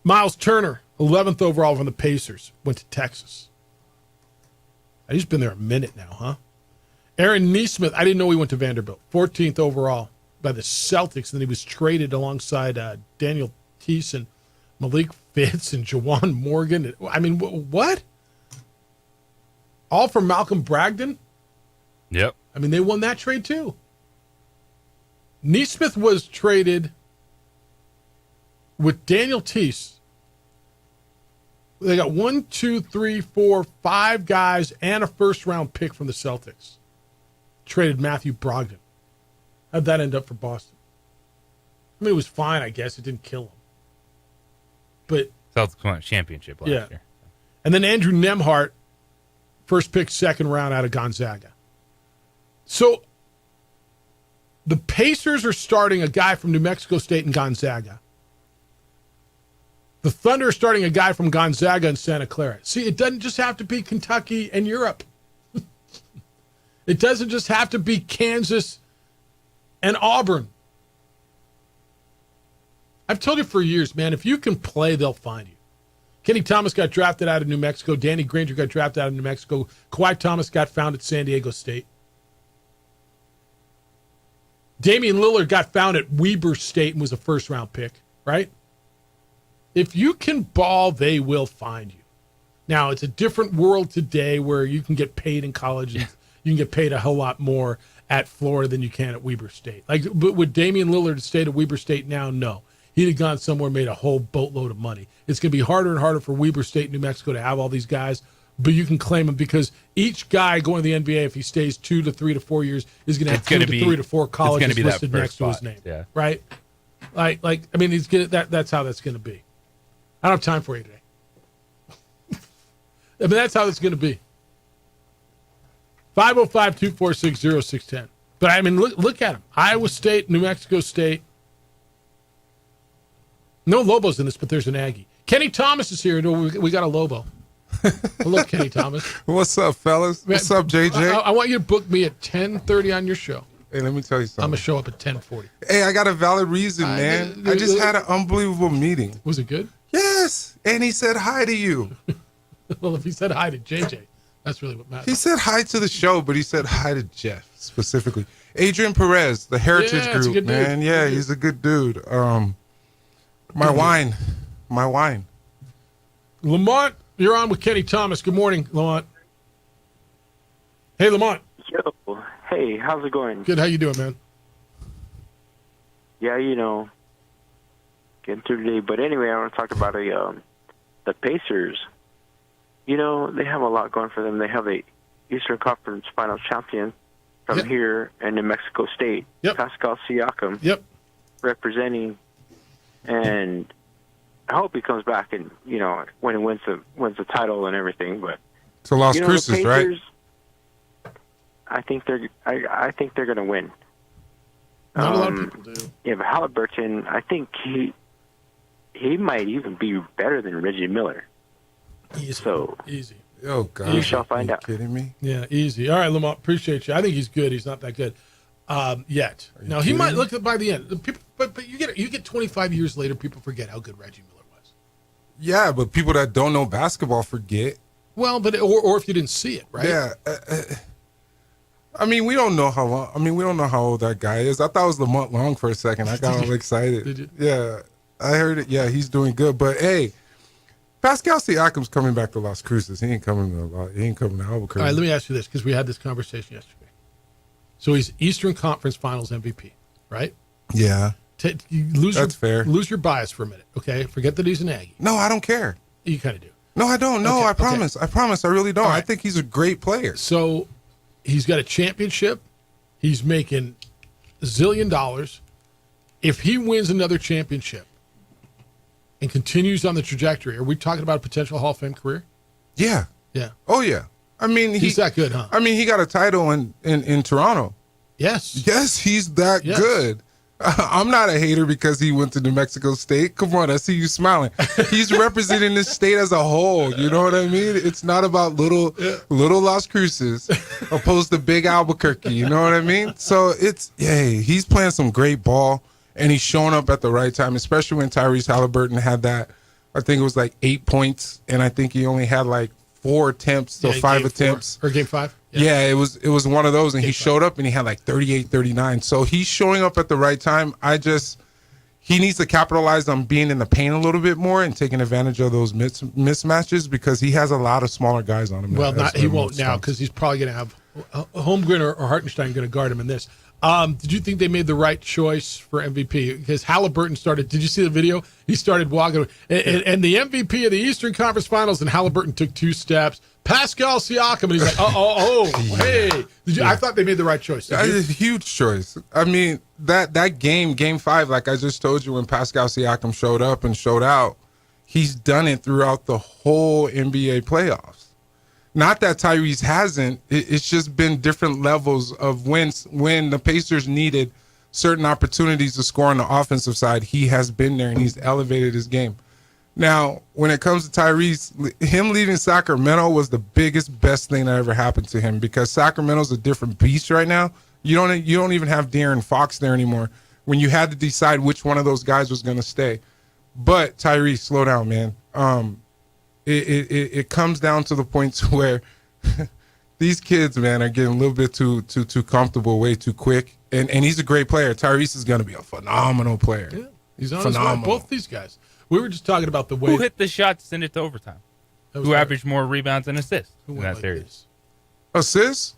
Miles Turner, 11th overall from the Pacers, went to Texas. He's been there a minute now, huh? Aaron Nesmith, I didn't know he went to Vanderbilt. 14th overall by the Celtics, and then he was traded alongside Daniel Tice and Malik Fitz and Jawan Morgan. I mean, what? All from Malcolm Brogdon? Yep. I mean, they won that trade too. Nesmith was traded with Daniel Tice. They got 1, 2, 3, 4, 5 guys and a first-round pick from the Celtics. Traded Matthew Brogdon. How'd that end up for Boston? I mean, it was fine, I guess. It didn't kill him. But Celtics won a championship last year. And then Andrew Nembhard, first pick, second round out of Gonzaga. So the Pacers are starting a guy from New Mexico State and Gonzaga. The Thunder are starting a guy from Gonzaga and Santa Clara. See, it doesn't just have to be Kentucky and Europe. It doesn't just have to be Kansas and Auburn. I've told you for years, man, if you can play, they'll find you. Kenny Thomas got drafted out of New Mexico. Danny Granger got drafted out of New Mexico. Kawhi Thomas got found at San Diego State. Damian Lillard got found at Weber State and was a first-round pick, right? If you can ball, they will find you. Now, it's a different world today where you can get paid in college and you can get paid a whole lot more at Florida than you can at Weber State. But would Damian Lillard stay at Weber State now? No. He'd have gone somewhere and made a whole boatload of money. It's going to be harder and harder for Weber State, New Mexico to have all these guys, but you can claim them because each guy going to the NBA, if he stays 2 to 3 to 4 years, is going to have 2 to 3 to 4 colleges listed next to his name. Yeah. Right? I mean, he's gonna, that's how that's going to be. I don't have time for you today. I mean, that's how it's going to be. 505-246-0610. But, I mean, look at him. Iowa State, New Mexico State. No Lobos in this, but there's an Aggie. Kenny Thomas is here. We got a Lobo. Hello, Kenny Thomas. What's up, fellas? What's up, JJ? I want you to book me at 10:30 on your show. Hey, let me tell you something. I'm going to show up at 10:40. Hey, I got a valid reason, man. I just had an unbelievable meeting. Was it good? Yes. And he said hi to you. Well, if he said hi to JJ, that's really what matters. He said hi to the show, but he said hi to Jeff specifically. Adrian Perez, the Heritage Group, man. Yeah, he's a good dude. My wine. Lamont, you're on with Kenny Thomas. Good morning, Lamont. Hey, Lamont. Yo. Hey, how's it going? Good. How you doing, man? Yeah, getting through the day. But anyway, I want to talk about the Pacers. They have a lot going for them. They have a Eastern Conference Finals champion from here in New Mexico State, Pascal Siakam, representing and I hope he comes back and when he wins the title and everything. But to Las Cruces, right? I think they're going to win. Not a lot of people do. Yeah, but Halliburton, I think he might even be better than Reggie Miller. Easy. Oh God! You shall find out. Kidding me? Yeah, easy. All right, Lamont, appreciate you. I think he's good. He's not that good yet. Now he might look by the end. People, but you get 25 years later, people forget how good Reggie Miller was. Yeah, but people that don't know basketball forget. Well, but or if you didn't see it, right? Yeah. I mean, we don't know how long. I mean, we don't know how old that guy is. I thought it was Lamont Long for a second. I got all excited. Did you? Yeah, I heard it. Yeah, he's doing good. But hey, Pascal Siakam's coming back to Las Cruces. He ain't coming to Albuquerque. All right, let me ask you this because we had this conversation yesterday. So he's Eastern Conference Finals MVP, right? Yeah. That's fair. Lose your bias for a minute, okay? Forget that he's an Aggie. No, I don't care. You kind of do. No, I don't. No, Okay, I promise. okay. I promise. I really don't. All right. I think he's a great player. So he's got a championship. He's making $1 zillion. If he wins another championship and continues on the trajectory, are we talking about a potential Hall of Fame career? Yeah. Yeah. Oh, yeah. I mean, he's that good, huh? I mean, he got a title in Toronto. Yes. Yes, he's that good. I'm not a hater because he went to New Mexico State. Come on, I see you smiling. He's representing this state as a whole. You know what I mean? It's not about little Las Cruces opposed to big Albuquerque. You know what I mean? So he's playing some great ball, and he's showing up at the right time, especially when Tyrese Halliburton had that. I think it was like 8 points, and I think he only had like 4 attempts, so 5 attempts. Or game 5? Yeah, it was one of those, and he showed up and he had like 38, 39. So he's showing up at the right time. He needs to capitalize on being in the paint a little bit more and taking advantage of those mismatches because he has a lot of smaller guys on him. Well, he won't now because he's probably going to have Holmgren or Hartenstein going to guard him in this. Did you think they made the right choice for MVP? Because Halliburton started, did you see the video? He started walking, and the MVP of the Eastern Conference Finals, and Halliburton took 2 steps. Pascal Siakam, and he's like, hey. I thought they made the right choice. That is a huge choice. I mean, that game 5, like I just told you, when Pascal Siakam showed up and showed out, he's done it throughout the whole NBA playoffs. Not that Tyrese hasn't. It's just been different levels of when the Pacers needed certain opportunities to score on the offensive side, he has been there and he's elevated his game. Now, when it comes to Tyrese, him leaving Sacramento was the best thing that ever happened to him because Sacramento's a different beast right now. You don't even have De'Aaron Fox there anymore when you had to decide which one of those guys was going to stay. But Tyrese, slow down, man. It comes down to the points where these kids, man, are getting a little bit too comfortable way too quick. And he's a great player. Tyrese is going to be a phenomenal player. Yeah, he's on his way. Both these guys. We were just talking about the way. Who hit the shot to send it to overtime? Who averaged more rebounds and assists in that series? Assists?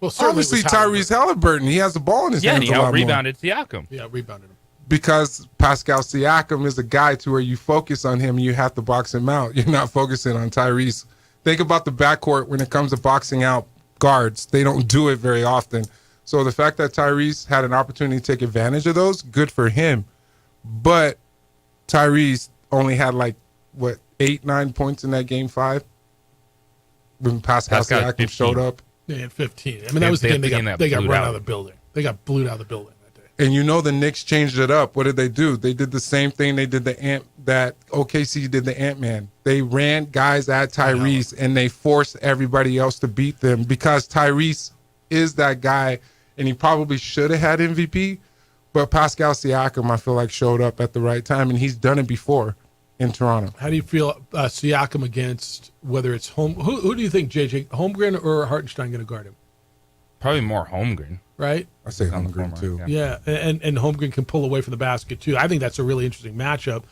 Well, obviously Tyrese Halliburton. He has the ball in his hands. Yeah, and he out-rebounded Siakam. Yeah, rebounded him. Because Pascal Siakam is a guy to where you focus on him and you have to box him out. You're not focusing on Tyrese. Think about the backcourt when it comes to boxing out guards. They don't do it very often. So the fact that Tyrese had an opportunity to take advantage of those, good for him. But Tyrese only had 8-9 points in that game 5 when Pascal Siakam showed up. They had 15. I mean, that was the game they got run out of the building. They got blued out of the building that day. And the Knicks changed it up. What did they do? They did the same thing they did that OKC did the Ant-Man. They ran guys at Tyrese and they forced everybody else to beat them because Tyrese is that guy and he probably should have had MVP. But Pascal Siakam, I feel like, showed up at the right time, and he's done it before in Toronto. How do you feel Siakam against whether it's who do you think, JJ, Holmgren or Hartenstein going to guard him? Probably more Holmgren. Right? I say Holmgren, too. Yeah, and Holmgren can pull away from the basket, too. I think that's a really interesting matchup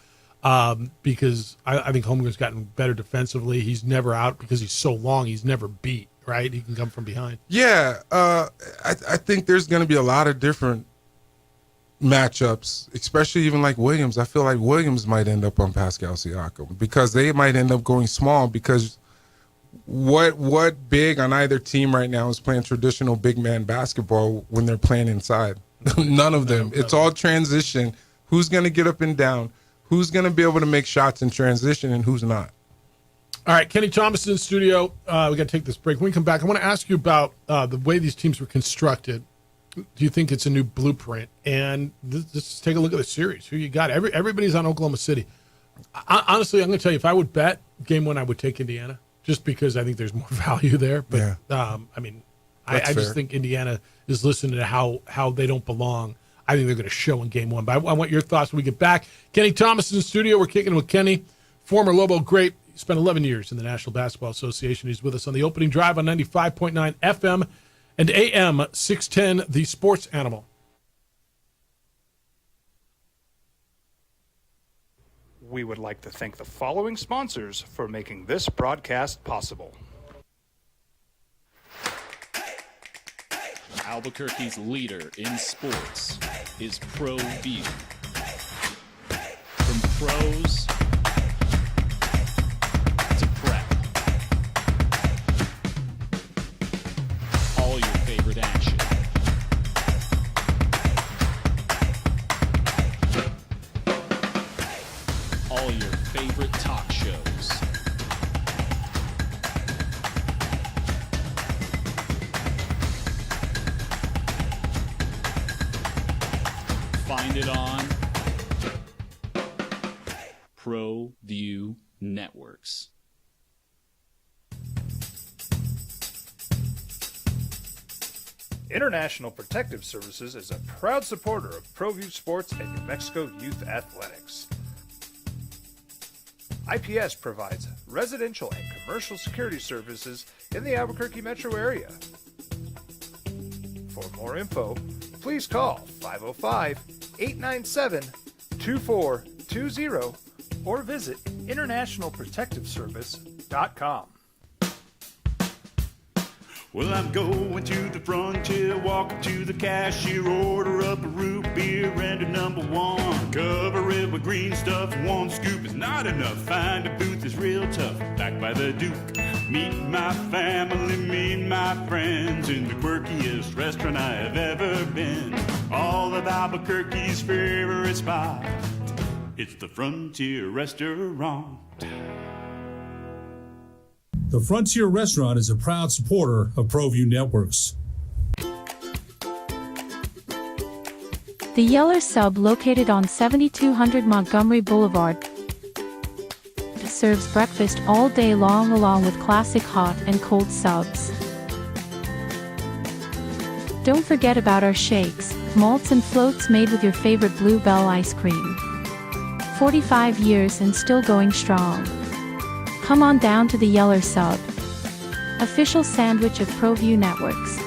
because I think Holmgren's gotten better defensively. He's never out because he's so long. He's never beat, right? He can come from behind. Yeah, I think there's going to be a lot of different matchups, especially even like Williams. I feel like Williams might end up on Pascal Siakam because they might end up going small because what big on either team right now is playing traditional big man basketball when they're playing inside? None of them. It's all transition. Who's going to get up and down? Who's going to be able to make shots in transition and who's not? All right, Kenny Thomas in the studio. We got to take this break. When we come back, I want to ask you about the way these teams were constructed. Do you think it's a new blueprint? And let's take a look at the series. Who you got? Everybody's on Oklahoma City. Honestly, I'm going to tell you, if I would bet game one, I would take Indiana, just because I think there's more value there. But I just think Indiana is listening to how they don't belong. I think they're going to show in game one. But I want your thoughts when we get back. Kenny Thomas in the studio. We're kicking with Kenny, former Lobo great. He spent 11 years in the National Basketball Association. He's with us on the opening drive on 95.9 FM and AM 610, the Sports Animal. We would like to thank the following sponsors for making this broadcast possible. Albuquerque's leader in sports is ProView. From pros to prep, all your favorite action. All your favorite talk shows. Find it on ProView Networks. International Protective Services is a proud supporter of ProView Sports and New Mexico Youth Athletics. IPS provides residential and commercial security services in the Albuquerque metro area. For more info, please call 505-897-2420 or visit internationalprotectiveservice.com. Well, I'm going to the frontier, walk up to the cashier, order up a root beer and a number one. Cover it with green stuff, one scoop is not enough. Find a booth is real tough, back by the Duke. Meet my family, meet my friends in the quirkiest restaurant I have ever been. All of Albuquerque's favorite spot, it's the Frontier Restaurant. The Frontier Restaurant is a proud supporter of ProView Networks. The Yeller Sub, located on 7200 Montgomery Boulevard, serves breakfast all day long along with classic hot and cold subs. Don't forget about our shakes, malts and floats made with your favorite Bluebell ice cream. 45 years and still going strong. Come on down to the Yeller Sub, official sandwich of ProView Networks.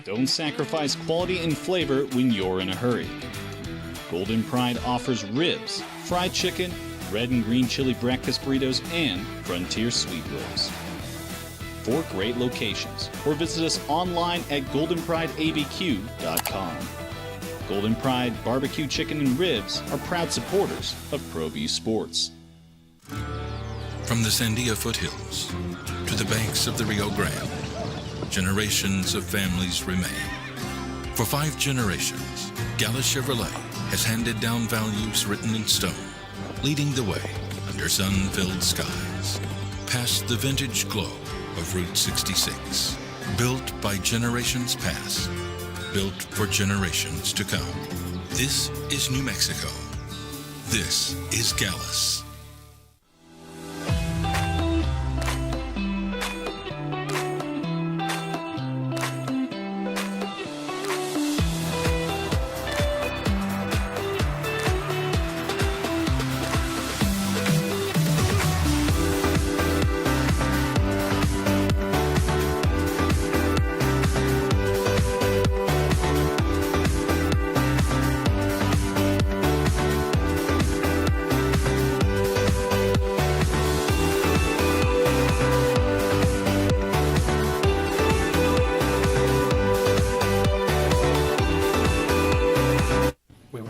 Don't sacrifice quality and flavor when you're in a hurry. Golden Pride offers ribs, fried chicken, red and green chili breakfast burritos, and Frontier sweet rolls. 4 great locations, or visit us online at goldenprideabq.com. Golden Pride Barbecue Chicken and Ribs are proud supporters of ProView Sports. From the Sandia foothills to the banks of the Rio Grande, generations of families remain. For 5 generations, Gallus Chevrolet has handed down values written in stone, leading the way under sun-filled skies, past the vintage glow of Route 66. Built by generations past, built for generations to come. This is New Mexico. This is Gallus.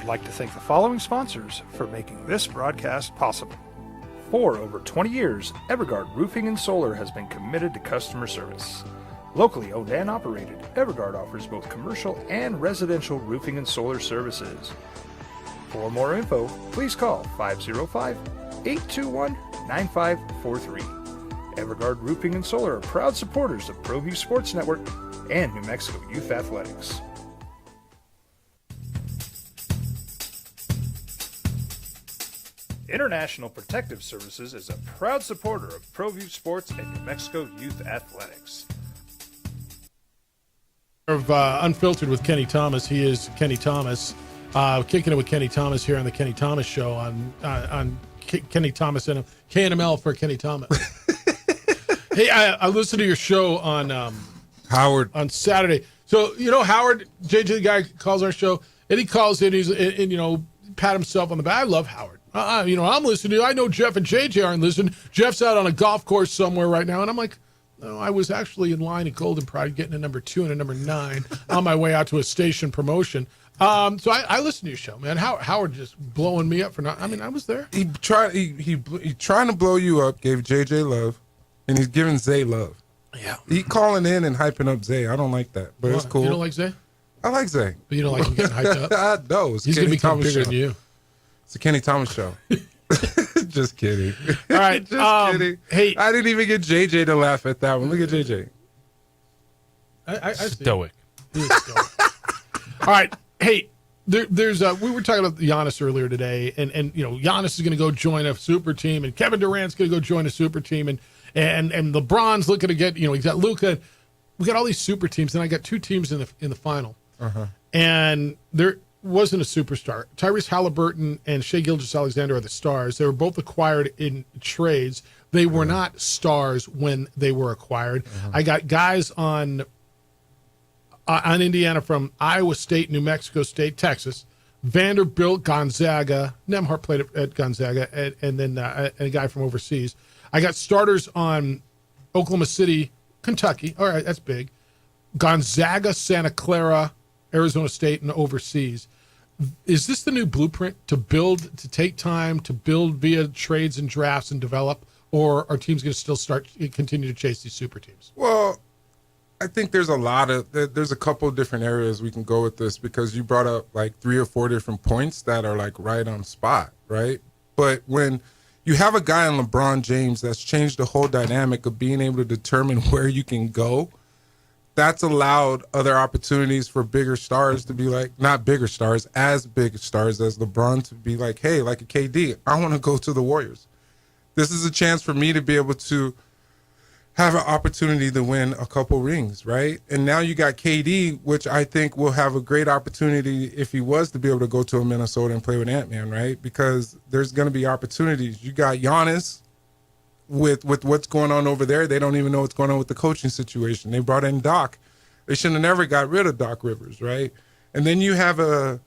Like to thank the following sponsors for making this broadcast possible. For over 20 years, Evergard Roofing and Solar has been committed to customer service. Locally owned and operated, Evergard offers both commercial and residential roofing and solar services. For more info, please call 505-821-9543. Everguard Roofing and Solar are proud supporters of ProView Sports Network and New Mexico Youth Athletics. International Protective Services is a proud supporter of ProView Sports and New Mexico Youth Athletics. Of Unfiltered with Kenny Thomas. He is Kenny Thomas. Kicking it with Kenny Thomas here on the Kenny Thomas Show on Kenny Thomas and KNML for Kenny Thomas. Hey, I listened to your show on Howard on Saturday. So Howard, JJ, the guy calls our show, and he calls in. He's and pat himself on the back. I love Howard. I'm listening to you. I know Jeff and JJ aren't listening. Jeff's out on a golf course somewhere right now, and I'm like, no, I was actually in line at Golden Pride getting a number 2 and a number 9 on my way out to a station promotion. So I listened to your show, man. Howard just blowing me up for not. I mean, I was there. He trying to blow you up. Gave JJ love, and he's giving Zay love. Yeah, he calling in and hyping up Zay. I don't like that, but it's cool. You don't like Zay? I like Zay, but you don't like him getting hyped up. No, he's gonna become bigger than you. It's a Kenny Thomas show. Just kidding. All right. Just kidding. Hey, I didn't even get JJ to laugh at that one. Look at JJ. I stoic. He is stoic. All right. Hey, there's we were talking about Giannis earlier today, and Giannis is going to go join a super team, and Kevin Durant's going to go join a super team, and LeBron's looking to get he's got Luka. We got all these super teams, and I got 2 teams in the final, and there wasn't a superstar. Tyrese Halliburton and Shai Gilgeous-Alexander are the stars. They were both acquired in trades. They were not stars when they were acquired. I got guys on Indiana from Iowa State, New Mexico State, Texas, Vanderbilt, Gonzaga. Nembhard played at Gonzaga, and then a guy from overseas. I got starters on Oklahoma City, Kentucky. All right, that's big. Gonzaga, Santa Clara, Arizona State, and overseas. Is this the new blueprint to take time to build via trades and drafts and develop, or are teams going to continue to chase these super teams? Well, I think there's a couple of different areas we can go with this, because you brought up like 3 or 4 different points that are like right on spot, right? But when you have a guy in LeBron James that's changed the whole dynamic of being able to determine where you can go, that's allowed other opportunities for bigger stars to be like, not bigger stars, as big stars as LeBron, to be like, hey, like a KD, I want to go to the Warriors. This is a chance for me to be able to have an opportunity to win a couple rings, right? And now you got KD, which I think will have a great opportunity if he was to be able to go to a Minnesota and play with Ant-Man, right? Because there's going to be opportunities. You got Giannis. With what's going on over there, they don't even know what's going on with the coaching situation. They brought in Doc. They should have never got rid of Doc Rivers, right? And then you have a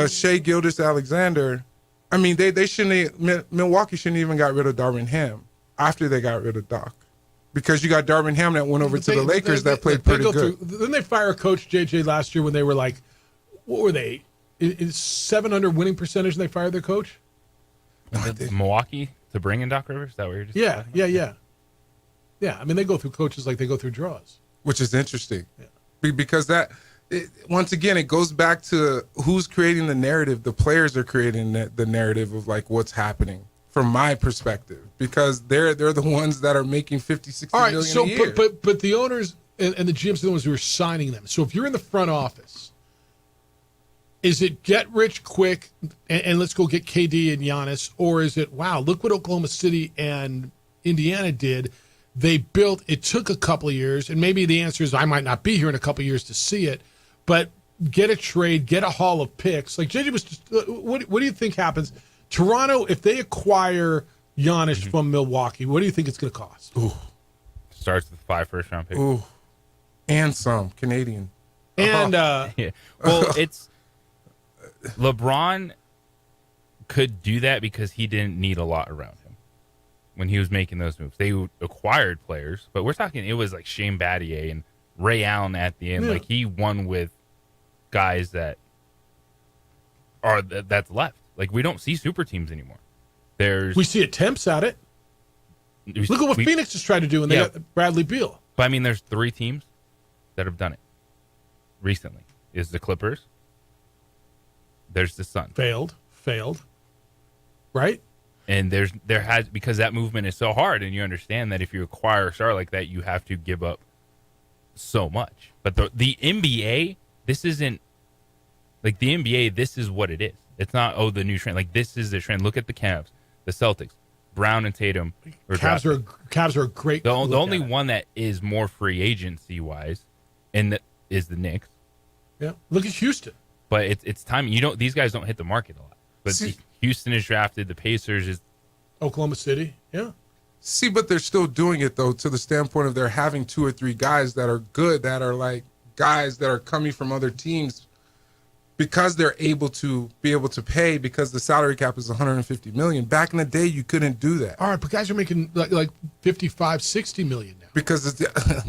Shai Gilgeous-Alexander. I mean, they shouldn't. Milwaukee shouldn't even got rid of Darvin Ham after they got rid of Doc, because you got Darvin Ham that went over to the Lakers that played pretty good. Didn't they fire Coach JJ last year when they were like, what were they? 700 winning percentage, and they fired their coach? Milwaukee to bring in Doc Rivers? Is that what you're just saying? Yeah. I mean, they go through coaches like they go through draws. Which is interesting. Yeah. Because once again, it goes back to who's creating the narrative. The players are creating the narrative of like what's happening from my perspective, because they're the ones that are making 50, 60 million a year. But the owners and the GMs are the ones who are signing them. So if you're in the front office, is it get rich quick and let's go get KD and Giannis, or is it, wow, look what Oklahoma City and Indiana did. They built, it took a couple of years, and maybe the answer is I might not be here in a couple of years to see it, but get a trade, get a haul of picks. Like JJ was just, what do you think happens? Toronto, if they acquire Giannis from Milwaukee, what do you think it's going to cost? Ooh. Starts with 5 first-round picks. Ooh. And some Canadian. And yeah. Well, it's LeBron could do that because he didn't need a lot around him when he was making those moves. They acquired players, but we're talking, it was like Shane Battier and Ray Allen at the end. Yeah. Like, he won with guys that are that's left. Like, we don't see super teams anymore. We see attempts at it. Look at what Phoenix has tried to do, and they got Bradley Beal. But I mean, there's 3 teams that have done it recently. Is the Clippers. There's the Suns. Failed. failed, right? And there has, because that movement is so hard, and you understand that if you acquire a star like that, you have to give up so much. But the NBA, this isn't like the NBA. This is what it is. It's not the new trend. Like, this is the trend. Look at the Cavs, the Celtics, Brown and Tatum. Cavs are a great. The only one that is more free agency wise, is the Knicks. Yeah, look at Houston. But it's time. These guys don't hit the market a lot. But Houston is drafted. The Pacers is Oklahoma City. Yeah. See, but they're still doing it though, to the standpoint of they're having 2 or 3 guys that are good, that are like guys that are coming from other teams, because they're able to pay, because the salary cap is $150 million. Back in the day, you couldn't do that. All right, but guys are making like $55-60 million now because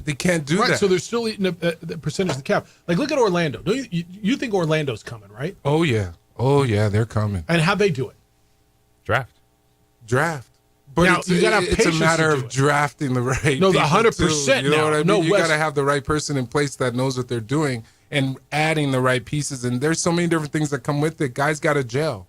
they can't do that. So they're still eating the percentage of the cap. Like, look at Orlando. Don't you think Orlando's coming, right? Oh yeah, they're coming. And how'd they do it? Draft. But now, it's a matter of drafting the right. No, the 100%. You know what I mean? No, you got to have the right person in place that knows what they're doing and adding the right pieces. And there's so many different things that come with it. Guys got to gel,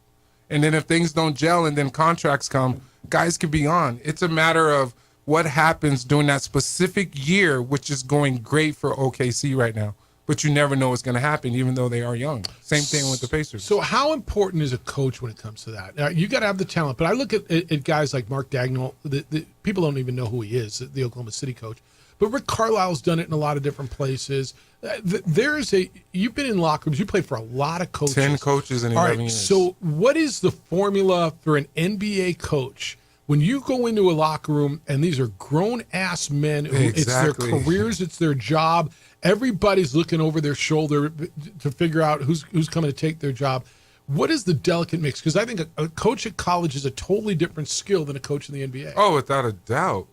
and then if things don't gel, and then contracts come, guys could be on. It's a matter of what happens during that specific year, which is going great for OKC right now. But you never know what's going to happen, even though they are young. Same thing with the Pacers. So how important is a coach when it comes to that? Now, you got to have the talent. But I look at guys like Mark Dagnall. The people don't even know who he is, the Oklahoma City coach. But Rick Carlisle's done it in a lot of different places. You've been in locker rooms. You played for a lot of coaches. 10 coaches in 11 years. So what is the formula for an NBA coach when you go into a locker room and these are grown-ass men who it's their careers, it's their job, everybody's looking over their shoulder to figure out who's coming to take their job. What is the delicate mix? Because I think a coach at college is a totally different skill than a coach in the NBA. Oh, without a doubt.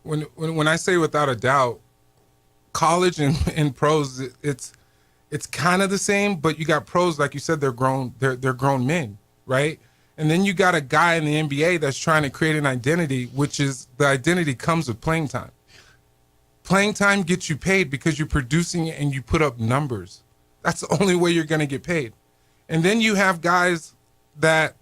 When I say without a doubt, college and pros, it's kind of the same, but you got pros, like you said, they're grown men, right? And then you got a guy in the NBA that's trying to create an identity, which is the identity comes with playing time. Playing time gets you paid because you're producing it and you put up numbers. That's the only way you're going to get paid. And then you have guys that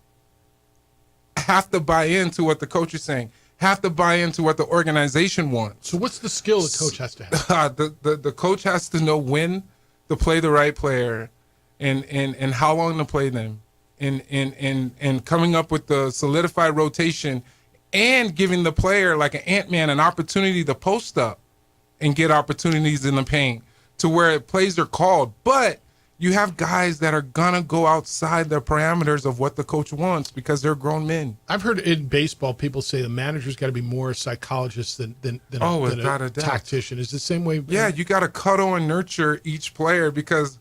have to buy into what the coach is saying, have to buy into what the organization wants. So what's the skill the coach has to have? The coach has to know when to play the right player and how long to play them. And coming up with the solidified rotation and giving the player, like an Ant-Man, an opportunity to post up and get opportunities in the paint to where plays are called. But you have guys that are going to go outside the parameters of what the coach wants because they're grown men. I've heard in baseball people say the manager's got to be more a psychologist than a tactician. Is it the same way? Yeah, you got to cuddle and nurture each player, because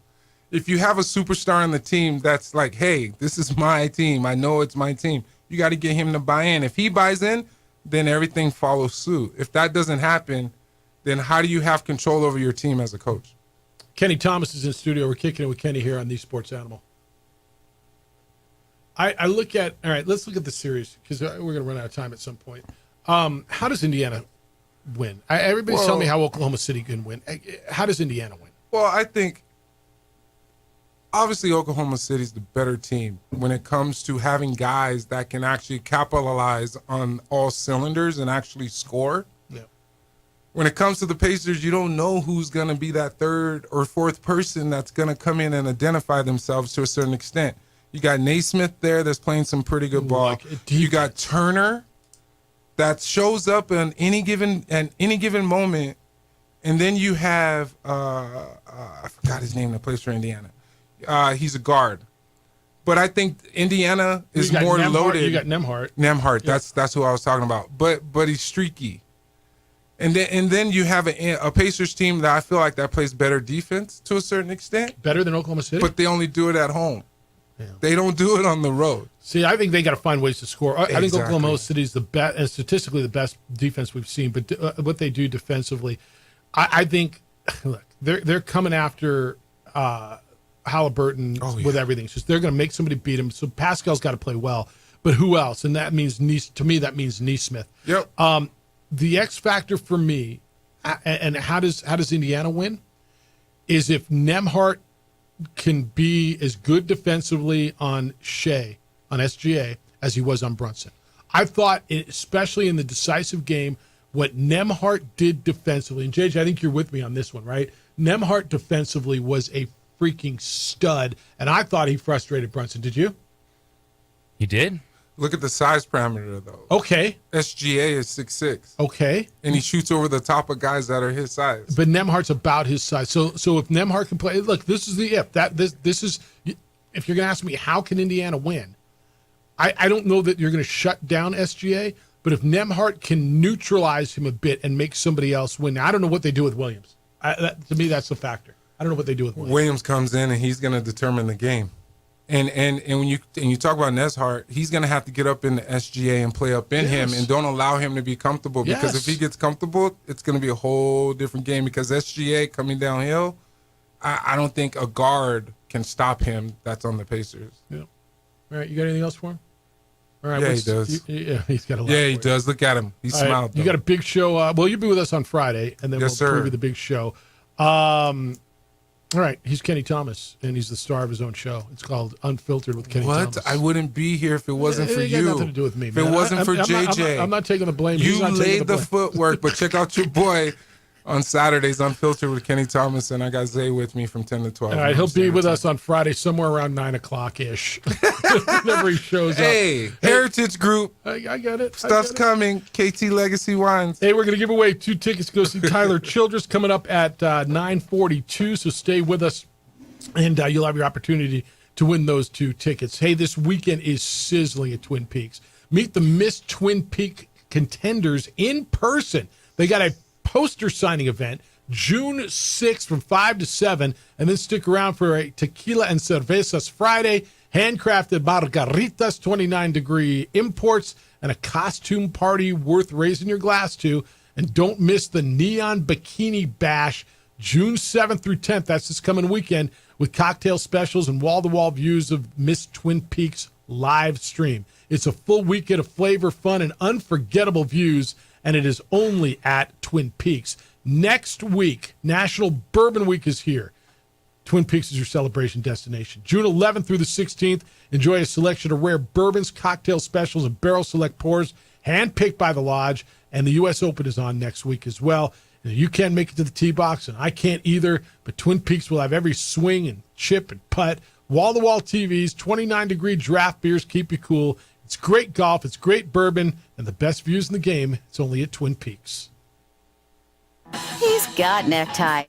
if you have a superstar on the team that's like, hey, this is my team, I know it's my team, you got to get him to buy in. If he buys in, then everything follows suit. If that doesn't happen, then how do you have control over your team as a coach? Kenny Thomas is in studio. We're kicking it with Kenny here on The Sports Animal. I look at, all right, let's look at the series because we're going to run out of time at some point. How does Indiana win? Everybody's telling me how Oklahoma City can win. How does Indiana win? Well, I think obviously Oklahoma City is the better team when it comes to having guys that can actually capitalize on all cylinders and actually score. Yeah. When it comes to the Pacers, you don't know who's going to be that third or fourth person that's going to come in and identify themselves to a certain extent. You got Naismith there that's playing some pretty good ball. You got Turner that shows up in any given moment, and then you have I forgot his name that plays for Indiana. He's a guard, but I think Indiana is more loaded. You got Nembhard. Nembhard, that's who I was talking about. But he's streaky. And then you have a Pacers team that I feel like that plays better defense to a certain extent. Better than Oklahoma City? But they only do it at home. Yeah. They don't do it on the road. See, I think they got to find ways to score. I think Oklahoma City is the best, and statistically the best defense we've seen. But what they do defensively, I think, look, they're coming after Halliburton with everything. It's just they're going to make somebody beat him. So Pascal's got to play well. But who else? And that means that means Naismith. Yep. The X factor for me, and how does Indiana win, is if Nembhard can be as good defensively on SGA, as he was on Brunson. I thought, especially in the decisive game, what Nembhard did defensively, and JJ, I think you're with me on this one, right? Nembhard defensively was a freaking stud, and I thought he frustrated Brunson. Did you? He did? Look at the size parameter, though. Okay. SGA is 6'6". Okay. And he shoots over the top of guys that are his size. But Nembhard's about his size. So if Nembhard can play, look, this is the if. This is, if you're going to ask me, how can Indiana win? I don't know that you're going to shut down SGA, but if Nembhard can neutralize him a bit and make somebody else win, I don't know what they do with Williams. To me, that's the factor. I don't know what they do with Williams. Williams comes in and he's going to determine the game. And when you talk about Nembhard, he's going to have to get up in the SGA and play up in him and don't allow him to be comfortable, because if he gets comfortable, it's going to be a whole different game, because SGA coming downhill, I don't think a guard can stop him that's on the Pacers. Yeah. All right, you got anything else for him? All right, yeah, he does. He's got a lot. Yeah, he does. Look at him. He smiled. You got a big show. Well, you'll be with us on Friday, and then we'll preview the big show. All right, he's Kenny Thomas, and he's the star of his own show. It's called Unfiltered with Kenny Thomas. I wouldn't be here if it wasn't for you. It got nothing to do with me, If man. it wasn't for JJ. I'm not taking the blame. You laid the footwork, but check out your boy on Saturdays, Unfiltered with Kenny Thomas, and I got Zay with me from 10 to 12. All right, he'll be with us on Friday somewhere around 9 o'clock-ish. Whenever he shows up. Hey, Heritage Group. I got it. Stuff's coming. KT Legacy Wines. Hey, we're going to give away 2 tickets to go see Tyler Childress coming up at 9:42, so stay with us, and you'll have your opportunity to win those 2 tickets. Hey, this weekend is sizzling at Twin Peaks. Meet the Miss Twin Peaks contenders in person. They got a poster signing event June 6th from 5 to 7, and then stick around for a Tequila and Cervezas Friday, handcrafted margaritas, 29-degree imports, and a costume party worth raising your glass to. And don't miss the Neon Bikini Bash June 7th through 10th. That's this coming weekend, with cocktail specials and wall-to-wall views of Miss Twin Peaks live stream. It's a full weekend of flavor, fun, and unforgettable views, and it is only at Twin Peaks. Next week, National Bourbon Week is here. Twin Peaks is your celebration destination. June 11th through the 16th, enjoy a selection of rare bourbons, cocktail specials, and barrel select pours, handpicked by the Lodge, and the U.S. Open is on next week as well. You can't make it to the tee box, and I can't either, but Twin Peaks will have every swing and chip and putt, wall-to-wall TVs, 29-degree draft beers keep you cool. It's great golf, it's great bourbon, and the best views in the game. It's only at Twin Peaks. He's got necktie.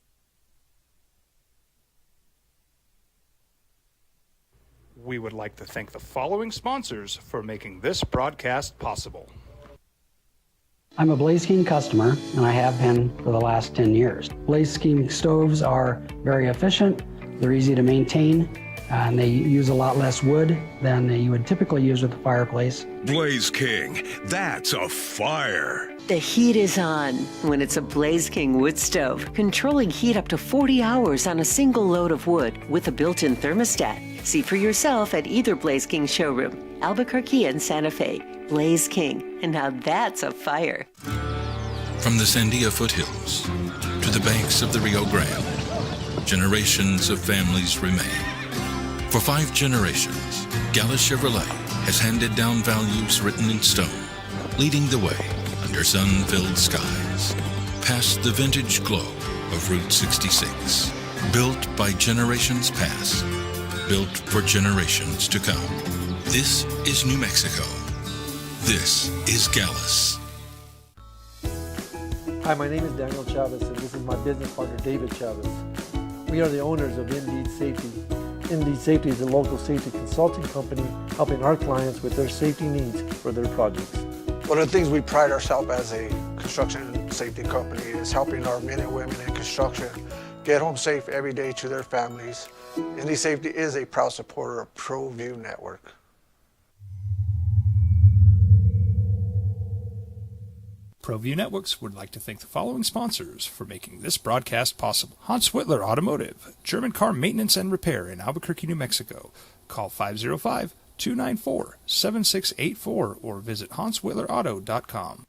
We would like to thank the following sponsors for making this broadcast possible. I'm a Blaze King customer, and I have been for the last 10 years. Blaze King stoves are very efficient, they're easy to maintain, and they use a lot less wood than you would typically use with a fireplace. Blaze King, that's a fire. The heat is on when it's a Blaze King wood stove, controlling heat up to 40 hours on a single load of wood with a built-in thermostat. See for yourself at either Blaze King showroom, Albuquerque and Santa Fe. Blaze King, and now that's a fire. From the Sandia foothills to the banks of the Rio Grande, generations of families remain. For 5 generations, Gallus Chevrolet has handed down values written in stone, leading the way under sun-filled skies, past the vintage glow of Route 66. Built by generations past, built for generations to come. This is New Mexico. This is Gallus. Hi, my name is Daniel Chavez, and this is my business partner, David Chavez. We are the owners of Indeed Safety. Indeed Safety is a local safety consulting company helping our clients with their safety needs for their projects. One of the things we pride ourselves as a construction safety company is helping our men and women in construction get home safe every day to their families. Indeed Safety is a proud supporter of ProView Network. ProView Networks would like to thank the following sponsors for making this broadcast possible. Hans Whitler Automotive, German car maintenance and repair in Albuquerque, New Mexico. Call 505-294-7684 or visit hanswhitlerauto.com.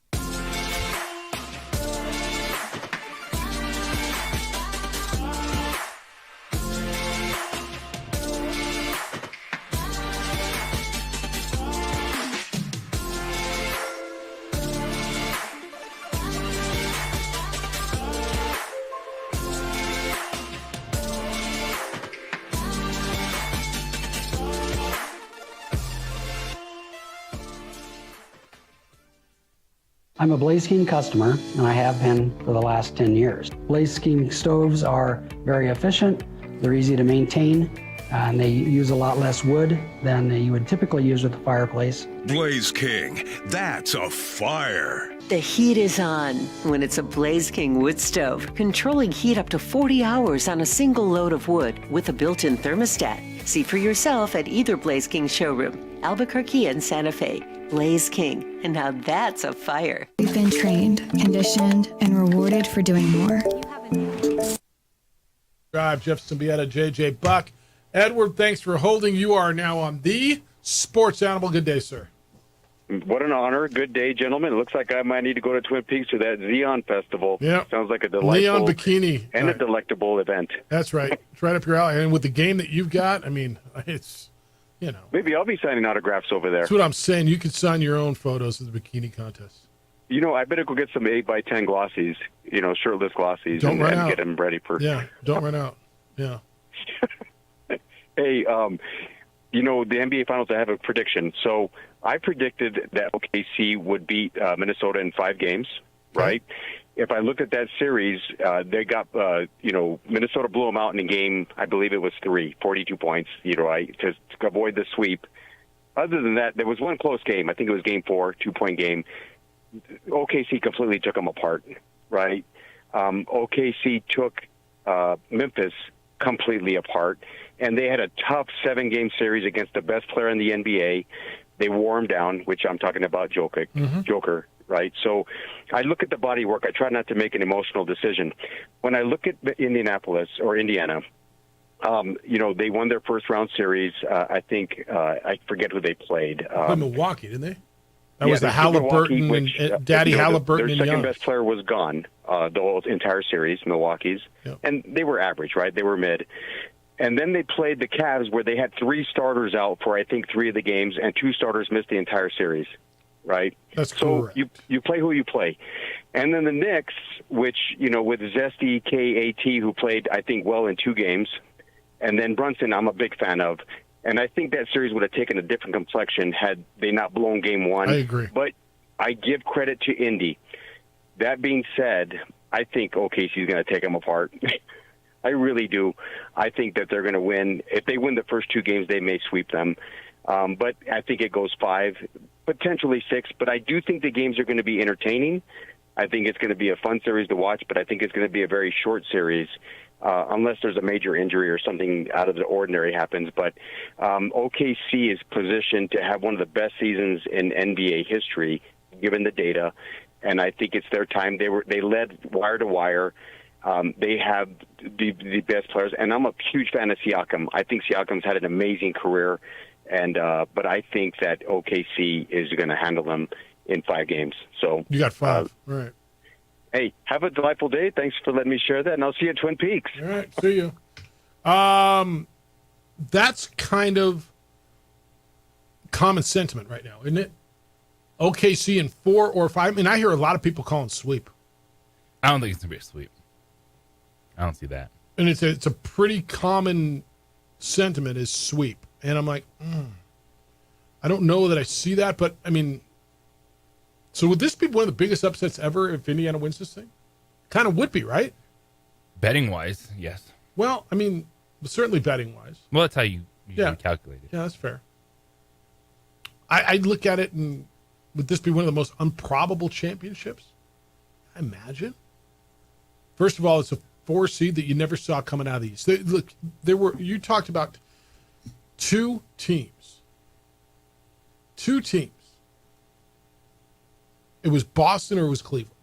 I'm a Blaze King customer, and I have been for the last 10 years. Blaze King stoves are very efficient, they're easy to maintain, and they use a lot less wood than you would typically use with a fireplace. Blaze King, that's a fire. The heat is on when it's a Blaze King wood stove, controlling heat up to 40 hours on a single load of wood with a built-in thermostat. See for yourself at either Blaze King showroom, Albuquerque and Santa Fe. Blaze King, and now that's a fire. We've been trained, conditioned, and rewarded for doing more. Drive, Jeff Symbieta, JJ Buck. Edward, thanks for holding. You are now on the Sports Animal. Good day, sir. What an honor. Good day, gentlemen. It looks like I might need to go to Twin Peaks to that Xeon Festival. Yeah. Sounds like a delightful Neon Bikini. and a delectable event. That's right. It's right up your alley. And with the game that you've got, I mean, it's, you know. Maybe I'll be signing autographs over there. That's what I'm saying. You could sign your own photos of the bikini contest. You know, I better go get some 8x10 glossies, shirtless glossies, Don't run out. get them ready for. Yeah, don't run out. Yeah. Hey, the NBA Finals, I have a prediction. So I predicted that OKC would beat Minnesota in 5 games, right? If I look at that series, they got, Minnesota blew them out in a game, I believe it was 3, 42 points, to avoid the sweep. Other than that, there was one close game. I think it was game 4, 2-point game. OKC completely took them apart, right? OKC took Memphis completely apart, and they had a tough 7-game series against the best player in the NBA. They wore him down, which I'm talking about Joker, right? So I look at the body work. I try not to make an emotional decision. When I look at Indiana, they won their first round series. I think I forget who they played. Milwaukee, didn't they? That was the Halliburton, Milwaukee, and Daddy Halliburton their and second Young. best player was gone the whole entire series, Milwaukee's. Yep. And they were average, right? They were mid. And then they played the Cavs where they had 3 starters out for, I think, 3 of the games, and 2 starters missed the entire series, right? That's so correct. you play who you play. And then the Knicks, which, with Zesty K.A.T., who played, I think, well in 2 games, and then Brunson, I'm a big fan of. And I think that series would have taken a different complexion had they not blown game 1. I agree. But I give credit to Indy. That being said, I think OKC is going to take them apart. I really do. I think that they're going to win. If they win the first 2 games, they may sweep them. But I think it goes 5, potentially 6. But I do think the games are going to be entertaining. I think it's going to be a fun series to watch, but I think it's going to be a very short series. Unless there's a major injury or something out of the ordinary happens. But OKC is positioned to have one of the best seasons in NBA history, given the data. And I think it's their time. They led wire to wire. They have the best players. And I'm a huge fan of Siakam. I think Siakam's had an amazing career. And but I think that OKC is going to handle them in 5 games. So you got 5. All right. Hey, have a delightful day. Thanks for letting me share that, and I'll see you at Twin Peaks. All right, see you. That's kind of common sentiment right now, isn't it? OKC in 4 or 5. I mean, I hear a lot of people calling sweep. I don't think it's going to be a sweep. I don't see that. And it's a pretty common sentiment is sweep. And I'm like, I don't know that I see that, but, I mean, so would this be one of the biggest upsets ever if Indiana wins this thing? Kind of would be, right? Betting-wise, yes. Well, I mean, certainly betting-wise. Well, that's how you calculate it. Yeah, that's fair. I look at it, and would this be one of the most improbable championships? I imagine. First of all, it's a 4 seed that you never saw coming out of the East. You talked about 2 teams. 2 teams. It was Boston or it was Cleveland,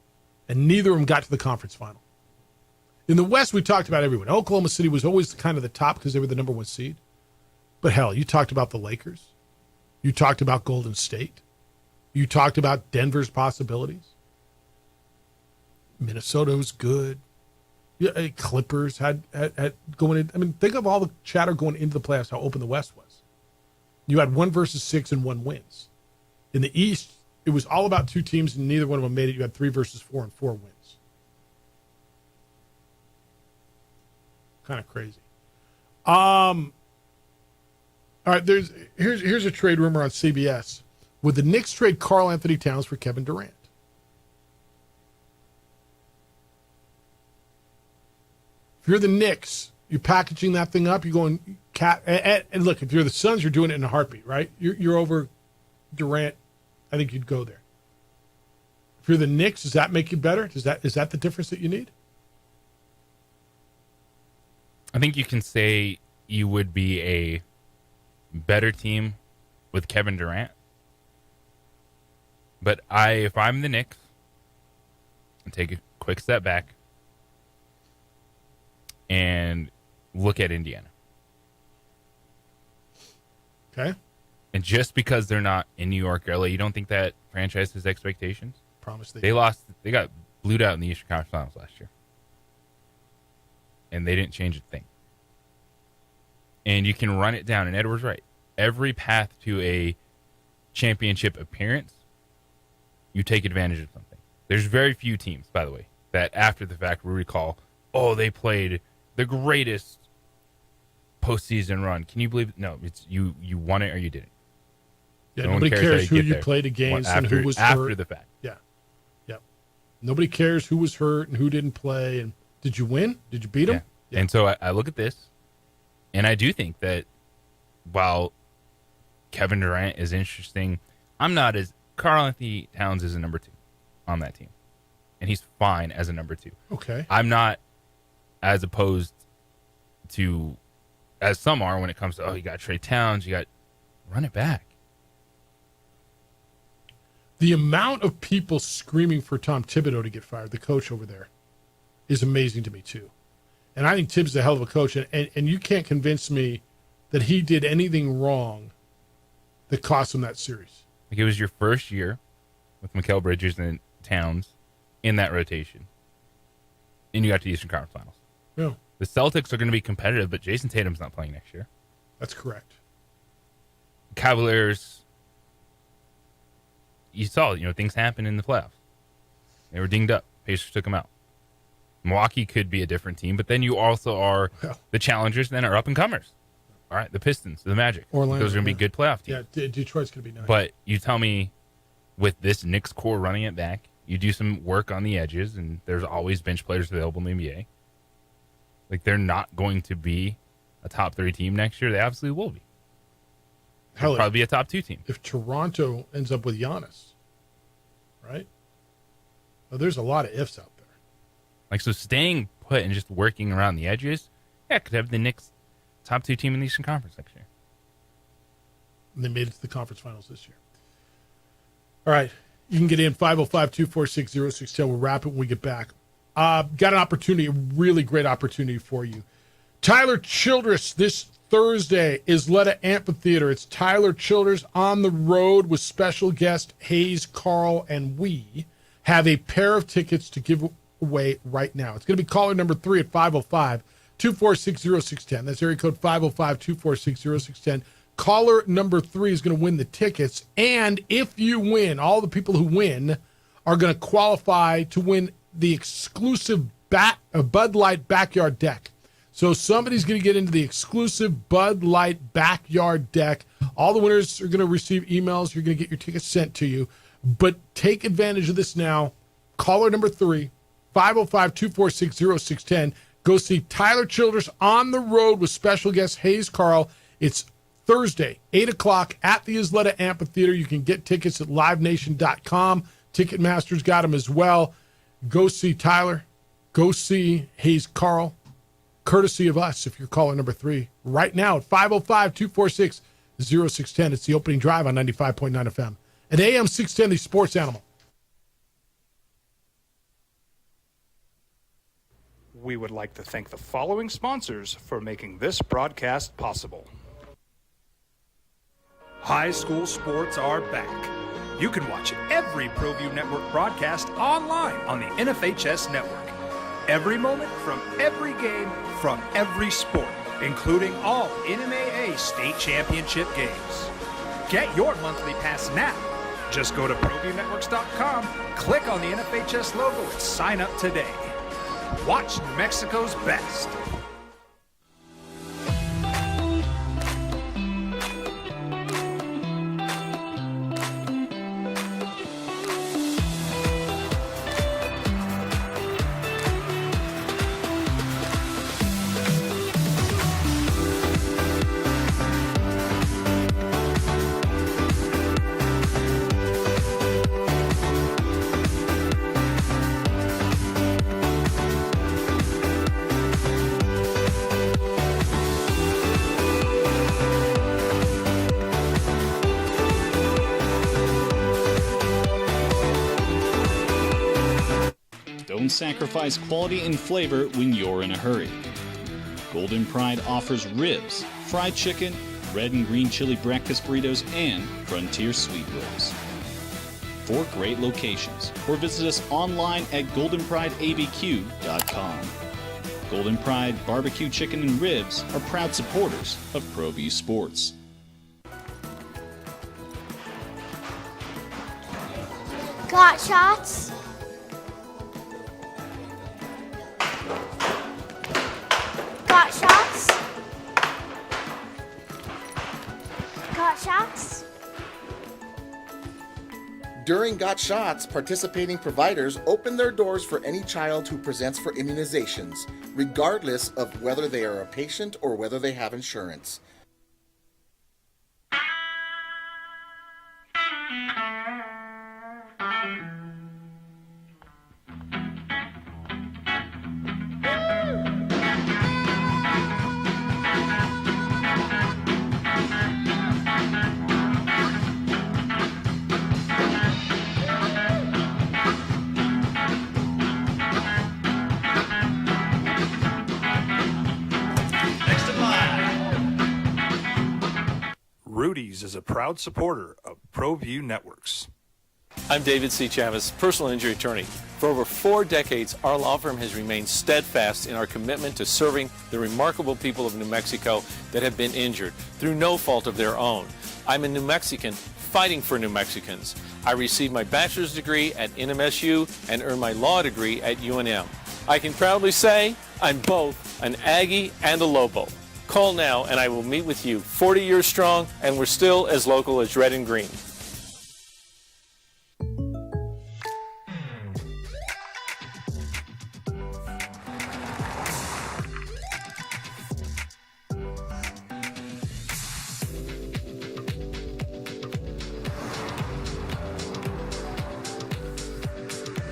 and neither of them got to the conference final. In the West, we talked about everyone. Oklahoma City was always kind of the top because they were the number 1 seed. But hell, you talked about the Lakers. You talked about Golden State. You talked about Denver's possibilities. Minnesota was good. Yeah, Clippers had going in. I mean, think of all the chatter going into the playoffs, how open the West was. You had 1 versus 6 and 1 wins. In the East, it was all about 2 teams, and neither one of them made it. You had 3 versus 4 and 4 wins. Kind of crazy. All right, here's a trade rumor on CBS. Would the Knicks trade Karl Anthony Towns for Kevin Durant? If you're the Knicks, you're packaging that thing up. You're going cat. And look, if you're the Suns, you're doing it in a heartbeat, right? You're over Durant. I think you'd go there. If you're the Knicks, does that make you better? Is that the difference that you need? I think you can say you would be a better team with Kevin Durant. But if I'm the Knicks, and take a quick step back and look at Indiana. Okay. And just because they're not in New York or LA, you don't think that franchise has expectations? Promise they lost. They got blued out in the Eastern Conference Finals last year. And they didn't change a thing. And you can run it down, and Edward's right. Every path to a championship appearance, you take advantage of something. There's very few teams, by the way, that after the fact we recall, oh, they played the greatest postseason run. Can you believe it? No, it's you won it or you didn't. Yeah, nobody cares who you played against and who was hurt. After the fact. Yeah. Yep. Nobody cares who was hurt and who didn't play. And did you win? Did you beat them? Yeah. And so I look at this, and I do think that while Kevin Durant is interesting, Karl Anthony Towns is a number 2 on that team. And he's fine as a number 2. Okay. I'm not as opposed to, as some are when it comes to, you got Trey Towns, run it back. The amount of people screaming for Tom Thibodeau to get fired, the coach over there, is amazing to me too. And I think Tibbs is a hell of a coach, and you can't convince me that he did anything wrong that cost him that series. Like, it was your first year with Mikal Bridges and Towns in that rotation, and you got to the Eastern Conference Finals. Yeah. The Celtics are going to be competitive, but Jason Tatum's not playing next year. That's correct. Cavaliers, you saw, things happen in the playoffs. They were dinged up. Pacers took them out. Milwaukee could be a different team, but then you also are the challengers, then are up-and-comers. All right, the Pistons, the Magic. Orlando, those are going to be good playoff teams. Yeah, Detroit's going to be nice. But you tell me, with this Knicks core running it back, you do some work on the edges, and there's always bench players available in the NBA. Like, they're not going to be a top 3 team next year. They absolutely will be. They'll probably be a top 2 team. If Toronto ends up with Giannis, right? Well, there's a lot of ifs out there. Like, so staying put and just working around the edges, could have the Knicks top 2 team in the Eastern Conference next year. And they made it to the conference finals this year. All right. You can get in 505-246-0610. We'll wrap it when we get back. Got an opportunity, a really great opportunity for you. Tyler Childress this Thursday, Isleta Amphitheater. It's Tyler Childress on the road with special guest Hayes Carl, and we have a pair of tickets to give away right now. It's going to be caller number 3 at 505-246-0610. That's area code 505-246-0610. Caller number 3 is going to win the tickets. And if you win, all the people who win are going to qualify to win the exclusive Bud Light Backyard Deck. So somebody's going to get into the exclusive Bud Light Backyard Deck. All the winners are going to receive emails. You're going to get your tickets sent to you. But take advantage of this now. Caller number 3, 505-246-0610. Go see Tyler Childress on the road with special guest Hayes Carl. It's Thursday, 8 o'clock at the Isleta Amphitheater. You can get tickets at livenation.com. Ticketmaster's got them as well. Go see Tyler. Go see Hayes Carl. Courtesy of us, if you're caller number 3, right now at 505-246-0610. It's the opening drive on 95.9 FM. At AM 610, the Sports Animal. We would like to thank the following sponsors for making this broadcast possible. High school sports are back. You can watch every ProView Network broadcast online on the NFHS network. Every moment from every game from every sport, including all NMAA state championship games. Get your monthly pass now. Just go to ProViewNetworks.com, click on the NFHS logo, and sign up today. Watch New Mexico's best. Don't sacrifice quality and flavor when you're in a hurry. Golden Pride offers ribs, fried chicken, red and green chili breakfast burritos, and Frontier sweet rolls. 4 great locations, or visit us online at goldenprideabq.com. Golden Pride Barbecue Chicken and Ribs are proud supporters of ProView Sports. Got shots? Got shots? Got shots? During Got Shots, participating providers open their doors for any child who presents for immunizations, regardless of whether they are a patient or whether they have insurance. Rudy's is a proud supporter of ProView Networks. I'm David C. Chavis, personal injury attorney. For over 4 decades, our law firm has remained steadfast in our commitment to serving the remarkable people of New Mexico that have been injured through no fault of their own. I'm a New Mexican fighting for New Mexicans. I received my bachelor's degree at NMSU and earned my law degree at UNM. I can proudly say I'm both an Aggie and a Lobo. Call now and I will meet with you. 40 years strong, and we're still as local as red and green.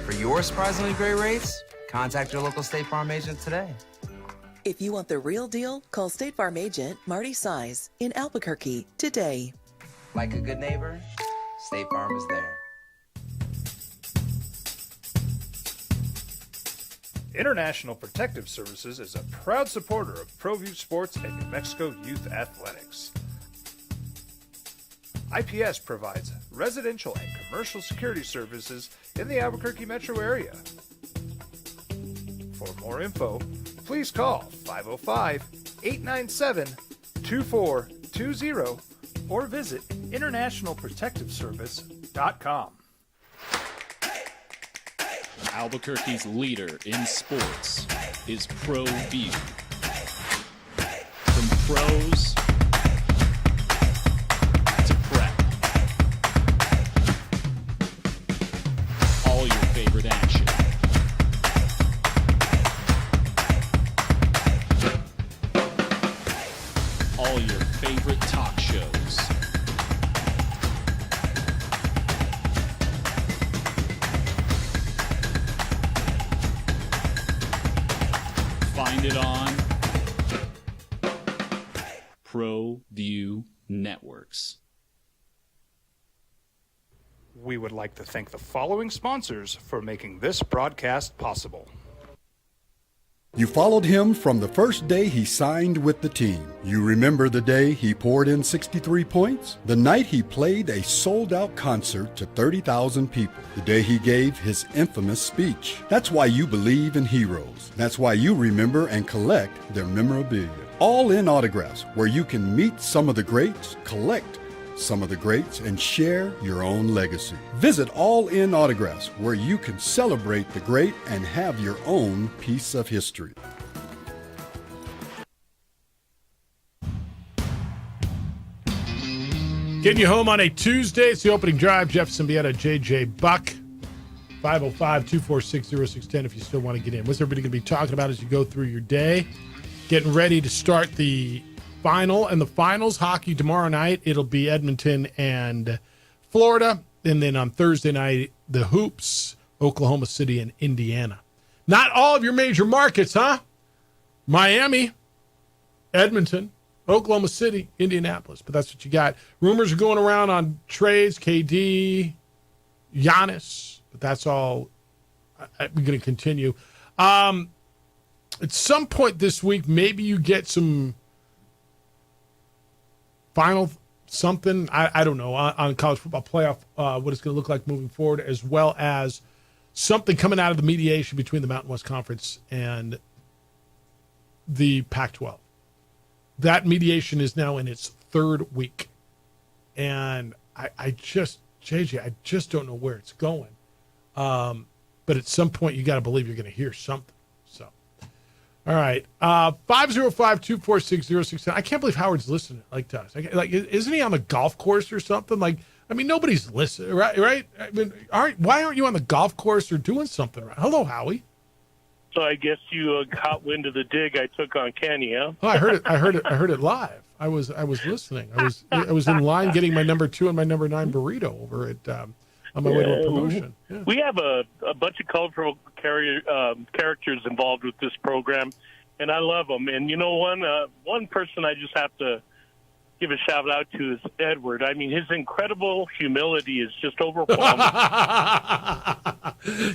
For your surprisingly great rates, contact your local State Farm agent today. If you want the real deal, call State Farm agent Marty Size in Albuquerque today. Like a good neighbor, State Farm is there. International Protective Services is a proud supporter of ProView Sports and New Mexico Youth Athletics. IPS provides residential and commercial security services in the Albuquerque metro area. For more info, please call 505-897-2420 or visit internationalprotectiveservice.com. Albuquerque's leader in sports is ProView. From pros to prep. All your favorite action. All your favorite talk shows. Find it on ProView Networks. We would like to thank the following sponsors for making this broadcast possible. You followed him from the first day he signed with the team. You remember the day he poured in 63 points? The night he played a sold-out concert to 30,000 people. The day he gave his infamous speech. That's why you believe in heroes. That's why you remember and collect their memorabilia. All in Autographs, where you can meet some of the greats, collect some of the greats, and share your own legacy. Visit All In Autographs, where you can celebrate the great and have your own piece of history. Getting you home on a Tuesday. It's the opening drive. Jeff Symbieta, JJ Buck. 505-246-0610 if you still want to get in. What's everybody going to be talking about as you go through your day? Getting ready to start the final and the finals. Hockey tomorrow night. It'll be Edmonton and Florida. And then on Thursday night, the Hoops, Oklahoma City and Indiana. Not all of your major markets, huh? Miami, Edmonton, Oklahoma City, Indianapolis. But that's what you got. Rumors are going around on trades, KD, Giannis. But that's all I'm going to continue. At some point this week, maybe you get some final something, I don't know, on college football playoff, what it's going to look like moving forward, as well as something coming out of the mediation between the Mountain West Conference and the Pac-12. That mediation is now in its third week. And I just don't know where it's going. But at some point, you got to believe you're going to hear something. So, all right. 505-246-0610. I can't believe Howard's listening to us. Like, isn't he on the golf course or something? Like, I mean, nobody's listening, right? I mean, why aren't you on the golf course or doing something right? Hello, Howie. So I guess you caught wind of the dig I took on Kenny, huh? Oh, I heard it. I heard it live. I was listening. I was in line getting my number 2 and my number 9 burrito over at on my way to a promotion. Yeah. We have a bunch of colorful characters involved with this program, and I love them. And you know, one person I just have to give a shout out to is Edward. I mean, his incredible humility is just overwhelming.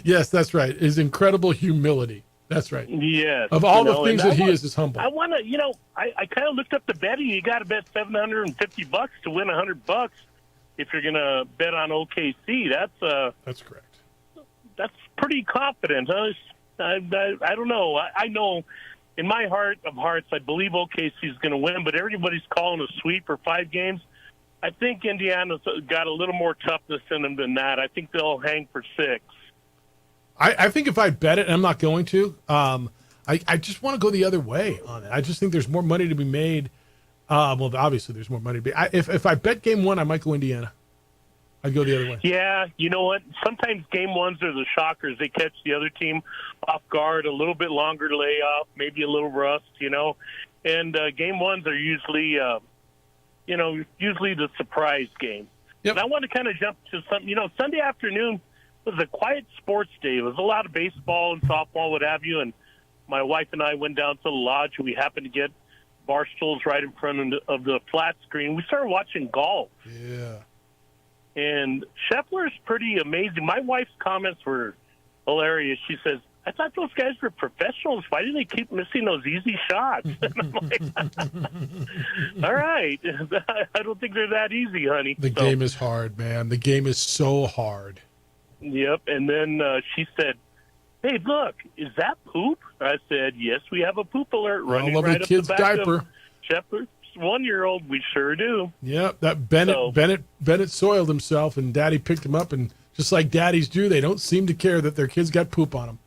Yes, that's right. His incredible humility. That's right. Yes. Of all the things that he is humble. I want to, I kind of looked up the betting. You got to bet $750 to win $100 if you're going to bet on OKC. That's correct. That's pretty confident. Huh? I don't know. I know in my heart of hearts, I believe OKC is going to win, but everybody's calling a sweep for 5 games. I think Indiana's got a little more toughness in them than that. I think they'll hang for 6. I think if I bet it, and I'm not going to, I just want to go the other way on it. I just think there's more money to be made. Well, obviously there's more money to be. If I bet game 1, I might go Indiana. I'd go the other way. Yeah, you know what? Sometimes game 1s are the shockers. They catch the other team off guard, a little bit longer layoff, maybe a little rust, And game 1s are usually, usually the surprise game. Yep. And I want to kind of jump to something. Sunday afternoon was a quiet sports day. It was a lot of baseball and softball, what have you. And my wife and I went down to the lodge. We happened to get bar stools right in front of the flat screen. We started watching golf. Yeah. And Scheffler's pretty amazing. My wife's comments were hilarious. She says, I thought those guys were professionals. Why do they keep missing those easy shots? And I'm like, all right. I don't think they're that easy, honey. The game is hard, man. The game is so hard. Yep. And then she said, hey, look, is that poop? I said, yes, we have a poop alert running right up the back diaper. of Scheffler's 1-year-old. We sure do. Yep, that Bennett soiled himself, and Daddy picked him up, and just like daddies do, they don't seem to care that their kids got poop on them.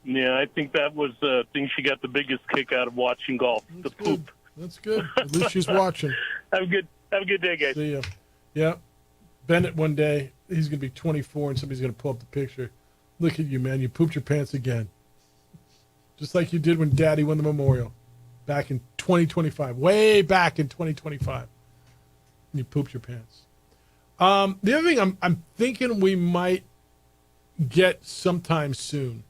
Yeah, I think that was the thing she got the biggest kick out of watching golf. That's the poop. That's good. At least she's watching. Have a good day, guys. See ya. Yeah. Bennett one day, he's going to be 24, and somebody's going to pull up the picture. Look at you, man. You pooped your pants again. Just like you did when Daddy won the Memorial back in 2025. Way back in 2025. And you pooped your pants. The other thing I'm thinking we might get sometime soon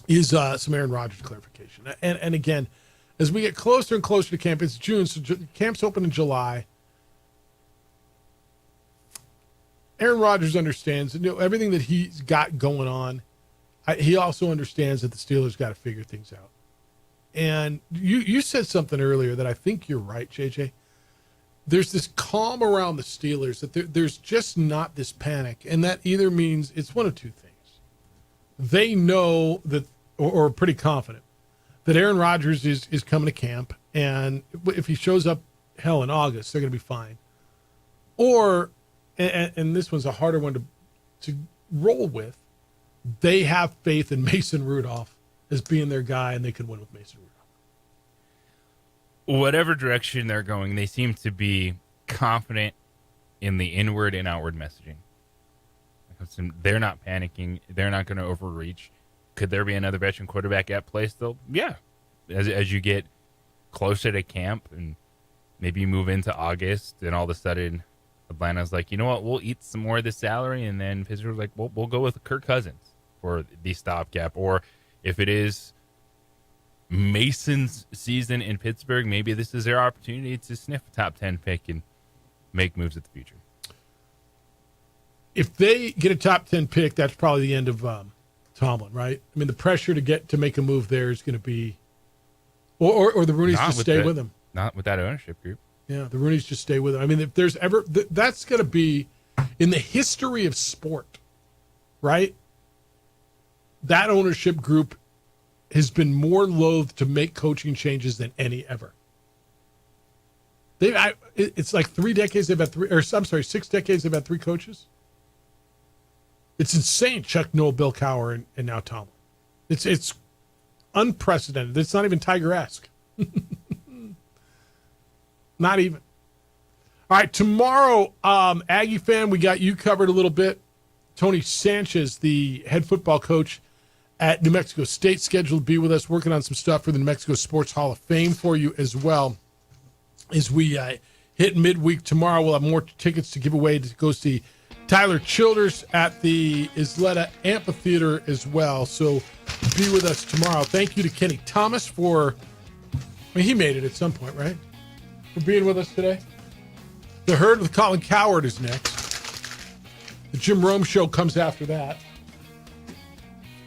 is some Aaron Rodgers clarification. And again, as we get closer and closer to camp, it's June, so camp's open in July. Aaron Rodgers understands everything that he's got going on. He also understands that the Steelers got to figure things out. And you said something earlier that I think you're right, JJ. There's this calm around the Steelers that there's just not this panic. And that either means it's one of two things. They know that, or pretty confident, that Aaron Rodgers is coming to camp. And if he shows up, in August, they're going to be fine. Or, and this one's a harder one to roll with, they have faith in Mason Rudolph as being their guy, and they can win with Mason Rudolph. Whatever direction they're going, they seem to be confident in the inward and outward messaging. They're not panicking. They're not going to overreach. Could there be another veteran quarterback at play still? Yeah. As you get closer to camp and maybe you move into August, and all of a sudden Atlanta's like, you know what, we'll eat some more of this salary, and then Pittsburgh's like, we'll go with Kirk Cousins for the stopgap. Or if it is Mason's season in Pittsburgh, maybe this is their opportunity to sniff a top 10 pick and make moves at the future. If they get a top 10 pick, that's probably the end of Tomlin, right? I mean, the pressure to make a move there is going to be, or the Rooneys just stay with him. Not with that ownership group. Yeah, the Rooneys just stay with him. I mean, if there's ever, that's going to be in the history of sport, right? That ownership group has been more loath to make coaching changes than any ever. It's like 6 decades they've had 3 coaches. It's insane. Chuck Noll, Bill Cowher, and now Tomlin. It's unprecedented. It's not even Tiger-esque. Not even. All right, tomorrow, Aggie fan, we got you covered a little bit. Tony Sanchez, the head football coach at New Mexico State, scheduled to be with us, working on some stuff for the New Mexico Sports Hall of Fame for you as well. As we hit midweek tomorrow, we'll have more tickets to give away to go see Tyler Childers at the Isleta Amphitheater as well. So be with us tomorrow. Thank you to Kenny Thomas he made it at some point, right? For being with us today. The Herd with Colin Cowherd is next. The Jim Rome Show comes after that.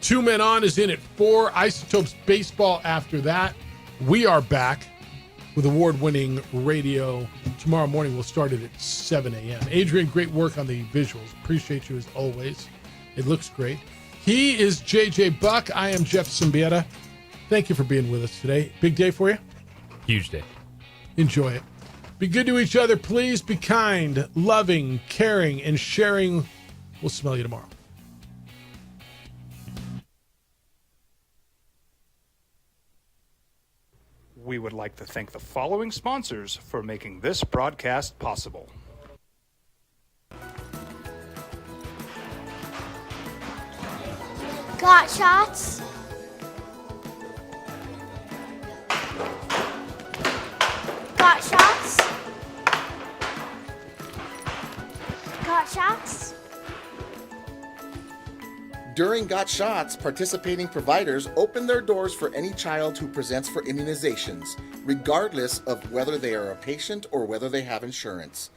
2 Men On is in at 4. Isotopes Baseball after that. We are back with award-winning radio. Tomorrow morning we'll start it at 7 a.m. Adrian, great work on the visuals. Appreciate you as always. It looks great. He is JJ Buck. I am Jeff Symbieta. Thank you for being with us today. Big day for you? Huge day. Enjoy it. Be good to each other, please. Be kind, loving, caring, and sharing. We'll smell you tomorrow. We would like to thank the following sponsors for making this broadcast possible. Got shots? Got shots? Got shots? During Got Shots, participating providers open their doors for any child who presents for immunizations, regardless of whether they are a patient or whether they have insurance.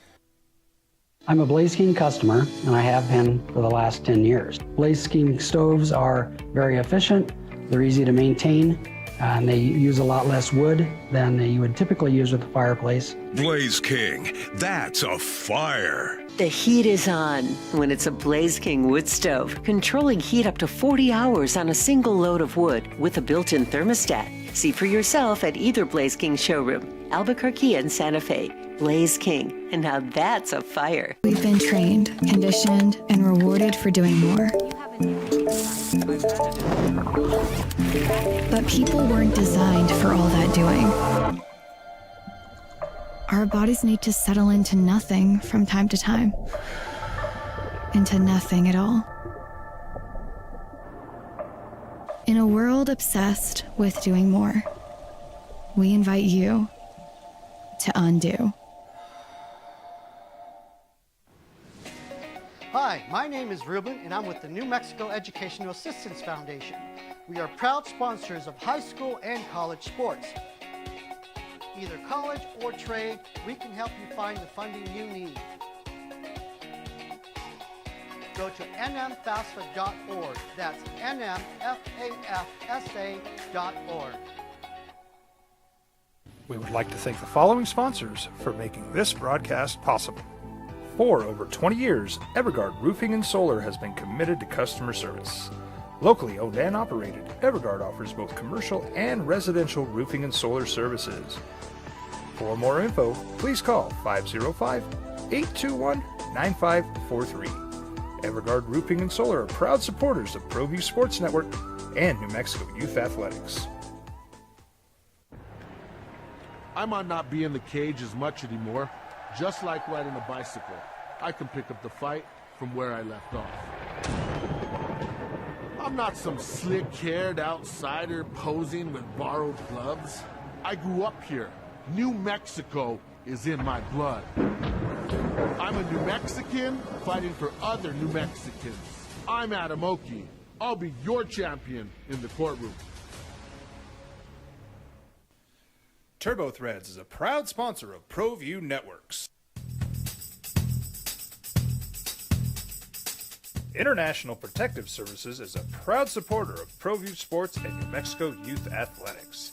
I'm a Blaze King customer, and I have been for the last 10 years. Blaze King stoves are very efficient, they're easy to maintain, and they use a lot less wood than you would typically use with a fireplace. Blaze King, that's a fire. The heat is on when it's a Blaze King wood stove, controlling heat up to 40 hours on a single load of wood with a built-in thermostat. See for yourself at either Blaze King showroom, Albuquerque and Santa Fe. Blaze King, and now that's a fire. We've been trained, conditioned, and rewarded for doing more. But people weren't designed for all that doing. Our bodies need to settle into nothing from time to time. Into nothing at all. In a world obsessed with doing more, we invite you to undo. Hi, my name is Ruben, and I'm with the New Mexico Educational Assistance Foundation. We are proud sponsors of high school and college sports. Either college or trade, we can help you find the funding you need. Go to nmfafsa.org. That's nmfafsa.org. We would like to thank the following sponsors for making this broadcast possible. For over 20 years, Evergard Roofing and Solar has been committed to customer service. Locally owned and operated, Evergard offers both commercial and residential roofing and solar services. For more info, please call 505-821-9543. Evergard Roofing and Solar are proud supporters of ProView Sports Network and New Mexico Youth Athletics. I might not be in the cage as much anymore. Just like riding a bicycle, I can pick up the fight from where I left off. I'm not some slick-haired outsider posing with borrowed gloves. I grew up here. New Mexico is in my blood. I'm a New Mexican fighting for other New Mexicans. I'm Adam Oki. I'll be your champion in the courtroom. Turbo Threads is a proud sponsor of ProView Networks. International Protective Services is a proud supporter of ProView Sports and New Mexico Youth Athletics.